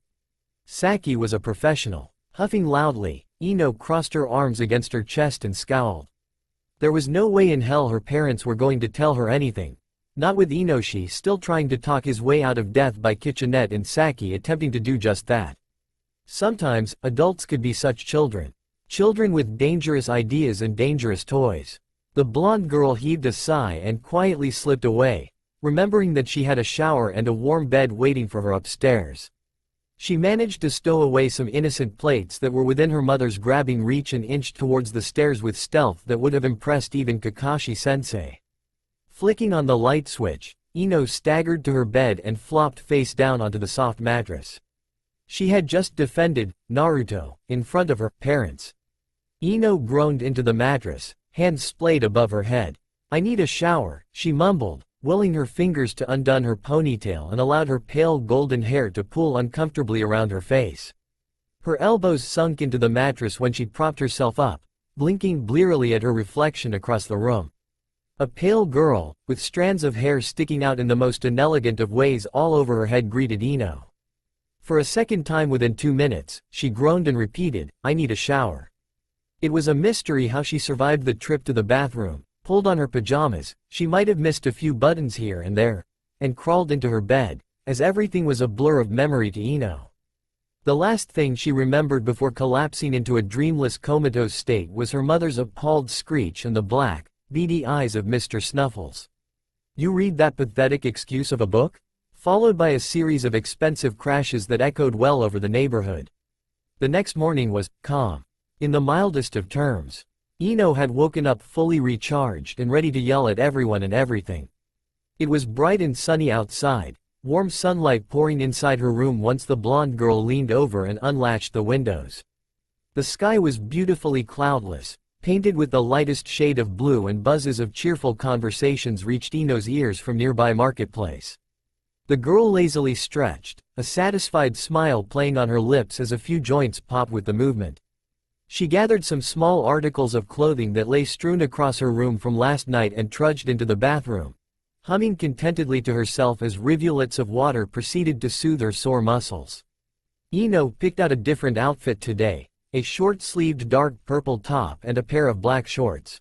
Saki was a professional. Huffing loudly, Ino crossed her arms against her chest and scowled. There was no way in hell her parents were going to tell her anything. Not with Inoshi still trying to talk his way out of death by kitchenette and Saki attempting to do just that. Sometimes, adults could be such children. Children with dangerous ideas and dangerous toys. The blonde girl heaved a sigh and quietly slipped away, remembering that she had a shower and a warm bed waiting for her upstairs. She managed to stow away some innocent plates that were within her mother's grabbing reach and inched towards the stairs with stealth that would have impressed even Kakashi-sensei. Flicking on the light switch, Ino staggered to her bed and flopped face down onto the soft mattress. She had just defended Naruto in front of her parents. Ino groaned into the mattress, hands splayed above her head. I need a shower, she mumbled, willing her fingers to undone her ponytail and allowed her pale golden hair to pool uncomfortably around her face. Her elbows sunk into the mattress when she propped herself up, blinking blearily at her reflection across the room. A pale girl, with strands of hair sticking out in the most inelegant of ways all over her head greeted Ino. For a second time within 2 minutes, she groaned and repeated, I need a shower. It was a mystery how she survived the trip to the bathroom, pulled on her pajamas, she might have missed a few buttons here and there, and crawled into her bed, as everything was a blur of memory to Ino. The last thing she remembered before collapsing into a dreamless comatose state was her mother's appalled screech and the black, beady eyes of Mr. Snuffles. You read that pathetic excuse of a book? Followed by a series of expensive crashes that echoed well over the neighborhood. The next morning was calm, in the mildest of terms. Ino had woken up fully recharged and ready to yell at everyone and everything. It was bright and sunny outside, warm sunlight pouring inside her room once the blonde girl leaned over and unlatched the windows. The sky was beautifully cloudless, painted with the lightest shade of blue, and buzzes of cheerful conversations reached Ino's ears from nearby marketplace. The girl lazily stretched, a satisfied smile playing on her lips as a few joints popped with the movement. She gathered some small articles of clothing that lay strewn across her room from last night and trudged into the bathroom, humming contentedly to herself as rivulets of water proceeded to soothe her sore muscles. Ino picked out a different outfit today, a short-sleeved dark purple top and a pair of black shorts.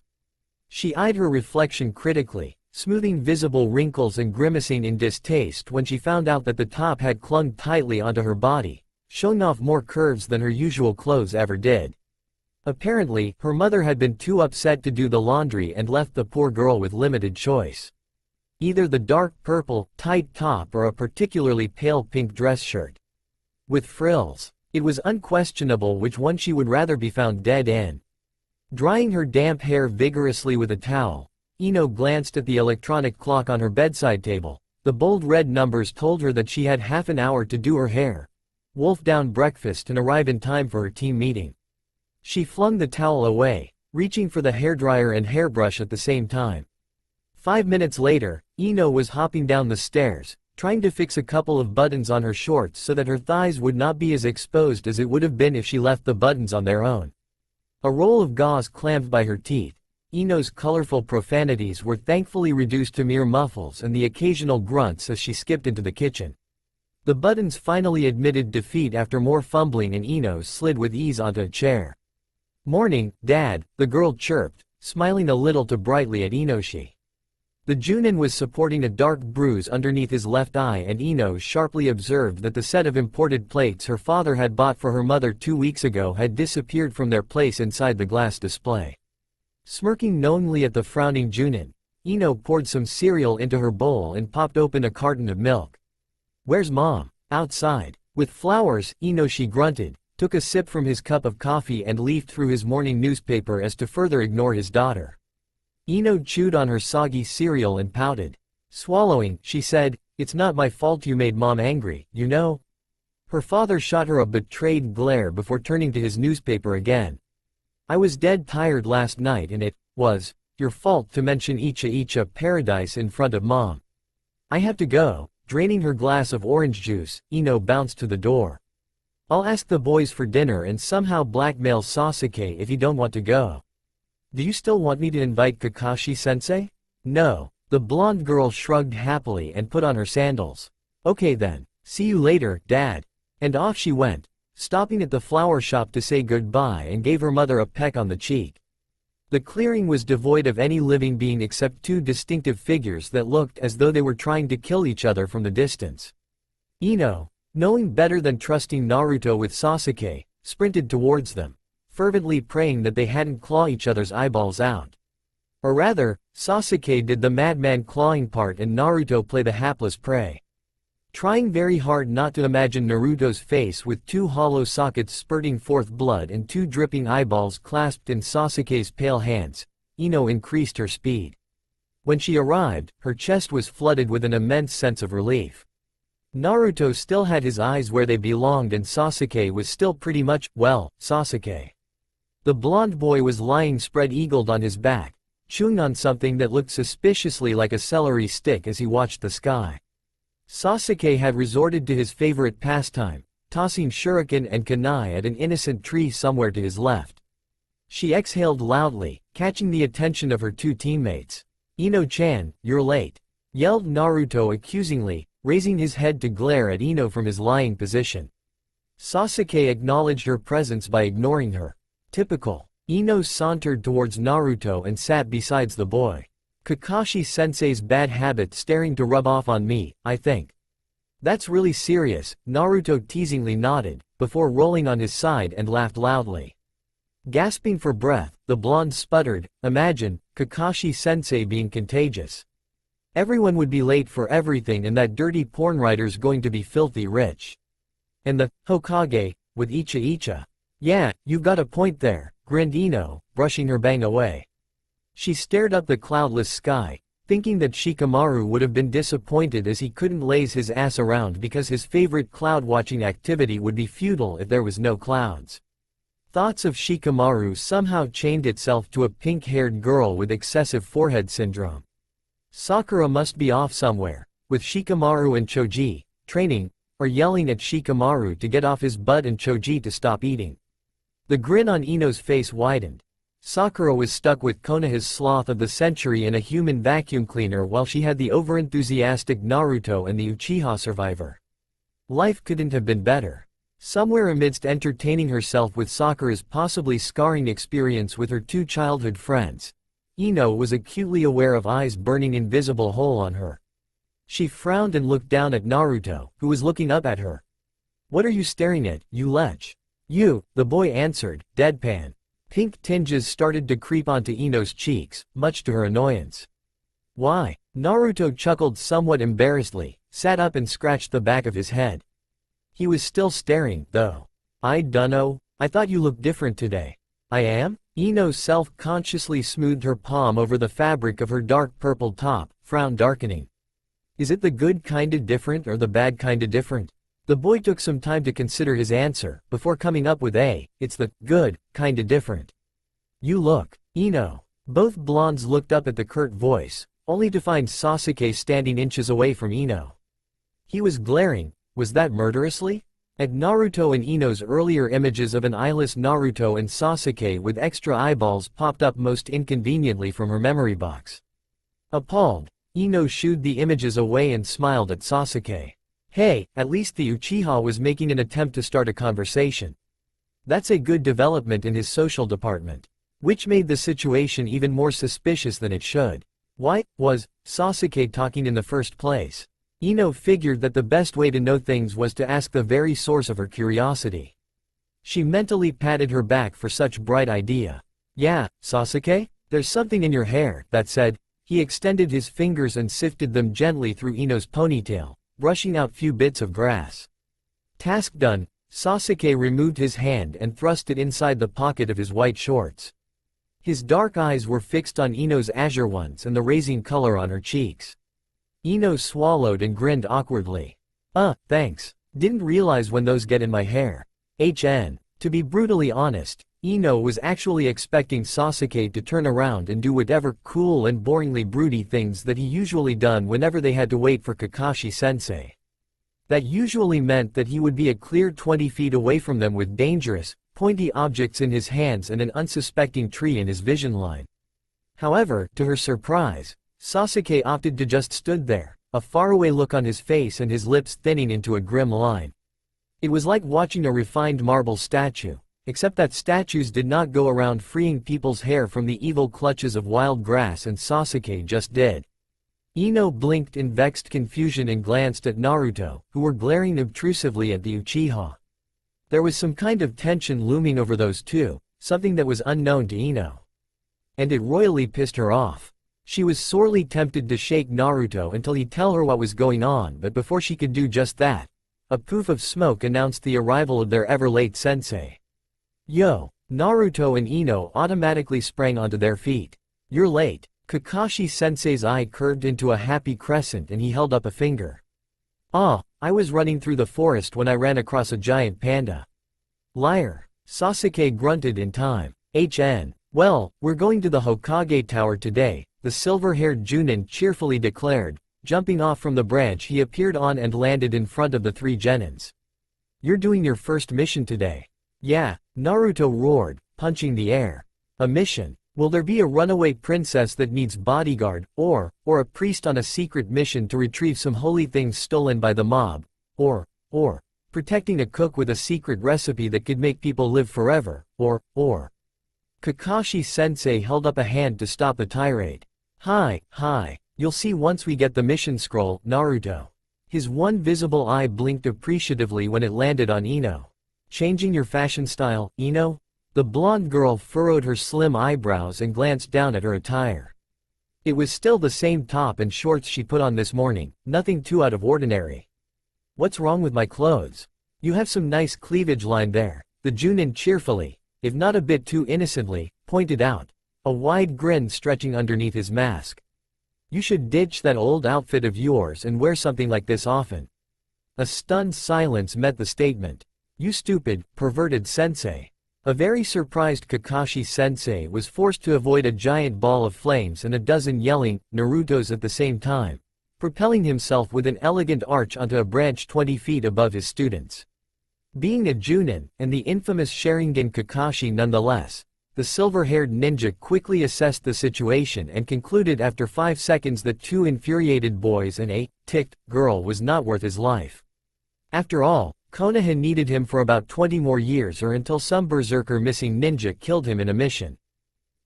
She eyed her reflection critically, smoothing visible wrinkles and grimacing in distaste when she found out that the top had clung tightly onto her body, showing off more curves than her usual clothes ever did. Apparently, her mother had been too upset to do the laundry and left the poor girl with limited choice. Either the dark purple, tight top or a particularly pale pink dress shirt with frills. It was unquestionable which one she would rather be found dead in. Drying her damp hair vigorously with a towel, Ino glanced at the electronic clock on her bedside table. The bold red numbers told her that she had half an hour to do her hair, wolf down breakfast and arrive in time for her team meeting. She flung the towel away, reaching for the hairdryer and hairbrush at the same time. 5 minutes later, Ino was hopping down the stairs, trying to fix a couple of buttons on her shorts so that her thighs would not be as exposed as it would have been if she left the buttons on their own. A roll of gauze clamped by her teeth, Ino's colorful profanities were thankfully reduced to mere muffles and the occasional grunts as she skipped into the kitchen. The buttons finally admitted defeat after more fumbling and Ino slid with ease onto a chair. Morning, Dad, the girl chirped, smiling a little too brightly at Inoshi. The Junin was supporting a dark bruise underneath his left eye and Ino sharply observed that the set of imported plates her father had bought for her mother 2 weeks ago had disappeared from their place inside the glass display. Smirking knowingly at the frowning Junin, Ino poured some cereal into her bowl and popped open a carton of milk. "Where's Mom?" "Outside. With flowers." Ino, she grunted, took a sip from his cup of coffee and leafed through his morning newspaper as to further ignore his daughter. Ino chewed on her soggy cereal and pouted. Swallowing, she said, "It's not my fault you made Mom angry, you know." Her father shot her a betrayed glare before turning to his newspaper again. "I was dead tired last night and it was your fault to mention Icha Paradise in front of Mom. I have to go." Draining her glass of orange juice, Ino bounced to the door. "I'll ask the boys for dinner and somehow blackmail Sasuke if you don't want to go." "Do you still want me to invite Kakashi-sensei?" "No." The blonde girl shrugged happily and put on her sandals. "Okay then. See you later, Dad." And off she went, stopping at the flower shop to say goodbye and gave her mother a peck on the cheek. The clearing was devoid of any living being except two distinctive figures that looked as though they were trying to kill each other from the distance. Ino, knowing better than trusting Naruto with Sasuke, sprinted towards them, fervently praying that they hadn't claw each other's eyeballs out. Or rather, Sasuke did the madman clawing part and Naruto play the hapless prey. Trying very hard not to imagine Naruto's face with two hollow sockets spurting forth blood and two dripping eyeballs clasped in Sasuke's pale hands, Ino increased her speed. When she arrived, her chest was flooded with an immense sense of relief. Naruto still had his eyes where they belonged and Sasuke was still pretty much, well, Sasuke. The blonde boy was lying spread-eagled on his back, chewing on something that looked suspiciously like a celery stick as he watched the sky. Sasuke had resorted to his favorite pastime, tossing shuriken and kunai at an innocent tree somewhere to his left. She exhaled loudly, catching the attention of her two teammates. "Ino-chan, you're late," yelled Naruto accusingly, raising his head to glare at Ino from his lying position. Sasuke acknowledged her presence by ignoring her. Typical. Ino sauntered towards Naruto and sat beside the boy. "Kakashi-sensei's bad habit staring to rub off on me, I think." "That's really serious," Naruto teasingly nodded, before rolling on his side and laughed loudly. Gasping for breath, the blonde sputtered, "Imagine, Kakashi-sensei being contagious. Everyone would be late for everything and that dirty porn writer's going to be filthy rich. And the Hokage, with Icha. Yeah, you've got a point there," grinned Ino, brushing her bang away. She stared up the cloudless sky, thinking that Shikamaru would have been disappointed as he couldn't laze his ass around because his favorite cloud-watching activity would be futile if there was no clouds. Thoughts of Shikamaru somehow chained itself to a pink-haired girl with excessive forehead syndrome. Sakura must be off somewhere, with Shikamaru and Choji, training, or yelling at Shikamaru to get off his butt and Choji to stop eating. The grin on Ino's face widened. Sakura was stuck with Konoha's sloth of the century in a human vacuum cleaner while she had the overenthusiastic Naruto and the Uchiha survivor. Life couldn't have been better. Somewhere amidst entertaining herself with Sakura's possibly scarring experience with her two childhood friends, Ino was acutely aware of eyes burning invisible hole on her. She frowned and looked down at Naruto, who was looking up at her. "What are you staring at, you lech?" "You," the boy answered, deadpan. Pink tinges started to creep onto Ino's cheeks, much to her annoyance. "Why?" Naruto chuckled somewhat embarrassedly, sat up and scratched the back of his head. He was still staring, though. "I dunno, I thought you looked different today." "I am?" Ino self-consciously smoothed her palm over the fabric of her dark purple top, frown darkening. "Is it the good kinda different or the bad kinda different?" The boy took some time to consider his answer, before coming up with "It's the good kinda different." "You look." Ino. Both blondes looked up at the curt voice, only to find Sasuke standing inches away from Ino. He was glaring, was that murderously? At Naruto, and Ino's earlier images of an eyeless Naruto and Sasuke with extra eyeballs popped up most inconveniently from her memory box. Appalled, Ino shooed the images away and smiled at Sasuke. Hey, at least the Uchiha was making an attempt to start a conversation. That's a good development in his social department. Which made the situation even more suspicious than it should. Why was Sasuke talking in the first place? Ino figured that the best way to know things was to ask the very source of her curiosity. She mentally patted her back for such bright idea. "Yeah, Sasuke? There's something in your hair, that said. He extended his fingers and sifted them gently through Ino's ponytail, brushing out few bits of grass. Task done, Sasuke removed his hand and thrust it inside the pocket of his white shorts. His dark eyes were fixed on Ino's azure ones and the raising color on her cheeks. Ino swallowed and grinned awkwardly. Thanks. Didn't realize when those get in my hair. To be brutally honest, Ino was actually expecting Sasuke to turn around and do whatever cool and boringly broody things that he usually done whenever they had to wait for Kakashi-sensei. That usually meant that he would be a clear 20 feet away from them with dangerous, pointy objects in his hands and an unsuspecting tree in his vision line. However, to her surprise, Sasuke opted to just stood there, a faraway look on his face and his lips thinning into a grim line. It was like watching a refined marble statue, except that statues did not go around freeing people's hair from the evil clutches of wild grass, and Sasuke just did. Ino blinked in vexed confusion and glanced at Naruto, who were glaring obtrusively at the Uchiha. There was some kind of tension looming over those two, something that was unknown to Ino. And it royally pissed her off. She was sorely tempted to shake Naruto until he'd tell her what was going on, but before she could do just that, a poof of smoke announced the arrival of their ever-late sensei. Yo! Naruto and Ino automatically sprang onto their feet. You're late. Kakashi-sensei's eye curved into a happy crescent and he held up a finger. I was running through the forest when I ran across a giant panda. Liar. Sasuke grunted in time. Well, we're going to the Hokage Tower today, the silver-haired Junin cheerfully declared. Jumping off from the branch he appeared on and landed in front of the three genins. You're doing your first mission today. Yeah, Naruto roared, punching the air. A mission? Will there be a runaway princess that needs bodyguard, or a priest on a secret mission to retrieve some holy things stolen by the mob, or protecting a cook with a secret recipe that could make people live forever, or. Kakashi-sensei held up a hand to stop the tirade. Hi. You'll see once we get the mission scroll, Naruto. His one visible eye blinked appreciatively when it landed on Ino. Changing your fashion style, Ino? The blonde girl furrowed her slim eyebrows and glanced down at her attire. It was still the same top and shorts she put on this morning, nothing too out of ordinary. What's wrong with my clothes? You have some nice cleavage line there, the Junin cheerfully, if not a bit too innocently, pointed out, a wide grin stretching underneath his mask. You should ditch that old outfit of yours and wear something like this often. A stunned silence met the statement. You stupid, perverted sensei. A very surprised Kakashi-sensei was forced to avoid a giant ball of flames and a dozen yelling Narutos at the same time, propelling himself with an elegant arch onto a branch 20 feet above his students. Being a Junin, and the infamous Sharingan Kakashi nonetheless, the silver-haired ninja quickly assessed the situation and concluded after 5 seconds that 2 infuriated boys and a ticked girl was not worth his life. After all, Konoha needed him for about 20 more years or until some berserker missing ninja killed him in a mission.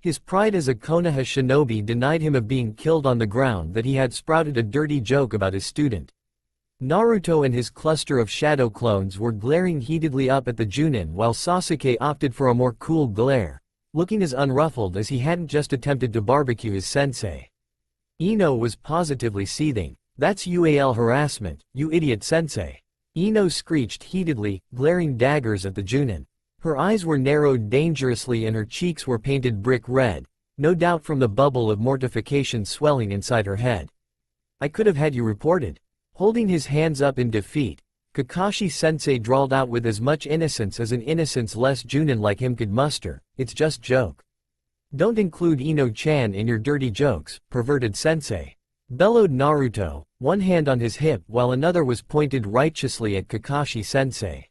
His pride as a Konoha shinobi denied him of being killed on the ground that he had sprouted a dirty joke about his student. Naruto and his cluster of shadow clones were glaring heatedly up at the Junin while Sasuke opted for a more cool glare, looking as unruffled as he hadn't just attempted to barbecue his sensei. Ino was positively seething. That's UAL harassment, you idiot sensei. Ino screeched heatedly, glaring daggers at the Junin. Her eyes were narrowed dangerously and her cheeks were painted brick red, no doubt from the bubble of mortification swelling inside her head. I could have had you reported. Holding his hands up in defeat, Kakashi-sensei drawled out with as much innocence as an innocence-less Junin like him could muster, it's just joke. Don't include Ino-chan in your dirty jokes, perverted sensei. Bellowed Naruto, one hand on his hip while another was pointed righteously at Kakashi-sensei.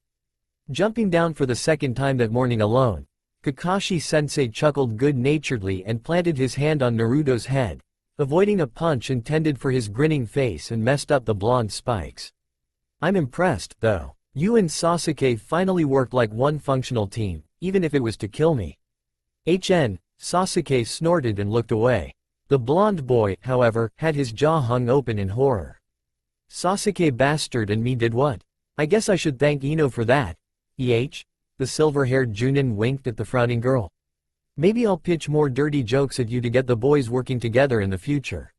Jumping down for the second time that morning alone, Kakashi-sensei chuckled good-naturedly and planted his hand on Naruto's head, avoiding a punch intended for his grinning face and messed up the blonde spikes. I'm impressed, though. You and Sasuke finally worked like one functional team, even if it was to kill me. Sasuke snorted and looked away. The blonde boy, however, had his jaw hung open in horror. Sasuke bastard and me did what? I guess I should thank Ino for that. The silver-haired Junin winked at the frowning girl. Maybe I'll pitch more dirty jokes at you to get the boys working together in the future.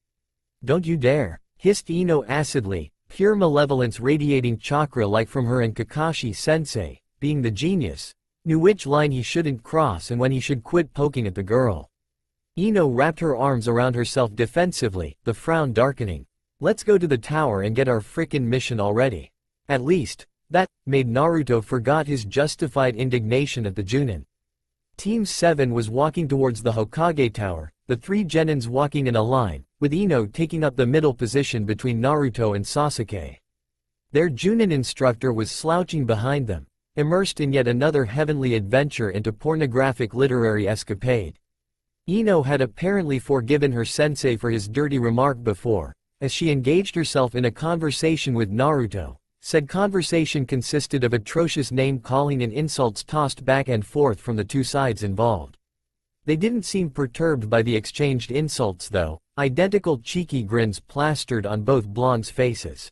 Don't you dare, hissed Ino acidly, pure malevolence radiating chakra-like from her, and Kakashi-sensei, being the genius, knew which line he shouldn't cross and when he should quit poking at the girl. Ino wrapped her arms around herself defensively, the frown darkening. Let's go to the tower and get our frickin' mission already. At least, that made Naruto forgot his justified indignation at the Junin. Team 7 was walking towards the Hokage Tower, the three genins walking in a line, with Ino taking up the middle position between Naruto and Sasuke. Their Junin instructor was slouching behind them, immersed in yet another heavenly adventure into pornographic literary escapade. Ino had apparently forgiven her sensei for his dirty remark before, as she engaged herself in a conversation with Naruto. Said conversation consisted of atrocious name-calling and insults tossed back and forth from the two sides involved. They didn't seem perturbed by the exchanged insults though, identical cheeky grins plastered on both blondes' faces.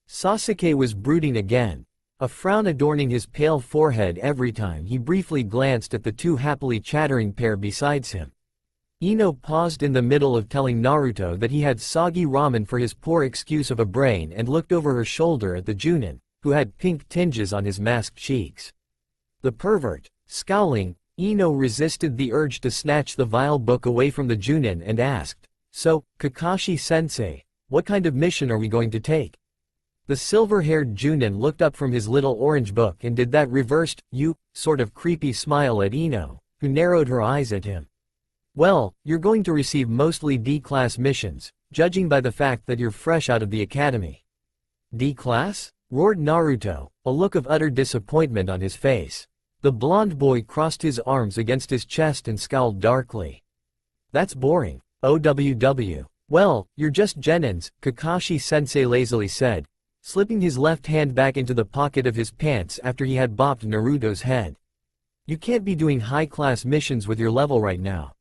Sasuke was brooding again, a frown adorning his pale forehead every time he briefly glanced at the two happily chattering pair besides him. Ino paused in the middle of telling Naruto that he had soggy ramen for his poor excuse of a brain and looked over her shoulder at the Junin, who had pink tinges on his masked cheeks. The pervert, scowling, Ino resisted the urge to snatch the vile book away from the Junin and asked, "So, Kakashi-sensei, what kind of mission are we going to take?" The silver-haired Junin looked up from his little orange book and did that reversed, sort of creepy smile at Ino, who narrowed her eyes at him. "Well, you're going to receive mostly D-class missions, judging by the fact that you're fresh out of the academy." "D-class?" roared Naruto, a look of utter disappointment on his face. The blonde boy crossed his arms against his chest and scowled darkly. "That's boring, OWW. Well, you're just genins," Kakashi-sensei lazily said, slipping his left hand back into the pocket of his pants after he had bopped Naruto's head. "You can't be doing high-class missions with your level right now."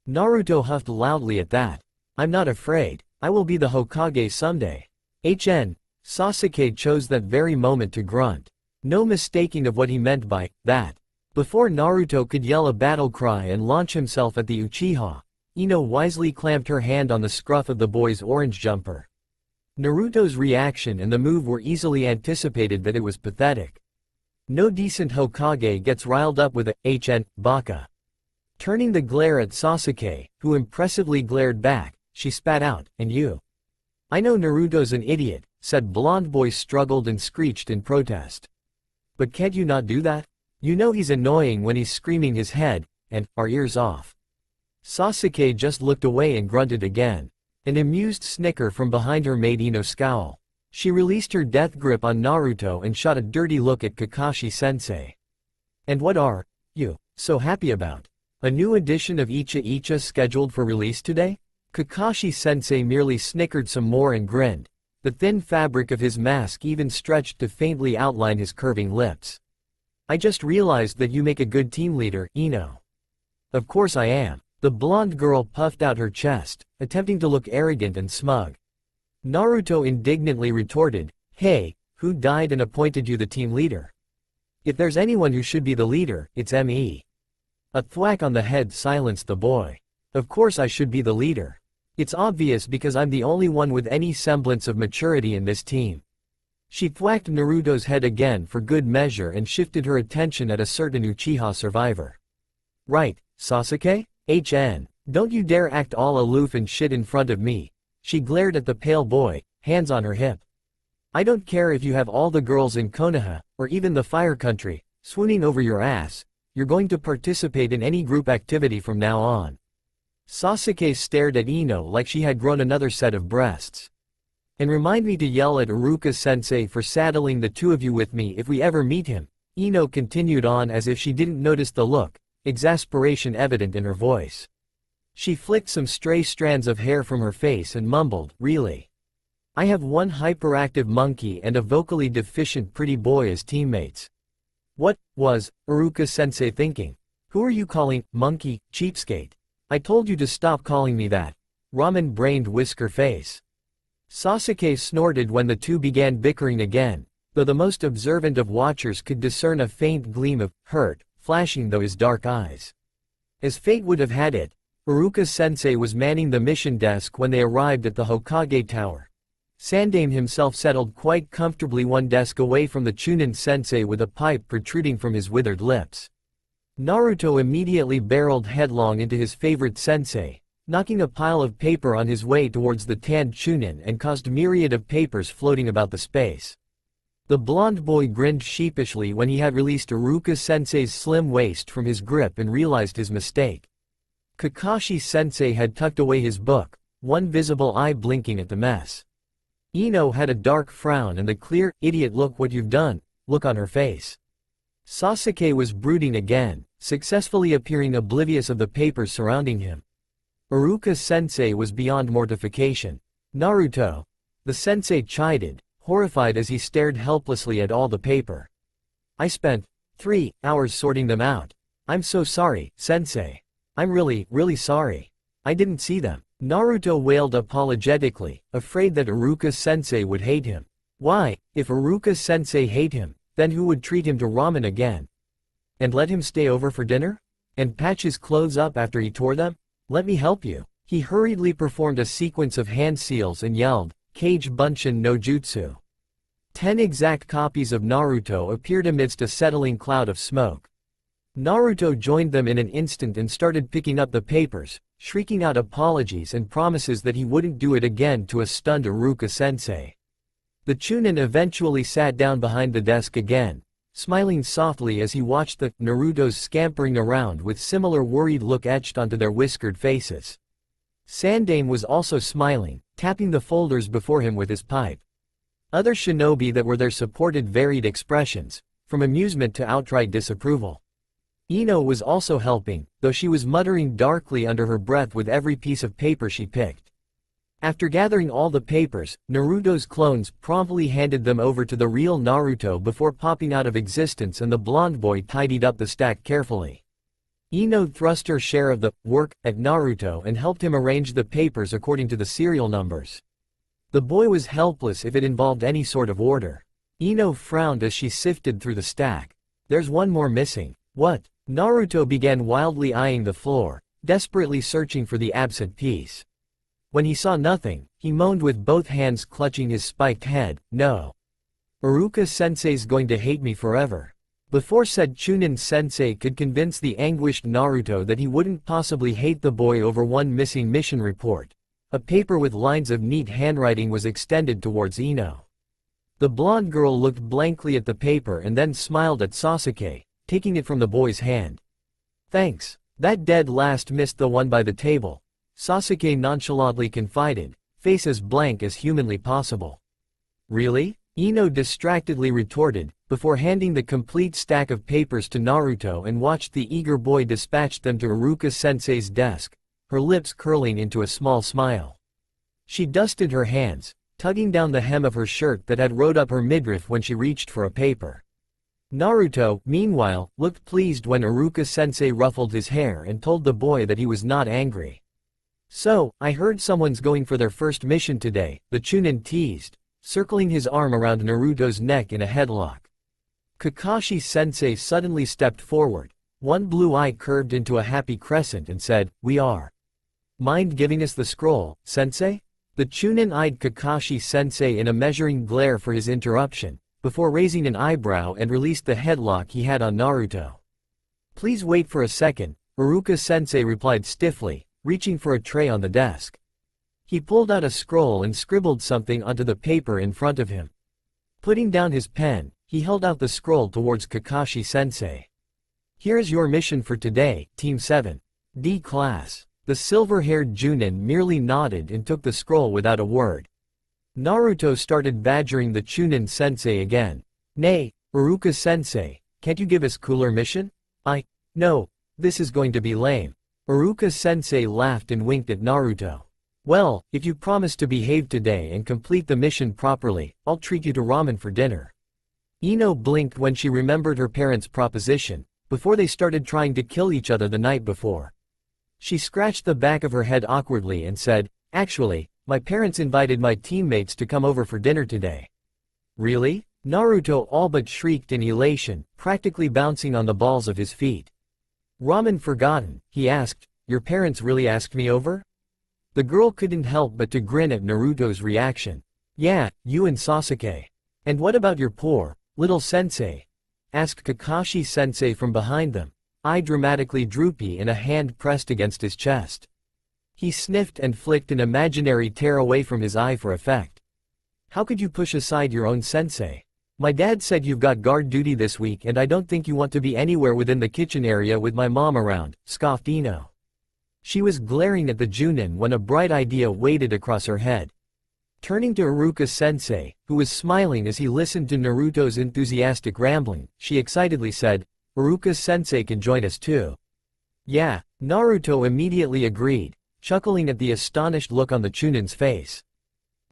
Naruto huffed loudly at that. "I'm not afraid, I will be the Hokage someday." Sasuke chose that very moment to grunt. No mistaking of what he meant by that. Before Naruto could yell a battle cry and launch himself at the Uchiha, Ino wisely clamped her hand on the scruff of the boy's orange jumper. Naruto's reaction and the move were easily anticipated that it was pathetic. No decent Hokage gets riled up with a baka. Turning the glare at Sasuke, who impressively glared back, she spat out, "And you?" "I know Naruto's an idiot," said blonde boy, struggled and screeched in protest. "But can't you not do that? You know he's annoying when he's screaming his head, and our ears off." Sasuke just looked away and grunted again. An amused snicker from behind her made Ino scowl. She released her death grip on Naruto and shot a dirty look at Kakashi-sensei. "And what are you so happy about? A new edition of Icha Icha scheduled for release today?" Kakashi-sensei merely snickered some more and grinned. The thin fabric of his mask even stretched to faintly outline his curving lips. "I just realized that you make a good team leader, Ino." "Of course I am." The blonde girl puffed out her chest, attempting to look arrogant and smug. Naruto indignantly retorted, "Hey, who died and appointed you the team leader? If there's anyone who should be the leader, it's me." A thwack on the head silenced the boy. "Of course I should be the leader. It's obvious because I'm the only one with any semblance of maturity in this team." She thwacked Naruto's head again for good measure and shifted her attention at a certain Uchiha survivor. "Right, Sasuke? Don't you dare act all aloof and shit in front of me." She glared at the pale boy, hands on her hip. "I don't care if you have all the girls in Konoha, or even the Fire Country, swooning over your ass. You're going to participate in any group activity from now on." Sasuke stared at Ino like she had grown another set of breasts. "And remind me to yell at Iruka-sensei for saddling the two of you with me if we ever meet him," Ino continued on as if she didn't notice the look, exasperation evident in her voice. She flicked some stray strands of hair from her face and mumbled, "Really? I have one hyperactive monkey and a vocally deficient pretty boy as teammates." What was Iruka-sensei thinking? "Who are you calling monkey, cheapskate? I told you to stop calling me that. Ramen-brained whisker face." Sasuke snorted when the two began bickering again, though the most observant of watchers could discern a faint gleam of hurt flashing through his dark eyes. As fate would have had it, Iruka-sensei was manning the mission desk when they arrived at the Hokage Tower. Sandaime himself settled quite comfortably one desk away from the Chunin-sensei with a pipe protruding from his withered lips. Naruto immediately barreled headlong into his favorite sensei, knocking a pile of paper on his way towards the tanned Chunin and caused myriad of papers floating about the space. The blond boy grinned sheepishly when he had released Iruka-sensei's slim waist from his grip and realized his mistake. Kakashi-sensei had tucked away his book, one visible eye blinking at the mess. Ino had a dark frown and the clear, "Idiot, look what you've done," look on her face. Sasuke was brooding again, successfully appearing oblivious of the papers surrounding him. Iruka-sensei was beyond mortification. "Naruto," the sensei chided, horrified as he stared helplessly at all the paper. "I spent 3 hours sorting them out. I'm so sorry, sensei. I'm really sorry. I didn't see them." Naruto wailed apologetically, afraid that Iruka-sensei would hate him. Why, if Iruka-sensei hate him, then who would treat him to ramen again? And let him stay over for dinner? And patch his clothes up after he tore them? "Let me help you." He hurriedly performed a sequence of hand seals and yelled, "Kage Bunshin no Jutsu." 10 exact copies of Naruto appeared amidst a settling cloud of smoke. Naruto joined them in an instant and started picking up the papers, shrieking out apologies and promises that he wouldn't do it again to a stunned Iruka-sensei. The Chunin eventually sat down behind the desk again, smiling softly as he watched the Narutos scampering around with similar worried look etched onto their whiskered faces. Sandaime was also smiling, tapping the folders before him with his pipe. Other shinobi that were there supported varied expressions, from amusement to outright disapproval. Ino was also helping, though she was muttering darkly under her breath with every piece of paper she picked. After gathering all the papers, Naruto's clones promptly handed them over to the real Naruto before popping out of existence, and the blonde boy tidied up the stack carefully. Ino thrust her share of the work at Naruto and helped him arrange the papers according to the serial numbers. The boy was helpless if it involved any sort of order. Ino frowned as she sifted through the stack. "There's one more missing." "What?" Naruto began wildly eyeing the floor, desperately searching for the absent piece. When he saw nothing, he moaned with both hands clutching his spiked head, "No. Iruka-sensei's going to hate me forever." Before said Chunin-sensei could convince the anguished Naruto that he wouldn't possibly hate the boy over one missing mission report, a paper with lines of neat handwriting was extended towards Ino. The blonde girl looked blankly at the paper and then smiled at Sasuke, taking it from the boy's hand. "Thanks. That dead last missed the one by the table," Sasuke nonchalantly confided, face as blank as humanly possible. "Really?" Ino distractedly retorted, before handing the complete stack of papers to Naruto and watched the eager boy dispatch them to Iruka-sensei's desk, her lips curling into a small smile. She dusted her hands, tugging down the hem of her shirt that had rode up her midriff when she reached for a paper. Naruto, meanwhile, looked pleased when Iruka-sensei ruffled his hair and told the boy that he was not angry. "So, I heard someone's going for their first mission today," the Chunin teased, circling his arm around Naruto's neck in a headlock. Kakashi-sensei suddenly stepped forward, one blue eye curved into a happy crescent, and said, "We are. Mind giving us the scroll, sensei?" The Chunin eyed Kakashi-sensei in a measuring glare for his interruption, before raising an eyebrow and released the headlock he had on Naruto. "Please wait for a second," Iruka-sensei replied stiffly, reaching for a tray on the desk. He pulled out a scroll and scribbled something onto the paper in front of him. Putting down his pen, he held out the scroll towards Kakashi-sensei. "Here is your mission for today, Team 7. D class." The silver-haired Junin merely nodded and took the scroll without a word. Naruto started badgering the Chunin-sensei again. "Nay, Iruka-sensei, can't you give us cooler mission?" No, this is going to be lame." Iruka-sensei laughed and winked at Naruto. "Well, if you promise to behave today and complete the mission properly, I'll treat you to ramen for dinner." Ino blinked when she remembered her parents' proposition, before they started trying to kill each other the night before. She scratched the back of her head awkwardly and said, "Actually, my parents invited my teammates to come over for dinner today." "Really?" Naruto all but shrieked in elation, practically bouncing on the balls of his feet. Ramen forgotten, he asked, your parents really asked me over? The girl couldn't help but to grin at Naruto's reaction. Yeah, you and Sasuke. And what about your poor, little sensei? Asked Kakashi-sensei from behind them, eye dramatically droopy and a hand pressed against his chest. He sniffed and flicked an imaginary tear away from his eye for effect. How could you push aside your own sensei? My dad said you've got guard duty this week and I don't think you want to be anywhere within the kitchen area with my mom around, scoffed Ino. She was glaring at the Junin when a bright idea waded across her head. Turning to Iruka-sensei, who was smiling as he listened to Naruto's enthusiastic rambling, she excitedly said, Iruka-sensei can join us too. Yeah, Naruto immediately agreed, chuckling at the astonished look on the Chunin's face.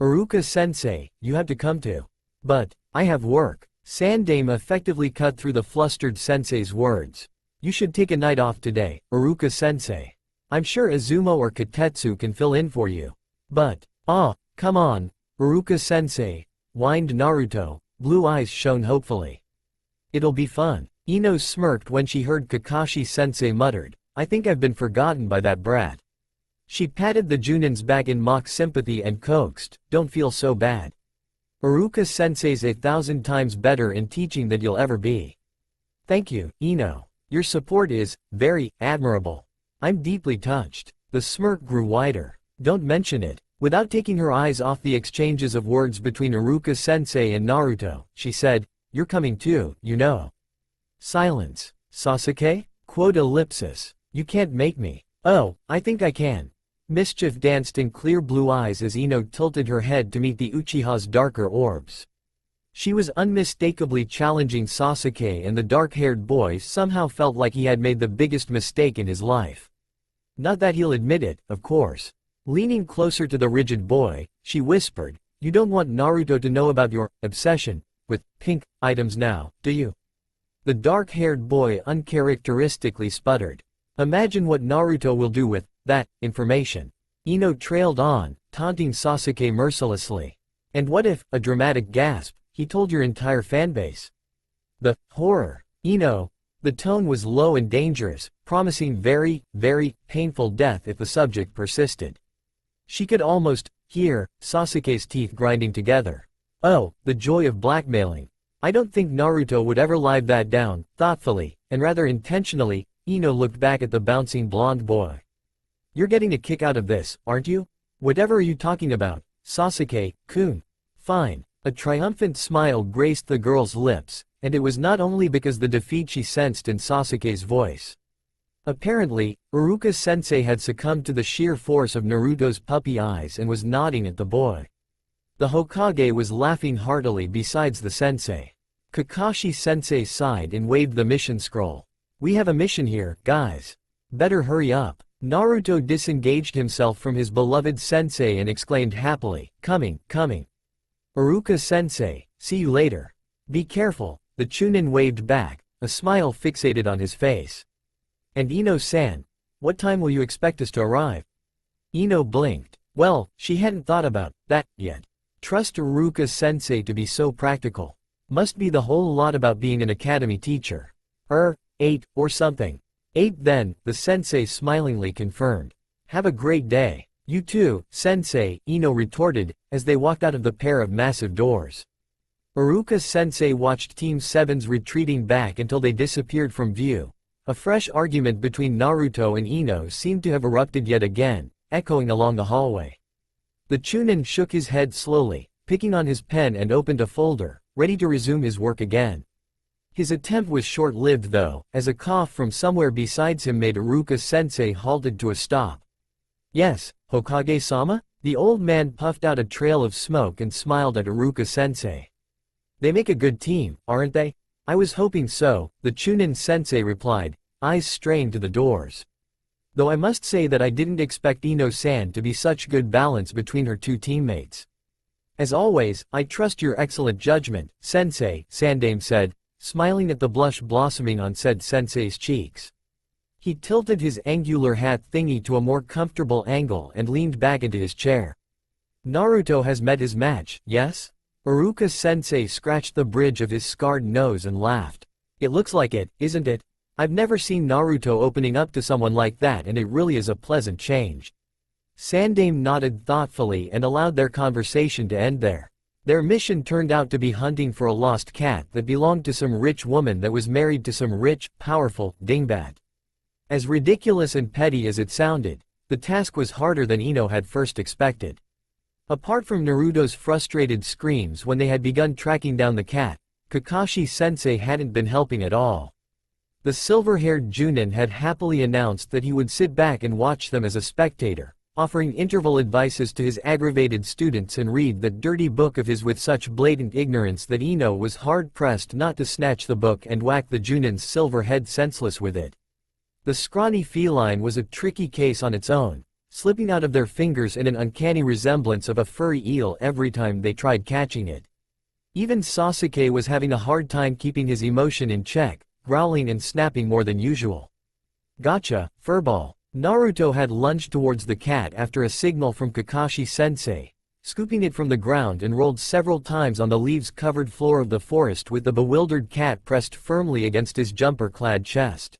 Iruka-sensei, you have to come too. But, I have work. Sandame effectively cut through the flustered sensei's words. You should take a night off today, Iruka-sensei. I'm sure Izumo or Katetsu can fill in for you. But, come on, Iruka-sensei, whined Naruto, blue eyes shone hopefully. It'll be fun. Ino smirked when she heard Kakashi-sensei muttered, I think I've been forgotten by that brat. She patted the Junin's back in mock sympathy and coaxed, don't feel so bad. Iruka-sensei's 1,000 times better in teaching than you'll ever be. Thank you, Ino. Your support is, very, admirable. I'm deeply touched. The smirk grew wider. Don't mention it. Without taking her eyes off the exchanges of words between Iruka-sensei and Naruto, she said, you're coming too, you know. Silence. Sasuke? Quote ellipsis. You can't make me. Oh, I think I can. Mischief danced in clear blue eyes as Ino tilted her head to meet the Uchiha's darker orbs. She was unmistakably challenging Sasuke and the dark-haired boy somehow felt like he had made the biggest mistake in his life. Not that he'll admit it, of course. Leaning closer to the rigid boy, she whispered, you don't want Naruto to know about your obsession with pink items now, do you? The dark-haired boy uncharacteristically sputtered. Imagine what Naruto will do with that information. Ino trailed on, taunting Sasuke mercilessly. And what if, a dramatic gasp, he told your entire fanbase? The horror. Ino. The tone was low and dangerous, promising very, very painful death if the subject persisted. She could almost hear Sasuke's teeth grinding together. Oh, the joy of blackmailing. I don't think Naruto would ever lie that down. Thoughtfully, and rather intentionally, Ino looked back at the bouncing blonde boy. You're getting a kick out of this, aren't you? Whatever are you talking about, Sasuke-kun? Fine. A triumphant smile graced the girl's lips, and it was not only because the defeat she sensed in Sasuke's voice. Apparently, Iruka-sensei had succumbed to the sheer force of Naruto's puppy eyes and was nodding at the boy. The Hokage was laughing heartily besides the sensei. Kakashi-sensei sighed and waved the mission scroll. We have a mission here, guys. Better hurry up. Naruto disengaged himself from his beloved sensei and exclaimed happily, coming. Iruka-sensei, see you later. Be careful, the Chunin waved back, a smile fixated on his face. And Ino-san, what time will you expect us to arrive? Ino blinked. Well, she hadn't thought about that yet. Trust Iruka-sensei to be so practical. Must be the whole lot about being an academy teacher. 8 or something. 8 then, the sensei smilingly confirmed. Have a great day. You too, sensei, Ino retorted, as they walked out of the pair of massive doors. Iruka-sensei watched Team 7's retreating back until they disappeared from view. A fresh argument between Naruto and Ino seemed to have erupted yet again, echoing along the hallway. The Chunin shook his head slowly, picking on his pen and opened a folder, ready to resume his work again. His attempt was short-lived though, as a cough from somewhere besides him made Iruka-sensei halted to a stop. Yes, Hokage-sama? The old man puffed out a trail of smoke and smiled at Iruka-sensei. They make a good team, aren't they? I was hoping so, the Chunin-sensei replied, eyes straying to the doors. Though I must say that I didn't expect Ino-san to be such good balance between her two teammates. As always, I trust your excellent judgment, sensei, Sandame said, smiling at the blush blossoming on said sensei's cheeks. He tilted his angular hat thingy to a more comfortable angle and leaned back into his chair. Naruto has met his match, yes? Iruka-sensei scratched the bridge of his scarred nose and laughed. It looks like it, isn't it? I've never seen Naruto opening up to someone like that, and it really is a pleasant change. Sandaime nodded thoughtfully and allowed their conversation to end there. Their mission turned out to be hunting for a lost cat that belonged to some rich woman that was married to some rich, powerful, dingbat. As ridiculous and petty as it sounded, the task was harder than Ino had first expected. Apart from Naruto's frustrated screams when they had begun tracking down the cat, Kakashi-sensei hadn't been helping at all. The silver-haired Junin had happily announced that he would sit back and watch them as a spectator, offering interval advices to his aggravated students and read that dirty book of his with such blatant ignorance that Ino was hard-pressed not to snatch the book and whack the Junin's silver head senseless with it. The scrawny feline was a tricky case on its own, slipping out of their fingers in an uncanny resemblance of a furry eel every time they tried catching it. Even Sasuke was having a hard time keeping his emotion in check, growling and snapping more than usual. Gotcha, furball. Naruto had lunged towards the cat after a signal from Kakashi-sensei, scooping it from the ground and rolled several times on the leaves-covered floor of the forest with the bewildered cat pressed firmly against his jumper-clad chest.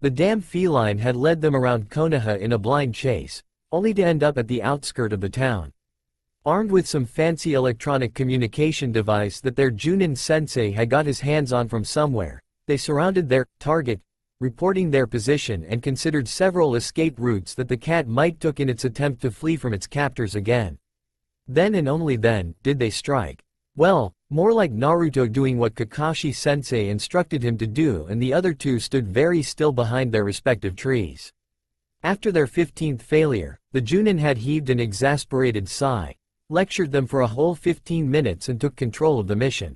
The damn feline had led them around Konoha in a blind chase, only to end up at the outskirt of the town. Armed with some fancy electronic communication device that their Junin-sensei had got his hands on from somewhere, they surrounded their target, reporting their position and considered several escape routes that the cat might took in its attempt to flee from its captors again. Then and only then, did they strike. Well, more like Naruto doing what Kakashi-sensei instructed him to do, and the other two stood very still behind their respective trees. After their 15th failure, the Junin had heaved an exasperated sigh, lectured them for a whole 15 minutes and took control of the mission.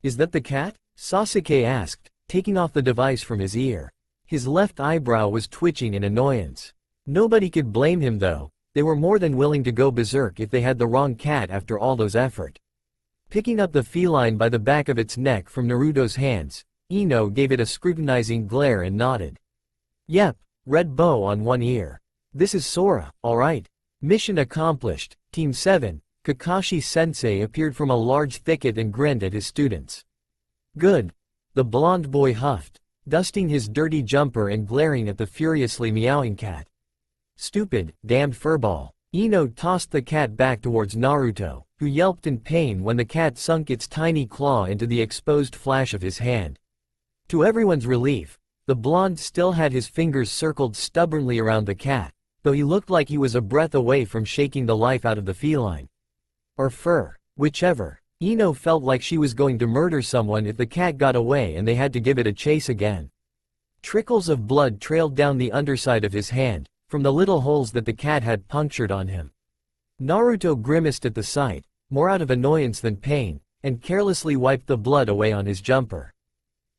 "Is that the cat?" Sasuke asked, taking off the device from his ear. His left eyebrow was twitching in annoyance. Nobody could blame him though, they were more than willing to go berserk if they had the wrong cat after all those effort. Picking up the feline by the back of its neck from Naruto's hands, Ino gave it a scrutinizing glare and nodded. "Yep, red bow on one ear. This is Sora, alright. Mission accomplished, Team 7, Kakashi-sensei appeared from a large thicket and grinned at his students. Good. The blond boy huffed, dusting his dirty jumper and glaring at the furiously meowing cat. Stupid, damned furball. Ino tossed the cat back towards Naruto, who yelped in pain when the cat sunk its tiny claw into the exposed flash of his hand. To everyone's relief, the blonde still had his fingers circled stubbornly around the cat, though he looked like he was a breath away from shaking the life out of the feline. Or fur, whichever. Ino felt like she was going to murder someone if the cat got away and they had to give it a chase again. Trickles of blood trailed down the underside of his hand, from the little holes that the cat had punctured on him. Naruto grimaced at the sight, more out of annoyance than pain, and carelessly wiped the blood away on his jumper.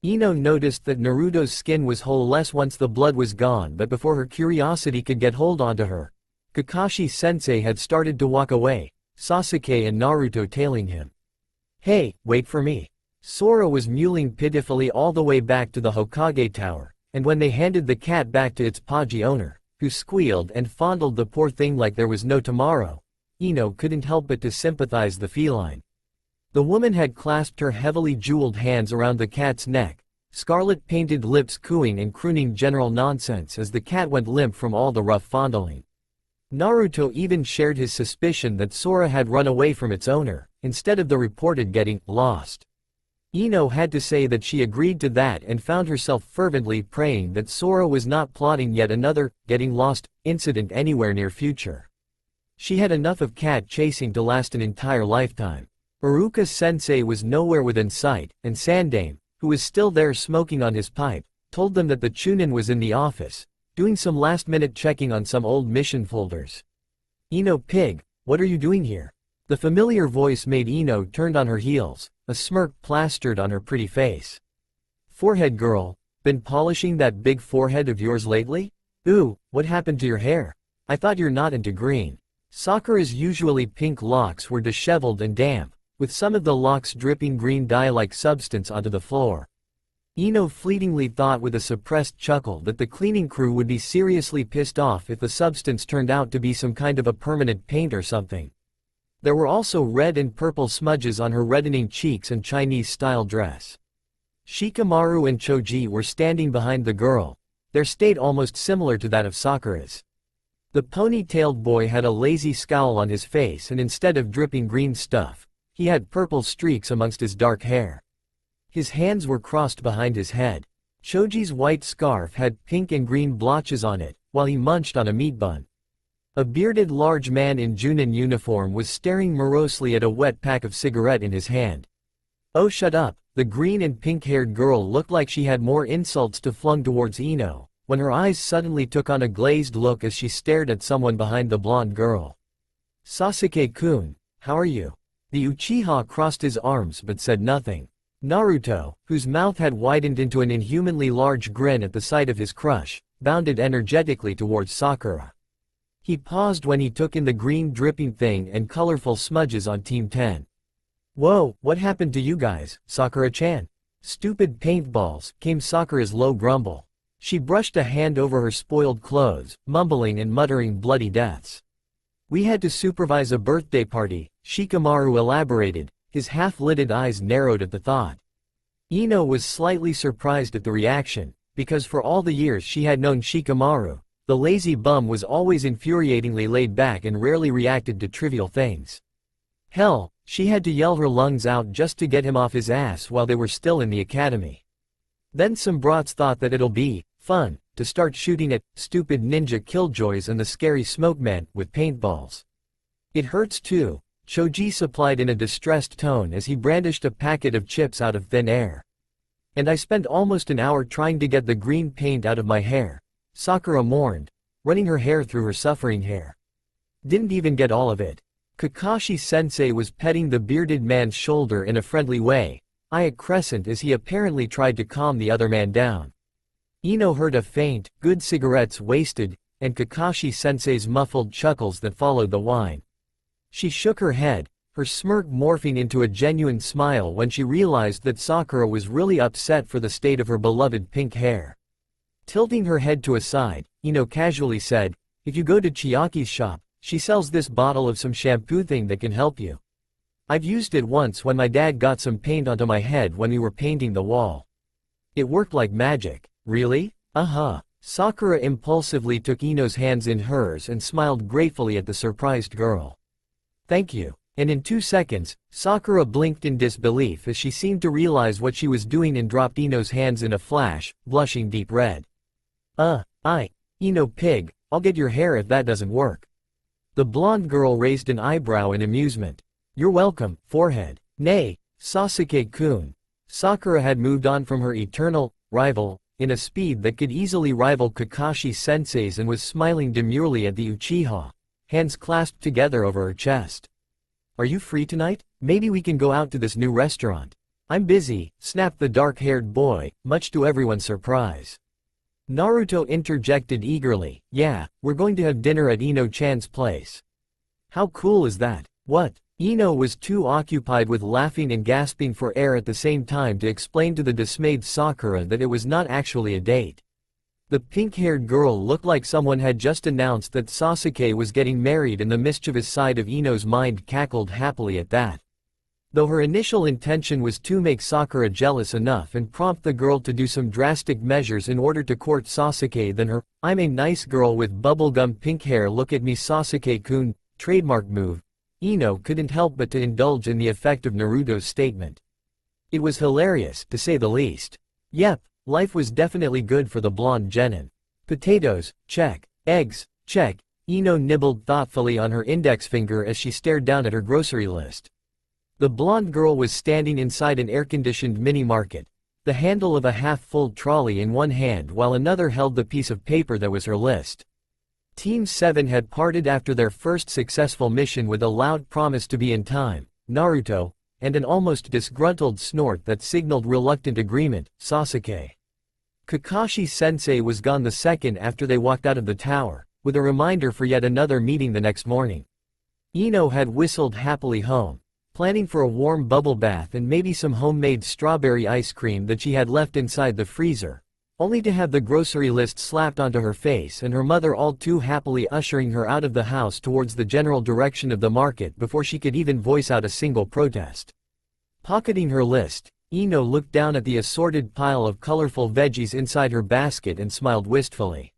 Ino noticed that Naruto's skin was whole less once the blood was gone, but before her curiosity could get hold onto her, Kakashi-sensei had started to walk away, Sasuke and Naruto tailing him. "Hey, wait for me." Sora was mewling pitifully all the way back to the Hokage Tower, and when they handed the cat back to its podgy owner, who squealed and fondled the poor thing like there was no tomorrow, Ino couldn't help but to sympathize the feline. The woman had clasped her heavily jeweled hands around the cat's neck, scarlet-painted lips cooing and crooning general nonsense as the cat went limp from all the rough fondling. Naruto even shared his suspicion that Sora had run away from its owner, instead of the reported getting lost. Ino had to say that she agreed to that and found herself fervently praying that Sora was not plotting yet another getting lost incident anywhere near future. She had enough of cat chasing to last an entire lifetime. Iruka-sensei was nowhere within sight, and Sandaime, who was still there smoking on his pipe, told them that the Chunin was in the office, doing some last-minute checking on some old mission folders. "Ino pig, what are you doing here?" The familiar voice made Ino turn on her heels, a smirk plastered on her pretty face. "Forehead girl, been polishing that big forehead of yours lately? Ooh, what happened to your hair? I thought you're not into green." Sakura's usually pink locks were disheveled and damp, with some of the locks dripping green dye-like substance onto the floor. Ino fleetingly thought with a suppressed chuckle that the cleaning crew would be seriously pissed off if the substance turned out to be some kind of a permanent paint or something. There were also red and purple smudges on her reddening cheeks and Chinese-style dress. Shikamaru and Choji were standing behind the girl, their state almost similar to that of Sakura's. The pony-tailed boy had a lazy scowl on his face, and instead of dripping green stuff, he had purple streaks amongst his dark hair. His hands were crossed behind his head. Choji's white scarf had pink and green blotches on it, while he munched on a meat bun. A bearded large man in Junin uniform was staring morosely at a wet pack of cigarette in his hand. "Oh, shut up." The green and pink-haired girl looked like she had more insults to flung towards Ino, when her eyes suddenly took on a glazed look as she stared at someone behind the blonde girl. "Sasuke-kun, how are you?" The Uchiha crossed his arms but said nothing. Naruto, whose mouth had widened into an inhumanly large grin at the sight of his crush, bounded energetically towards Sakura. He paused when he took in the green dripping thing and colorful smudges on Team 10. "Whoa, what happened to you guys, Sakura-chan?" "Stupid paintballs," came Sakura's low grumble. She brushed a hand over her spoiled clothes, mumbling and muttering bloody deaths. "We had to supervise a birthday party," Shikamaru elaborated, his half-lidded eyes narrowed at the thought. Ino was slightly surprised at the reaction, because for all the years she had known Shikamaru, the lazy bum was always infuriatingly laid back and rarely reacted to trivial things. Hell, she had to yell her lungs out just to get him off his ass while they were still in the academy. Then some brats thought that it'll be fun to start shooting at stupid ninja killjoys and the scary smokeman with paintballs. "It hurts too," Choji supplied in a distressed tone as he brandished a packet of chips out of thin air. "And I spent almost an hour trying to get the green paint out of my hair," Sakura mourned, running her hair through her suffering hair. "Didn't even get all of it." Kakashi-sensei was petting the bearded man's shoulder in a friendly way, eye at crescent as he apparently tried to calm the other man down. Ino heard a faint, "good cigarettes wasted," and Kakashi-sensei's muffled chuckles that followed the whine. She shook her head, her smirk morphing into a genuine smile when she realized that Sakura was really upset for the state of her beloved pink hair. Tilting her head to a side, Ino casually said, "If you go to Chiaki's shop, she sells this bottle of some shampoo thing that can help you. I've used it once when my dad got some paint onto my head when we were painting the wall. It worked like magic." "Really?" "Uh-huh." Sakura impulsively took Ino's hands in hers and smiled gratefully at the surprised girl. "Thank you." And in 2 seconds, Sakura blinked in disbelief as she seemed to realize what she was doing and dropped Ino's hands in a flash, blushing deep red. Ino pig, I'll get your hair if that doesn't work." The blonde girl raised an eyebrow in amusement. "You're welcome, forehead." "Nay, Sasuke-kun." Sakura had moved on from her eternal rival in a speed that could easily rival Kakashi-sensei's and was smiling demurely at the Uchiha, hands clasped together over her chest. "Are you free tonight? Maybe we can go out to this new restaurant." "I'm busy," snapped the dark-haired boy, much to everyone's surprise. Naruto interjected eagerly, "Yeah, we're going to have dinner at Ino-chan's place." "How cool is that?" "What?" Ino was too occupied with laughing and gasping for air at the same time to explain to the dismayed Sakura that it was not actually a date. The pink-haired girl looked like someone had just announced that Sasuke was getting married, and the mischievous side of Ino's mind cackled happily at that. Though her initial intention was to make Sakura jealous enough and prompt the girl to do some drastic measures in order to court Sasuke, then her "I'm a nice girl with bubblegum pink hair, look at me Sasuke-kun" trademark move, Ino couldn't help but to indulge in the effect of Naruto's statement. It was hilarious, to say the least. Yep, life was definitely good for the blonde genin. Potatoes, check. Eggs, check. Ino nibbled thoughtfully on her index finger as she stared down at her grocery list. The blonde girl was standing inside an air-conditioned mini-market, the handle of a half-full trolley in one hand while another held the piece of paper that was her list. Team 7 had parted after their first successful mission with a loud promise to be in time, Naruto, and an almost disgruntled snort that signaled reluctant agreement, Sasuke. Kakashi-sensei was gone the second after they walked out of the tower, with a reminder for yet another meeting the next morning. Ino had whistled happily home, planning for a warm bubble bath and maybe some homemade strawberry ice cream that she had left inside the freezer, only to have the grocery list slapped onto her face and her mother all too happily ushering her out of the house towards the general direction of the market before she could even voice out a single protest. Pocketing her list, Ino looked down at the assorted pile of colorful veggies inside her basket and smiled wistfully.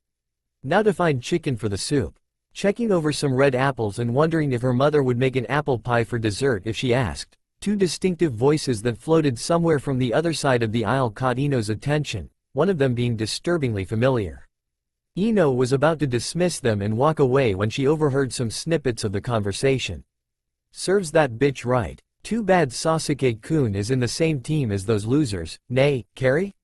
Now to find chicken for the soup. Checking over some red apples and wondering if her mother would make an apple pie for dessert if she asked. Two distinctive voices that floated somewhere from the other side of the aisle caught Ino's attention, one of them being disturbingly familiar. Ino was about to dismiss them and walk away when she overheard some snippets of the conversation. Serves that bitch right. Too bad Sasuke-kun is in the same team as those losers, nay, Carrie?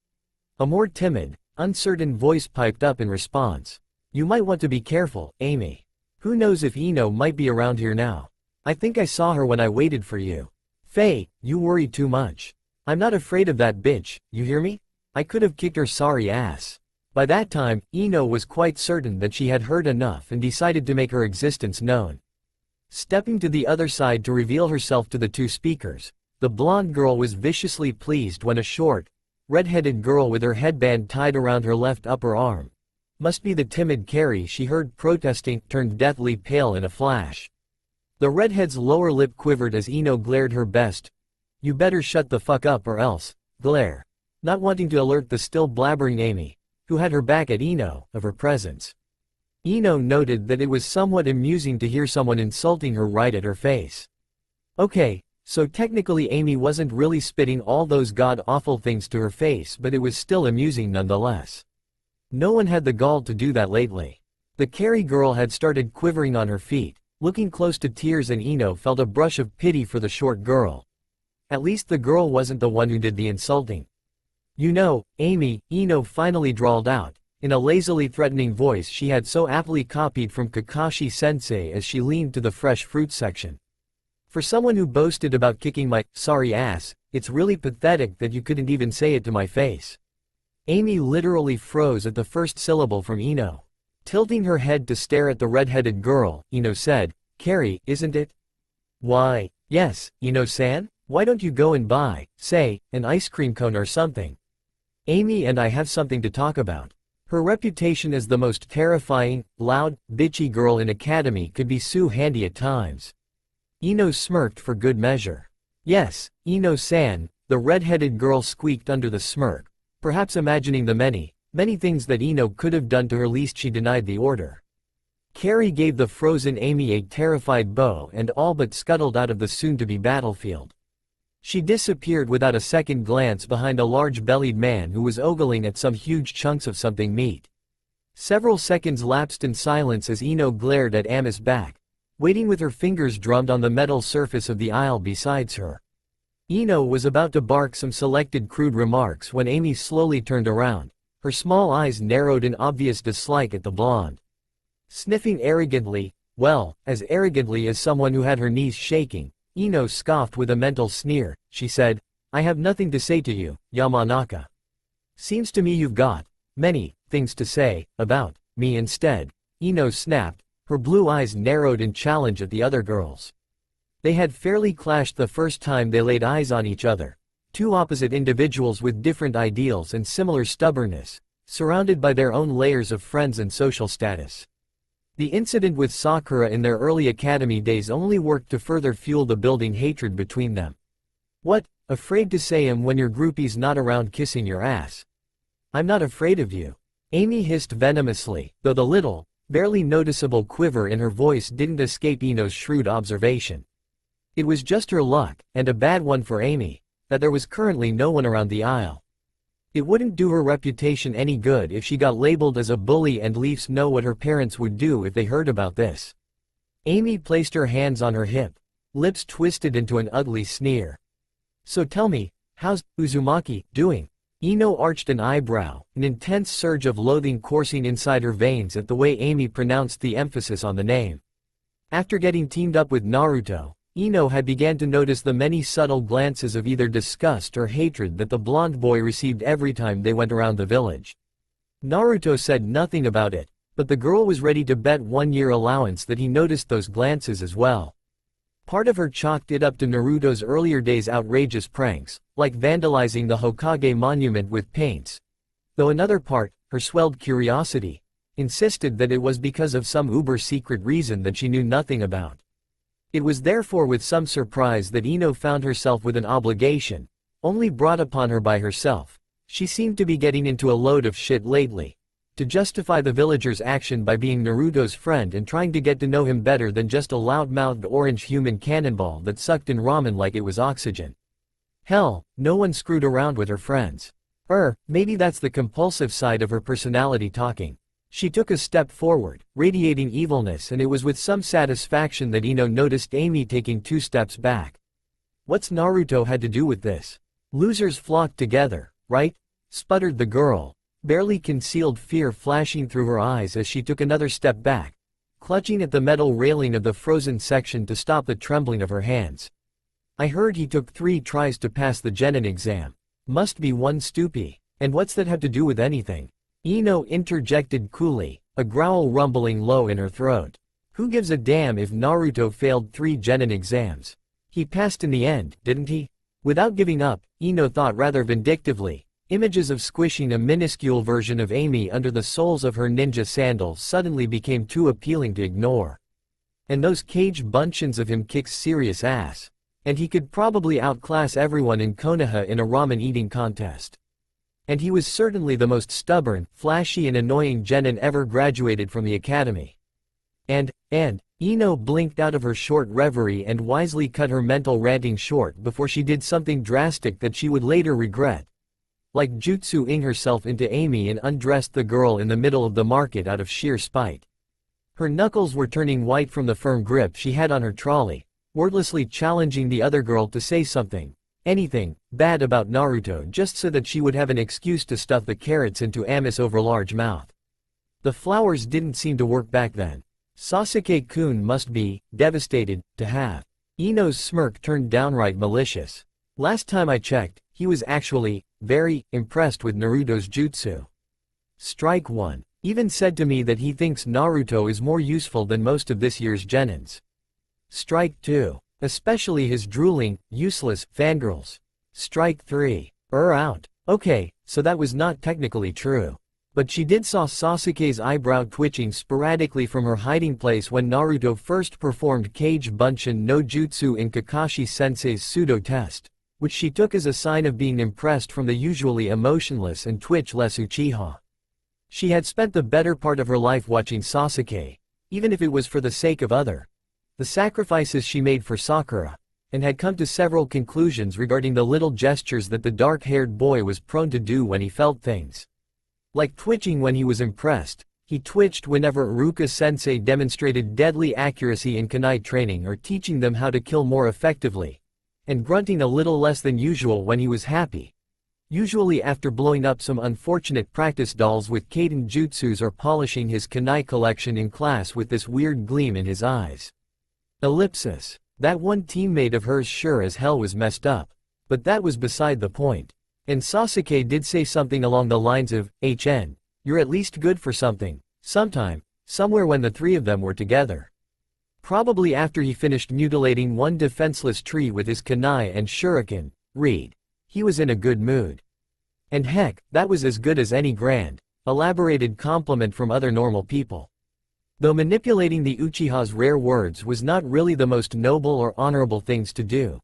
A more timid, uncertain voice piped up in response. You might want to be careful, Amy. Who knows if Ino might be around here now. I think I saw her when I waited for you. Faye, you worry too much. I'm not afraid of that bitch, you hear me? I could have kicked her sorry ass. By that time, Ino was quite certain that she had heard enough and decided to make her existence known. Stepping to the other side to reveal herself to the two speakers, the blonde girl was viciously pleased when a short, red-headed girl with her headband tied around her left upper arm, must be the timid Carrie she heard protesting, turned deathly pale in a flash. The redhead's lower lip quivered as Ino glared her best. You better shut the fuck up or else, glare. Not wanting to alert the still blabbering Amy, who had her back at Ino, of her presence. Ino noted that it was somewhat amusing to hear someone insulting her right at her face. Okay, so technically Amy wasn't really spitting all those god-awful things to her face, but it was still amusing nonetheless. No one had the gall to do that lately. The Carrie girl had started quivering on her feet, looking close to tears, and Ino felt a brush of pity for the short girl. At least the girl wasn't the one who did the insulting. You know, Amy, Ino finally drawled out, in a lazily threatening voice she had so aptly copied from Kakashi-sensei as she leaned to the fresh fruit section. For someone who boasted about kicking my sorry ass, it's really pathetic that you couldn't even say it to my face. Amy literally froze at the first syllable from Ino. Tilting her head to stare at the red-headed girl, Ino said, Carrie, isn't it? Why, yes, Ino-san, why don't you go and buy, say, an ice cream cone or something? Amy and I have something to talk about. Her reputation as the most terrifying, loud, bitchy girl in Academy could be so handy at times. Ino smirked for good measure. Yes, Ino-san, the red-headed girl squeaked under the smirk, perhaps imagining the many things that Ino could have done to her lest she denied the order. Carrie gave the frozen Amy a terrified bow and all but scuttled out of the soon-to-be battlefield. She disappeared without a second glance behind a large-bellied man who was ogling at some huge chunks of something meat. Several seconds lapsed in silence as Ino glared at Ami's back, waiting with her fingers drummed on the metal surface of the aisle besides her. Ino was about to bark some selected crude remarks when Amy slowly turned around, her small eyes narrowed in obvious dislike at the blonde. Sniffing arrogantly, well, as arrogantly as someone who had her knees shaking, Ino scoffed with a mental sneer. She said, I have nothing to say to you, Yamanaka. Seems to me you've got many things to say about me instead. Ino snapped, her blue eyes narrowed in challenge at the other girls. They had fairly clashed the first time they laid eyes on each other. Two opposite individuals with different ideals and similar stubbornness, surrounded by their own layers of friends and social status. The incident with Sakura in their early academy days only worked to further fuel the building hatred between them. What, afraid to say when your groupie's not around kissing your ass? I'm not afraid of you. Amy hissed venomously, though the little, barely noticeable quiver in her voice didn't escape Ino's shrewd observation. It was just her luck, and a bad one for Amy, that there was currently no one around the aisle. It wouldn't do her reputation any good if she got labeled as a bully, and leafs know what her parents would do if they heard about this. Amy placed her hands on her hip, lips twisted into an ugly sneer. So tell me, how's Uzumaki doing? Ino arched an eyebrow, an intense surge of loathing coursing inside her veins at the way Amy pronounced the emphasis on the name. After getting teamed up with Naruto, Ino had began to notice the many subtle glances of either disgust or hatred that the blonde boy received every time they went around the village. Naruto said nothing about it, but the girl was ready to bet 1 year allowance that he noticed those glances as well. Part of her chalked it up to Naruto's earlier days' outrageous pranks, like vandalizing the Hokage monument with paints. Though another part, her swelled curiosity, insisted that it was because of some uber-secret reason that she knew nothing about. It was therefore with some surprise that Ino found herself with an obligation, only brought upon her by herself. She seemed to be getting into a load of shit lately. To justify the villager's action by being Naruto's friend and trying to get to know him better than just a loud-mouthed orange human cannonball that sucked in ramen like it was oxygen. Hell, no one screwed around with her friends. Maybe that's the compulsive side of her personality talking. She took a step forward, radiating evilness, and it was with some satisfaction that Ino noticed Amy taking 2 steps back. What's Naruto had to do with this? Losers flocked together, right? Sputtered the girl, barely concealed fear flashing through her eyes as she took another step back, clutching at the metal railing of the frozen section to stop the trembling of her hands. I heard he took 3 tries to pass the genin exam. Must be one stupid. And what's that have to do with anything? Ino interjected coolly, a growl rumbling low in her throat. Who gives a damn if Naruto failed 3 genin exams? He passed in the end, didn't he? Without giving up, Ino thought rather vindictively. Images of squishing a minuscule version of Amy under the soles of her ninja sandals suddenly became too appealing to ignore. And those cage bunchins of him kicks serious ass. And he could probably outclass everyone in Konoha in a ramen eating contest. And he was certainly the most stubborn, flashy and annoying genin ever graduated from the academy. And, Ino blinked out of her short reverie and wisely cut her mental ranting short before she did something drastic that she would later regret. Like jutsu-ing herself into Amy and undressed the girl in the middle of the market out of sheer spite. Her knuckles were turning white from the firm grip she had on her trolley, wordlessly challenging the other girl to say something, anything, bad about Naruto just so that she would have an excuse to stuff the carrots into Ami's overlarge mouth. The flowers didn't seem to work back then. Sasuke-kun must be devastated to have. Ino's smirk turned downright malicious. Last time I checked, he was actually very impressed with Naruto's jutsu. Strike 1. Even said to me that he thinks Naruto is more useful than most of this year's genins. Strike 2. Especially his drooling, useless fangirls. Strike 3. Out. Okay, so that was not technically true. But she did saw Sasuke's eyebrow twitching sporadically from her hiding place when Naruto first performed Kage Bunshin no Jutsu in Kakashi-sensei's pseudo-test, which she took as a sign of being impressed from the usually emotionless and twitch-less Uchiha. She had spent the better part of her life watching Sasuke, even if it was for the sake of the sacrifices she made for Sakura, and had come to several conclusions regarding the little gestures that the dark-haired boy was prone to do when he felt things. Like twitching when he was impressed, he twitched whenever Iruka-sensei demonstrated deadly accuracy in kunai training or teaching them how to kill more effectively, and grunting a little less than usual when he was happy, usually after blowing up some unfortunate practice dolls with Kaiden jutsus or polishing his kunai collection in class with this weird gleam in his eyes. Ellipsis. That one teammate of hers sure as hell was messed up. But that was beside the point. And Sasuke did say something along the lines of, "HN, you're at least good for something, sometime, somewhere," when the 3 of them were together. Probably after he finished mutilating one defenseless tree with his kunai and shuriken. Read. He was in a good mood. And heck, that was as good as any grand, elaborated compliment from other normal people. Though manipulating the Uchiha's rare words was not really the most noble or honorable things to do.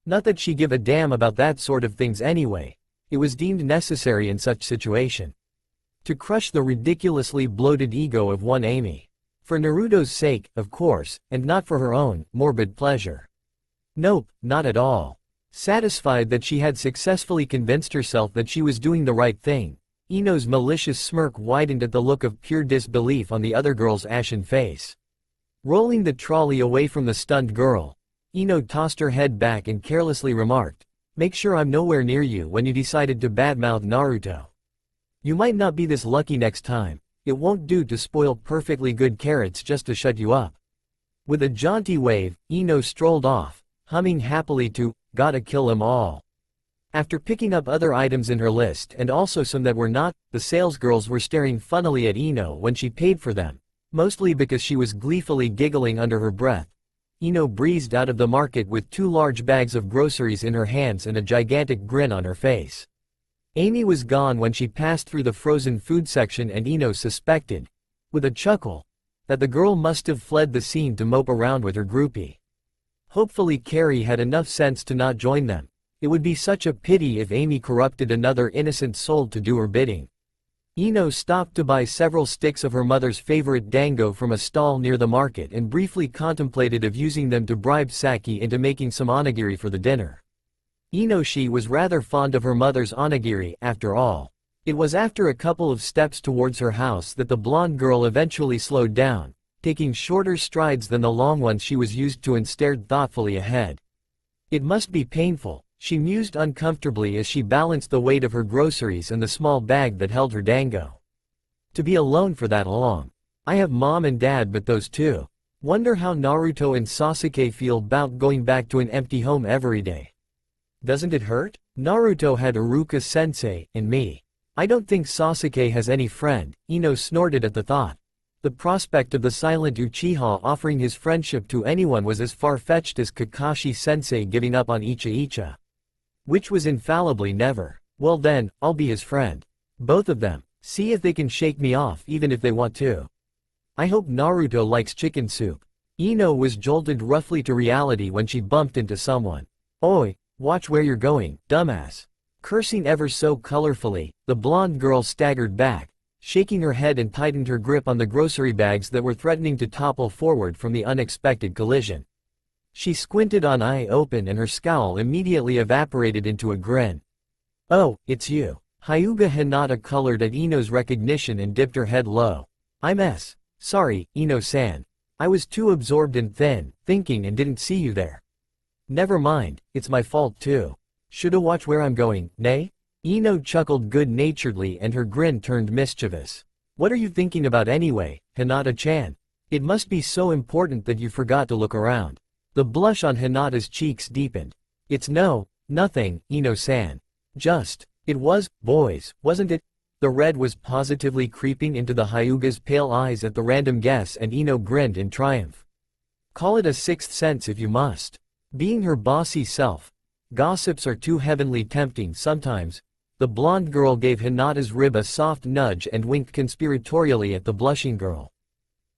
Not that she give a damn about that sort of things anyway. It was deemed necessary in such situation. To crush the ridiculously bloated ego of one Amy. For Naruto's sake, of course, and not for her own morbid pleasure. Nope, not at all. Satisfied that she had successfully convinced herself that she was doing the right thing, Ino's malicious smirk widened at the look of pure disbelief on the other girl's ashen face. Rolling the trolley away from the stunned girl, Ino tossed her head back and carelessly remarked, "Make sure I'm nowhere near you when you decided to badmouth Naruto. You might not be this lucky next time. It won't do to spoil perfectly good carrots just to shut you up." With a jaunty wave, Ino strolled off, humming happily to "Gotta Kill 'Em All." After picking up other items in her list and also some that were not, the salesgirls were staring funnily at Ino when she paid for them, mostly because she was gleefully giggling under her breath. Ino breezed out of the market with 2 large bags of groceries in her hands and a gigantic grin on her face. Amy was gone when she passed through the frozen food section, and Ino suspected, with a chuckle, that the girl must have fled the scene to mope around with her groupie. Hopefully Carrie had enough sense to not join them. It would be such a pity if Amy corrupted another innocent soul to do her bidding. Ino stopped to buy several sticks of her mother's favorite dango from a stall near the market and briefly contemplated of using them to bribe Saki into making some onigiri for the dinner. She was rather fond of her mother's onigiri, after all. It was after a couple of steps towards her house that the blonde girl eventually slowed down, taking shorter strides than the long ones she was used to, and stared thoughtfully ahead. It must be painful, she mused uncomfortably as she balanced the weight of her groceries and the small bag that held her dango. To be alone for that long. I have mom and dad, but those two. Wonder how Naruto and Sasuke feel about going back to an empty home every day. Doesn't it hurt? Naruto had Iruka-sensei, and me. I don't think Sasuke has any friend, Ino snorted at the thought. The prospect of the silent Uchiha offering his friendship to anyone was as far-fetched as Kakashi-sensei giving up on Icha-Icha. Which was infallibly never. Well then, I'll be his friend. Both of them. See if they can shake me off even if they want to. I hope Naruto likes chicken soup. Ino was jolted roughly to reality when she bumped into someone. Oi, watch where you're going, dumbass. Cursing ever so colorfully, the blonde girl staggered back, shaking her head, and tightened her grip on the grocery bags that were threatening to topple forward from the unexpected collision. She squinted on eye open, and her scowl immediately evaporated into a grin. Oh, it's you. Hyuga Hinata colored at Ino's recognition and dipped her head low. Sorry, Ino-san. I was too absorbed in thinking and didn't see you there. Never mind, it's my fault too. Shoulda watch where I'm going, nay? Ino chuckled good-naturedly, and her grin turned mischievous. What are you thinking about anyway, Hinata-chan? It must be so important that you forgot to look around. The blush on Hinata's cheeks deepened. It's nothing, Ino-san. It was, boys, wasn't it? The red was positively creeping into the Hyuga's pale eyes at the random guess, and Ino grinned in triumph. Call it a sixth sense if you must. Being her bossy self. Gossips are too heavenly tempting sometimes. The blonde girl gave Hinata's rib a soft nudge and winked conspiratorially at the blushing girl.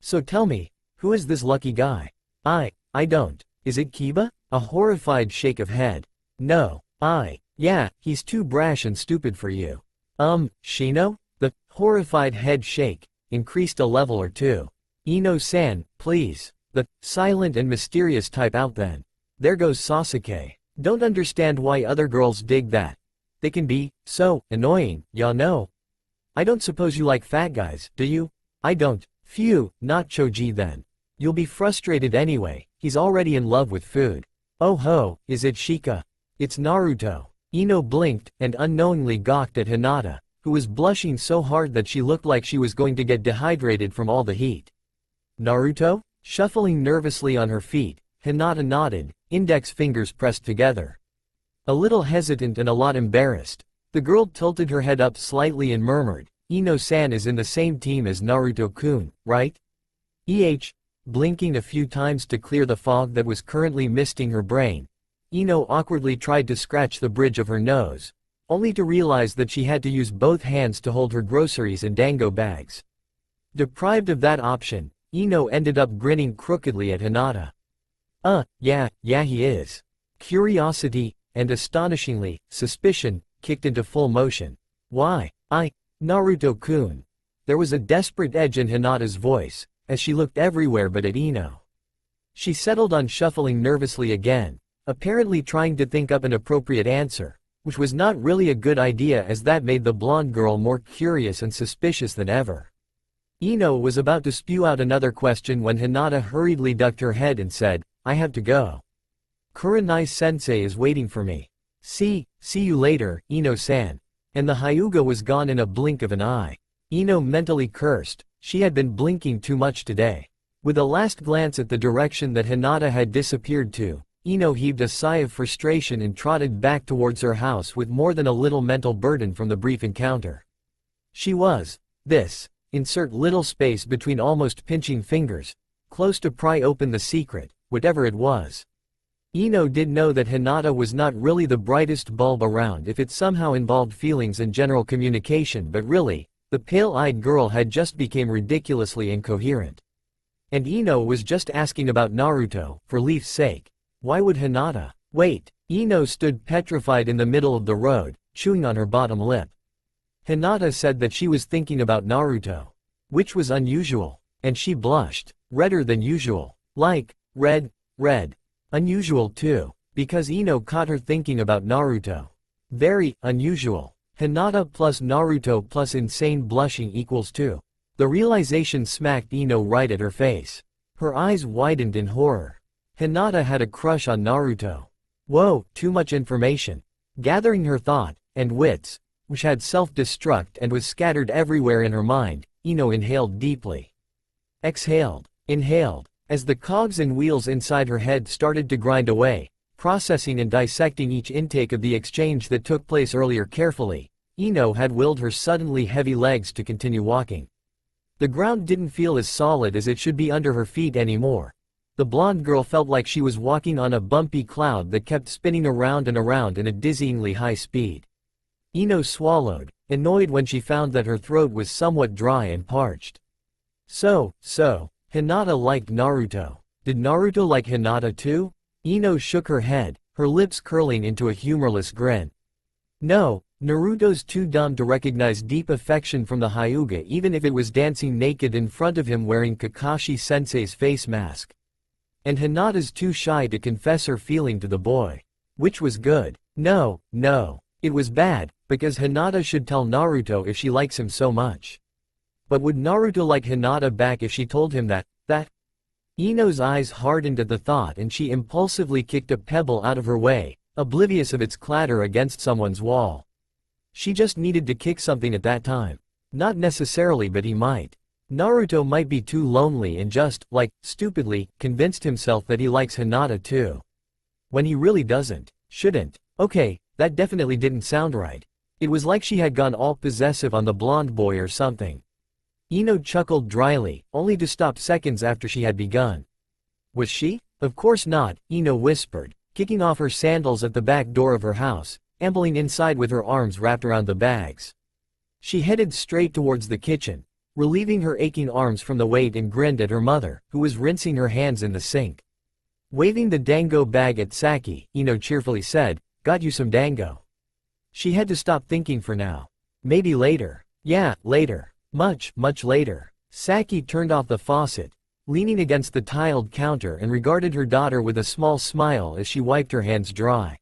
So tell me, who is this lucky guy? I don't. Is it Kiba? A horrified shake of head. No. Yeah, he's too brash and stupid for you. Shino? The horrified head shake increased a level or two. Ino-san, please. The silent and mysterious type out then. There goes Sasuke. Don't understand why other girls dig that. They can be so annoying, ya know. I don't suppose you like fat guys, do you? I don't. Phew, not Choji then. You'll be frustrated anyway, he's already in love with food. Oh ho, is it Shika? It's Naruto. Ino blinked, and unknowingly gawked at Hinata, who was blushing so hard that she looked like she was going to get dehydrated from all the heat. Naruto? Shuffling nervously on her feet, Hinata nodded, index fingers pressed together. A little hesitant and a lot embarrassed, the girl tilted her head up slightly and murmured, Ino-san is in the same team as Naruto-kun, right? Blinking a few times to clear the fog that was currently misting her brain, Ino awkwardly tried to scratch the bridge of her nose, only to realize that she had to use both hands to hold her groceries and dango bags. Deprived of that option, Ino ended up grinning crookedly at Hinata. Yeah, he is. Curiosity, and astonishingly, suspicion, kicked into full motion. Why, Naruto-kun. There was a desperate edge in Hinata's voice, as she looked everywhere but at Ino. She settled on shuffling nervously again, apparently trying to think up an appropriate answer, which was not really a good idea as that made the blonde girl more curious and suspicious than ever. Ino was about to spew out another question when Hinata hurriedly ducked her head and said, I have to go. Kurenai-sensei is waiting for me. See you later, Ino-san. And the Hyuga was gone in a blink of an eye. Ino mentally cursed, she had been blinking too much today. With a last glance at the direction that Hinata had disappeared to, Ino heaved a sigh of frustration and trotted back towards her house with more than a little mental burden from the brief encounter. She was, insert little space between almost pinching fingers, close to pry open the secret, whatever it was. Ino did know that Hinata was not really the brightest bulb around if it somehow involved feelings and general communication, but really, the pale-eyed girl had just become ridiculously incoherent. And Ino was just asking about Naruto, for Leaf's sake. Why would Hinata? Wait, Ino stood petrified in the middle of the road, chewing on her bottom lip. Hinata said that she was thinking about Naruto. Which was unusual, and she blushed, redder than usual. Like, red. Unusual too, because Ino caught her thinking about Naruto. Very unusual. Hinata plus Naruto plus insane blushing equals 2. The realization smacked Ino right at her face. Her eyes widened in horror. Hinata had a crush on Naruto. Whoa, too much information. Gathering her thought and wits, which had self-destruct and was scattered everywhere in her mind, Ino inhaled deeply. Exhaled. Inhaled. As the cogs and wheels inside her head started to grind away, processing and dissecting each intake of the exchange that took place earlier carefully, Ino had willed her suddenly heavy legs to continue walking. The ground didn't feel as solid as it should be under her feet anymore. The blonde girl felt like she was walking on a bumpy cloud that kept spinning around and around in a dizzyingly high speed. Ino swallowed, annoyed when she found that her throat was somewhat dry and parched. So, Hinata liked Naruto. Did Naruto like Hinata too? Ino shook her head, her lips curling into a humorless grin. No, Naruto's too dumb to recognize deep affection from the Hyuga even if it was dancing naked in front of him wearing Kakashi-sensei's face mask. And Hinata's too shy to confess her feeling to the boy. Which was good. No, it was bad, because Hinata should tell Naruto if she likes him so much. But would Naruto like Hinata back if she told him that? Ino's eyes hardened at the thought and she impulsively kicked a pebble out of her way, oblivious of its clatter against someone's wall. She just needed to kick something at that time. Not necessarily, but he might. Naruto might be too lonely and just, stupidly, convinced himself that he likes Hinata too. When he really doesn't. Shouldn't. Okay, that definitely didn't sound right. It was like she had gone all possessive on the blonde boy or something. Ino chuckled dryly, only to stop seconds after she had begun. Was she? Of course not, Ino whispered, kicking off her sandals at the back door of her house, ambling inside with her arms wrapped around the bags. She headed straight towards the kitchen, relieving her aching arms from the weight, and grinned at her mother, who was rinsing her hands in the sink. Waving the dango bag at Saki, Ino cheerfully said, "Got you some dango." She had to stop thinking for now. Maybe later. Yeah, later. Much later. Saki turned off the faucet, leaning against the tiled counter, and regarded her daughter with a small smile as she wiped her hands dry.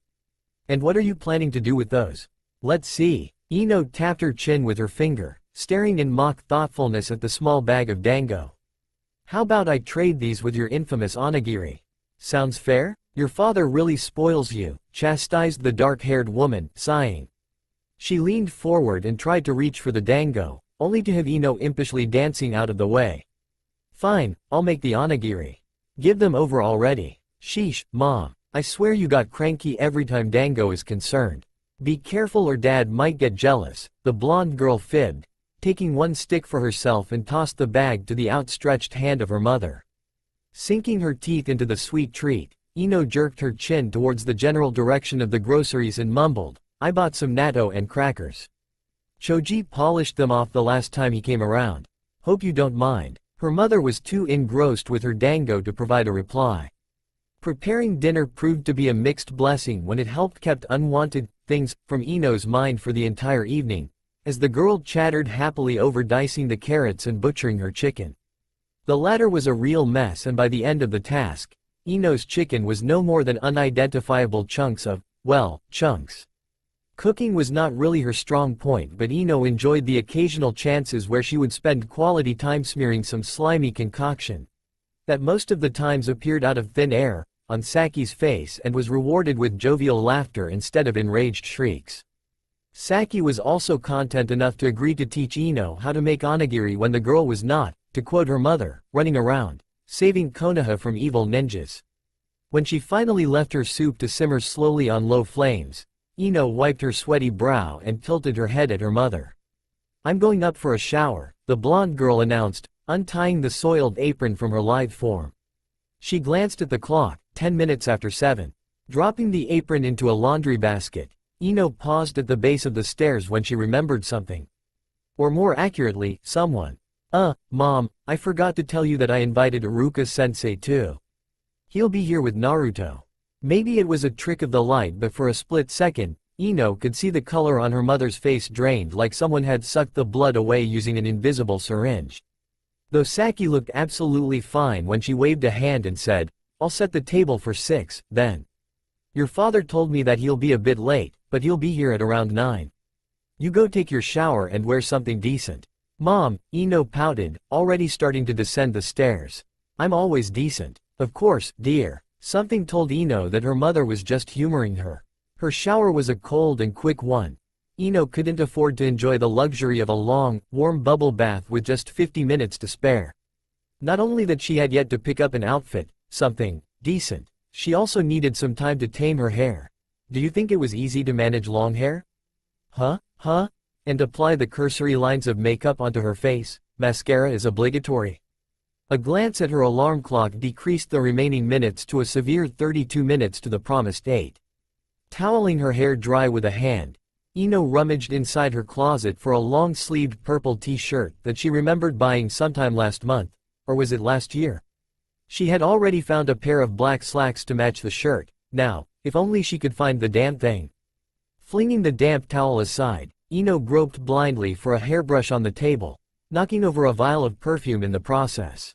"And what are you planning to do with those?" "Let's see." Ino tapped her chin with her finger, staring in mock thoughtfulness at the small bag of dango. "How about I trade these with your infamous onigiri? Sounds fair?" "Your father really spoils you," chastised the dark-haired woman, sighing. She leaned forward and tried to reach for the dango, only to have Ino impishly dancing out of the way. "Fine, I'll make the onigiri. Give them over already." "Sheesh, Mom. I swear you got cranky every time dango is concerned." "Be careful or Dad might get jealous," the blonde girl fibbed, taking one stick for herself and tossed the bag to the outstretched hand of her mother. Sinking her teeth into the sweet treat, Ino jerked her chin towards the general direction of the groceries and mumbled, "I bought some natto and crackers. Choji polished them off the last time he came around. Hope you don't mind." Her mother was too engrossed with her dango to provide a reply. Preparing dinner proved to be a mixed blessing when it helped keep unwanted things from Ino's mind for the entire evening, as the girl chattered happily over dicing the carrots and butchering her chicken. The latter was a real mess, and by the end of the task, Ino's chicken was no more than unidentifiable chunks of, chunks. Cooking was not really her strong point, but Ino enjoyed the occasional chances where she would spend quality time smearing some slimy concoction that most of the times appeared out of thin air on Saki's face and was rewarded with jovial laughter instead of enraged shrieks. Saki was also content enough to agree to teach Ino how to make onigiri when the girl was not, to quote her mother, running around, saving Konoha from evil ninjas. When she finally left her soup to simmer slowly on low flames, Ino wiped her sweaty brow and tilted her head at her mother. "I'm going up for a shower," the blonde girl announced, untying the soiled apron from her lithe form. She glanced at the clock, 10 minutes after 7. Dropping the apron into a laundry basket, Ino paused at the base of the stairs when she remembered something. Or more accurately, someone. Mom, I forgot to tell you that I invited Iruka-sensei too. He'll be here with Naruto." Maybe it was a trick of the light, but for a split second, Ino could see the color on her mother's face drained like someone had sucked the blood away using an invisible syringe. Though Saki looked absolutely fine when she waved a hand and said, "I'll set the table for 6, then. Your father told me that he'll be a bit late, but he'll be here at around 9. You go take your shower and wear something decent." "Mom," Ino pouted, already starting to descend the stairs. "I'm always decent." "Of course, dear." Something told Ino that her mother was just humoring her. Her shower was a cold and quick one. Ino couldn't afford to enjoy the luxury of a long, warm bubble bath with just 50 minutes to spare. Not only that she had yet to pick up an outfit, something decent, she also needed some time to tame her hair. Do you think it was easy to manage long hair? Huh? And apply the cursory lines of makeup onto her face. Mascara is obligatory. A glance at her alarm clock decreased the remaining minutes to a severe 32 minutes to the promised 8. Toweling her hair dry with a hand, Ino rummaged inside her closet for a long-sleeved purple t-shirt that she remembered buying sometime last month, or was it last year? She had already found a pair of black slacks to match the shirt. Now, if only she could find the damn thing. Flinging the damp towel aside, Ino groped blindly for a hairbrush on the table, knocking over a vial of perfume in the process.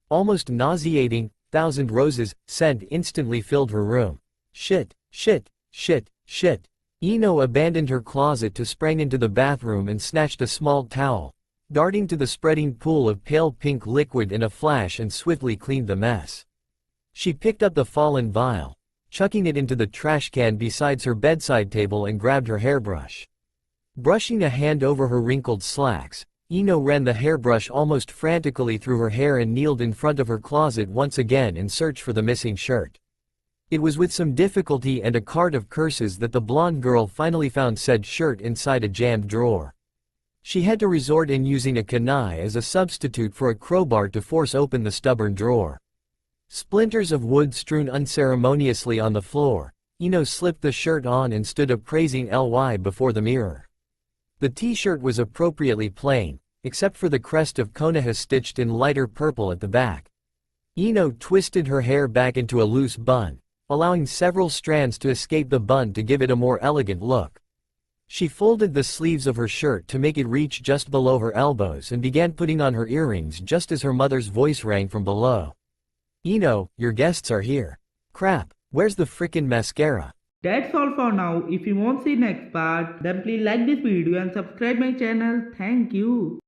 Almost nauseating, Thousand Roses scent instantly filled her room. Shit. Ino abandoned her closet to sprang into the bathroom and snatched a small towel, darting to the spreading pool of pale pink liquid in a flash and swiftly cleaned the mess. She picked up the fallen vial, chucking it into the trash can beside her bedside table and grabbed her hairbrush. Brushing a hand over her wrinkled slacks, Ino ran the hairbrush almost frantically through her hair and kneeled in front of her closet once again in search for the missing shirt. It was with some difficulty and a cart of curses that the blonde girl finally found said shirt inside a jammed drawer. She had to resort in using a kunai as a substitute for a crowbar to force open the stubborn drawer. Splinters of wood strewn unceremoniously on the floor, Ino slipped the shirt on and stood appraising Ly before the mirror. The t-shirt was appropriately plain, except for the crest of Konoha stitched in lighter purple at the back. Ino twisted her hair back into a loose bun, allowing several strands to escape the bun to give it a more elegant look. She folded the sleeves of her shirt to make it reach just below her elbows and began putting on her earrings just as her mother's voice rang from below. "Ino, your guests are here." "Crap, where's the frickin' mascara?" That's all for now. If you want to see next part, then please like this video and subscribe my channel. Thank you.